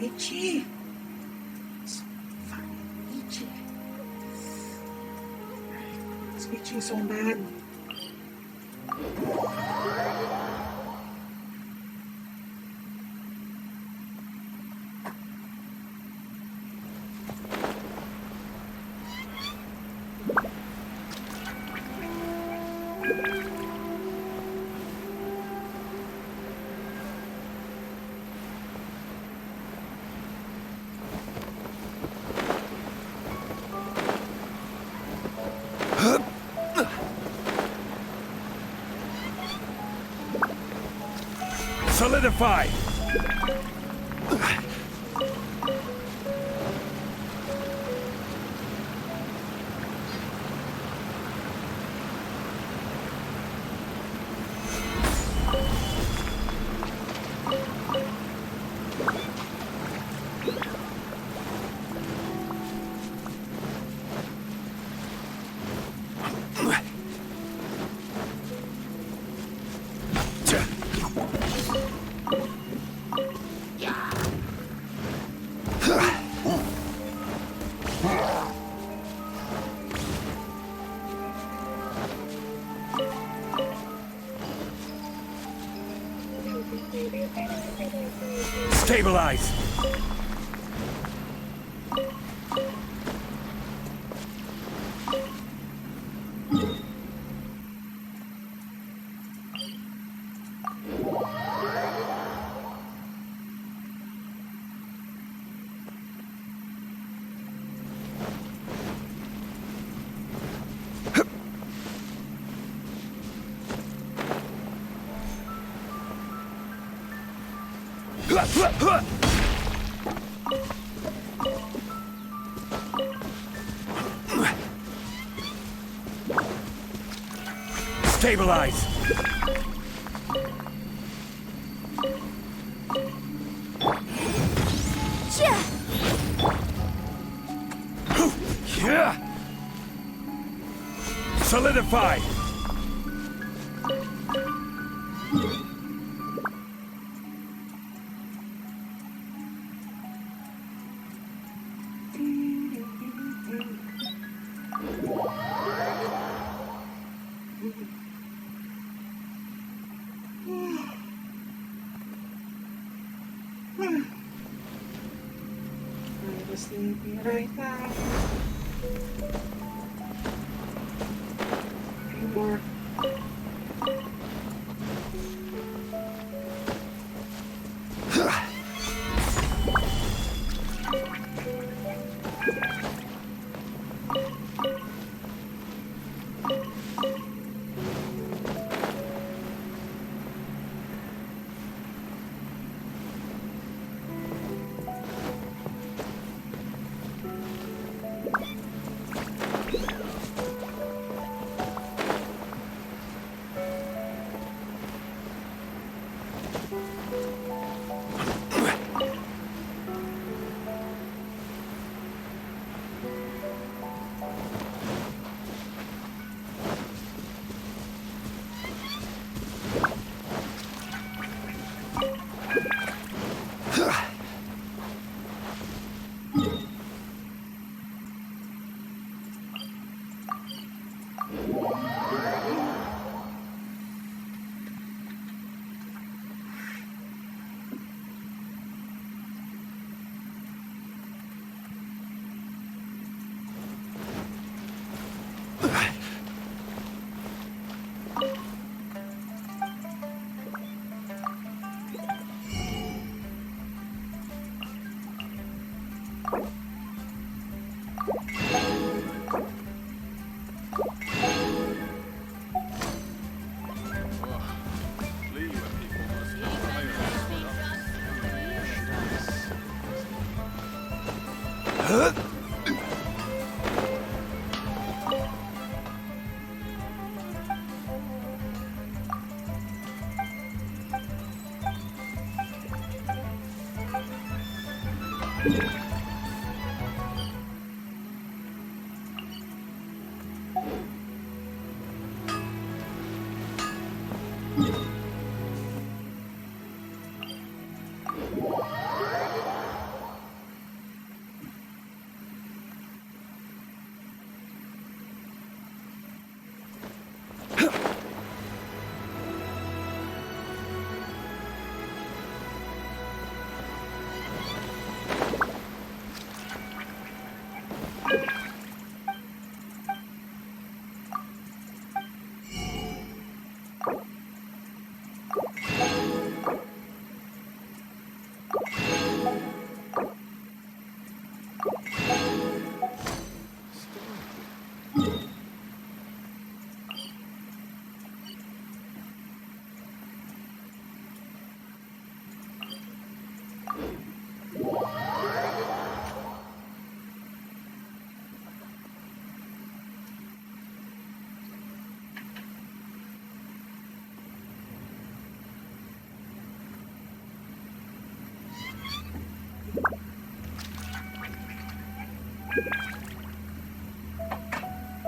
Itchy. It's fucking itchy. It's itching so bad. Solidify! Stabilize! Stabilize! Solidify! sleepy right now. Few more.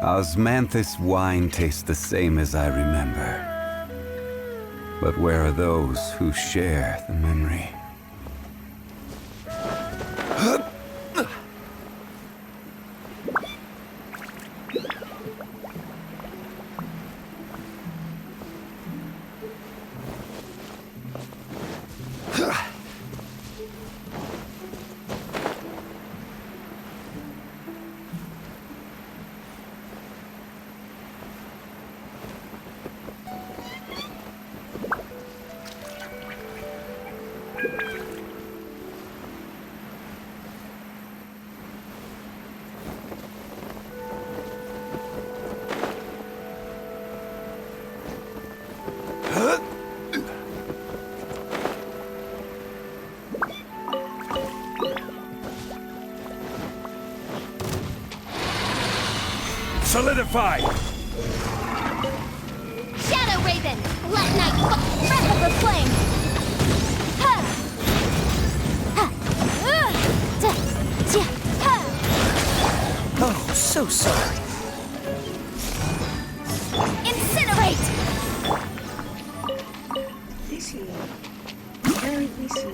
Osmanthus wine tastes the same as I remember. But where are those who share the memory? Solidify! Shadow Raven! Let night fall! Breath of the flame! Ha! Ha! Ha! Oh, so sorry. Incinerate! Easy. Very easy.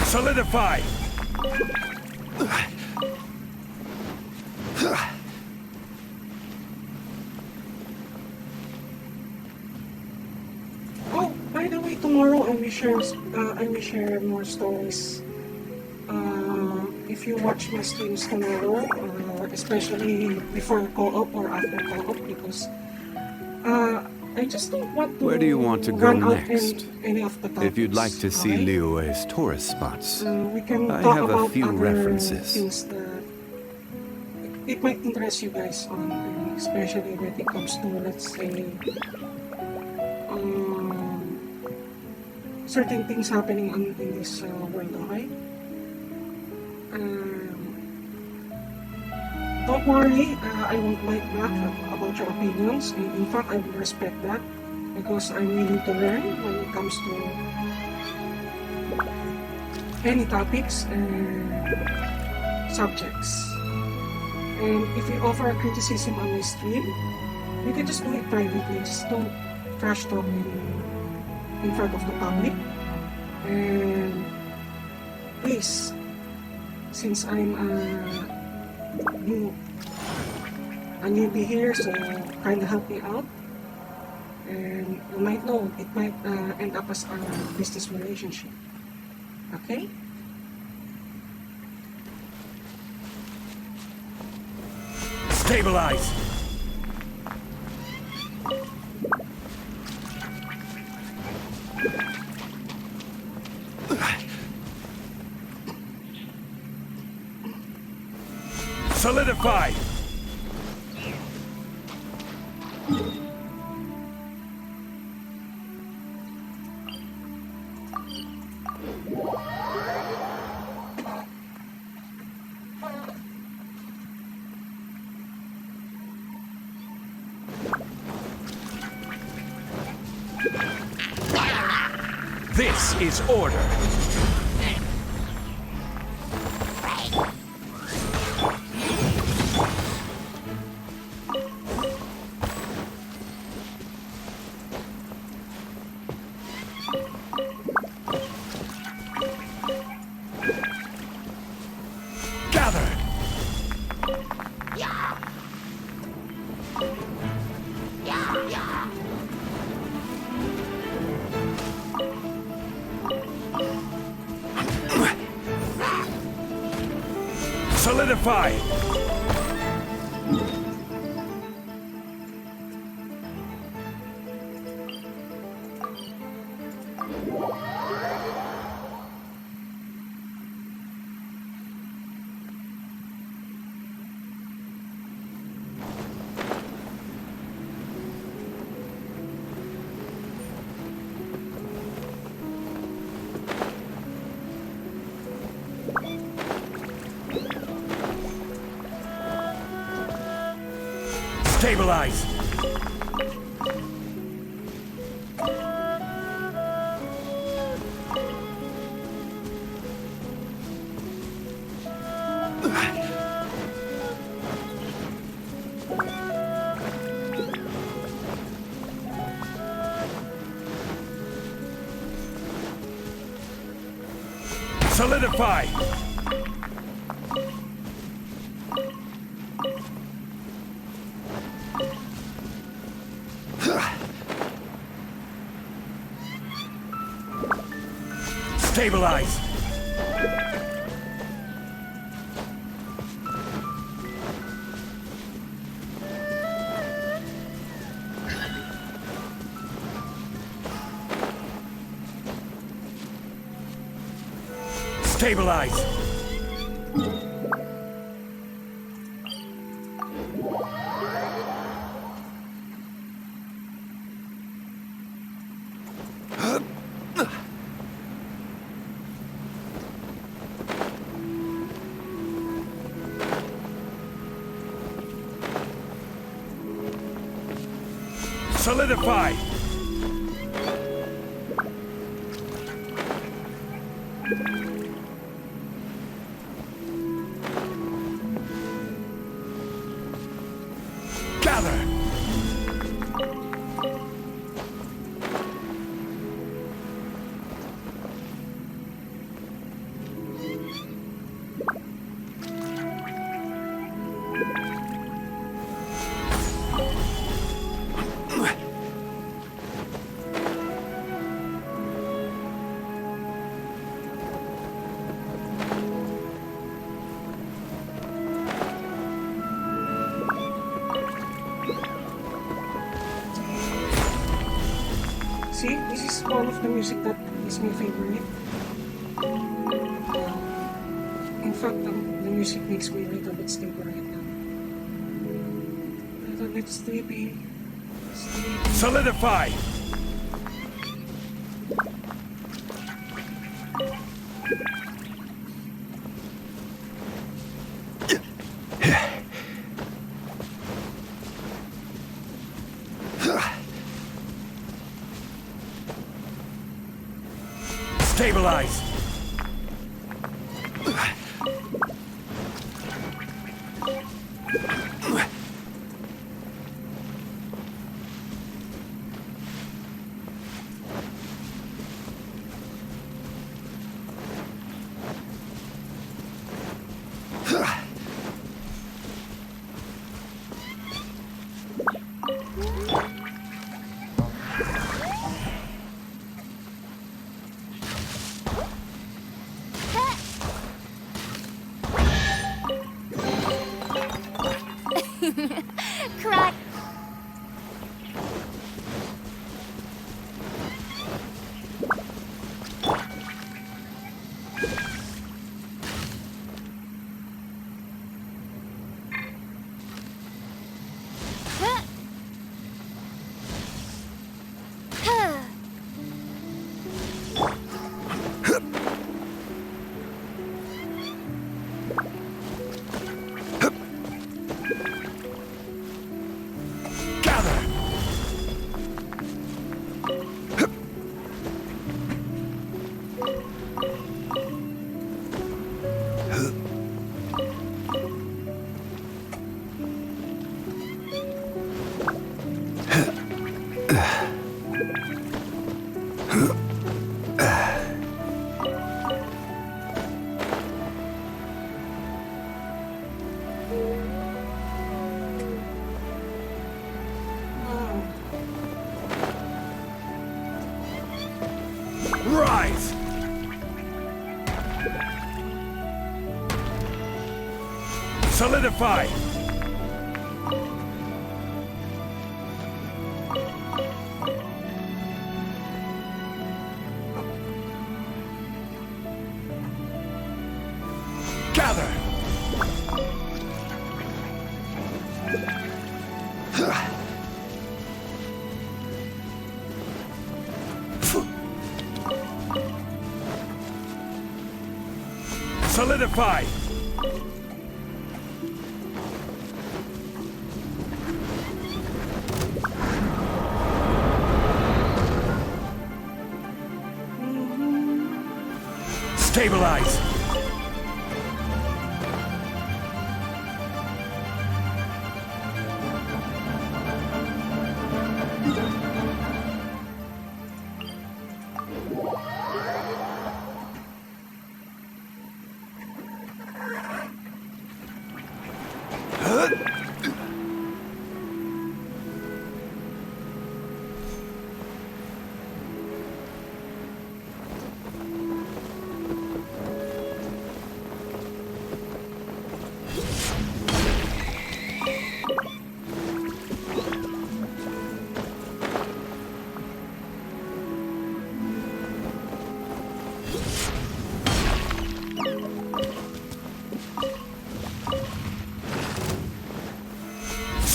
Solidify! Oh, by the way, tomorrow I will share more stories. If you watch my streams tomorrow, especially before co-op or after co-op, because I just don't want to. Where do you want to go run out next? any of the topics. If you'd like to see okay? Liyue's tourist spots, We can I talk have about a few other references. things that it might interest you guys on, especially when it comes to, let's say, certain things happening in this world, okay? Don't worry, I won't bite back about your opinions. In fact, I will respect that because I'm willing to learn when it comes to any topics and subjects. And if you offer a criticism on my stream, you can just do it privately. Just don't trash talk in front of the public. And please, since I'm a newbie here, so kind of help me out. And you might know, it might end up as a business relationship. Okay? Stabilize! Solidify! This is order. Gather. Solidify! Stabilize! Solidify! Stabilize! Stabilize! Solidify! Gather! one of the music that is my favorite. In fact, the music makes me a little bit sleepy right now. A little bit sleepy. Solidify! Stabilize! Cry. Rise! Solidify! Gather! Solidify! Stabilize!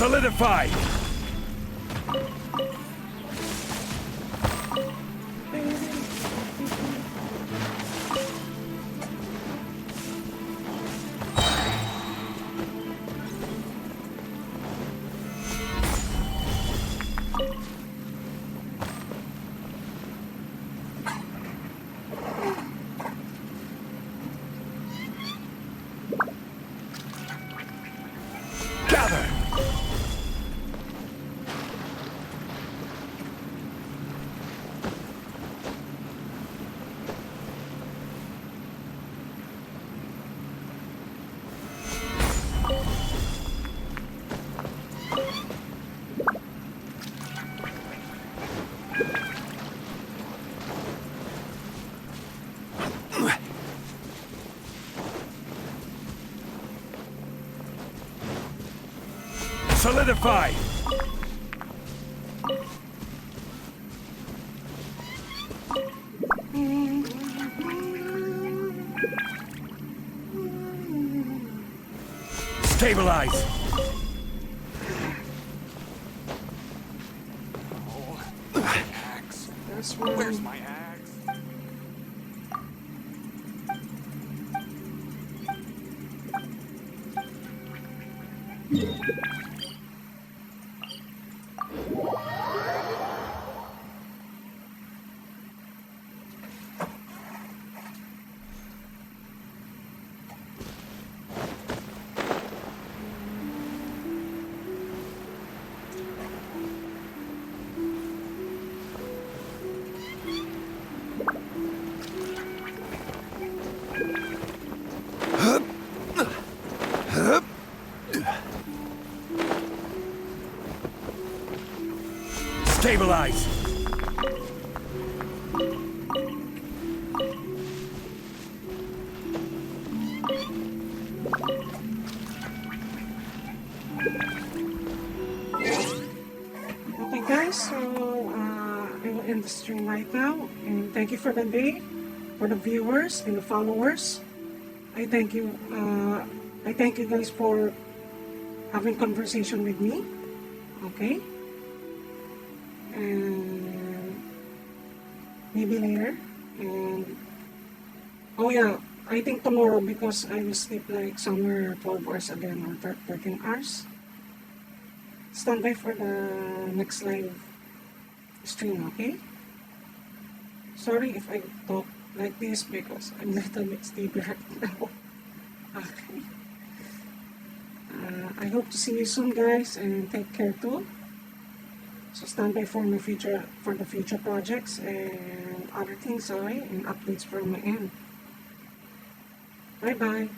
Solidify! Gather! Solidify! Stabilize! Where's my axe? Stabilize! Okay guys, so I will end the stream right now, and thank you for the day, for the viewers and the followers. I thank you guys for having conversation with me. Okay, and maybe later. And oh yeah, I think tomorrow, because I will sleep like somewhere 12 hours again, or 13 hours. Stand by for the next live stream, okay? Sorry if I talk like this because I'm a little bit sleepy right now. Okay. I hope to see you soon, guys, and take care too. So stand by for the future projects and other things, alright, and updates from my end. Bye bye.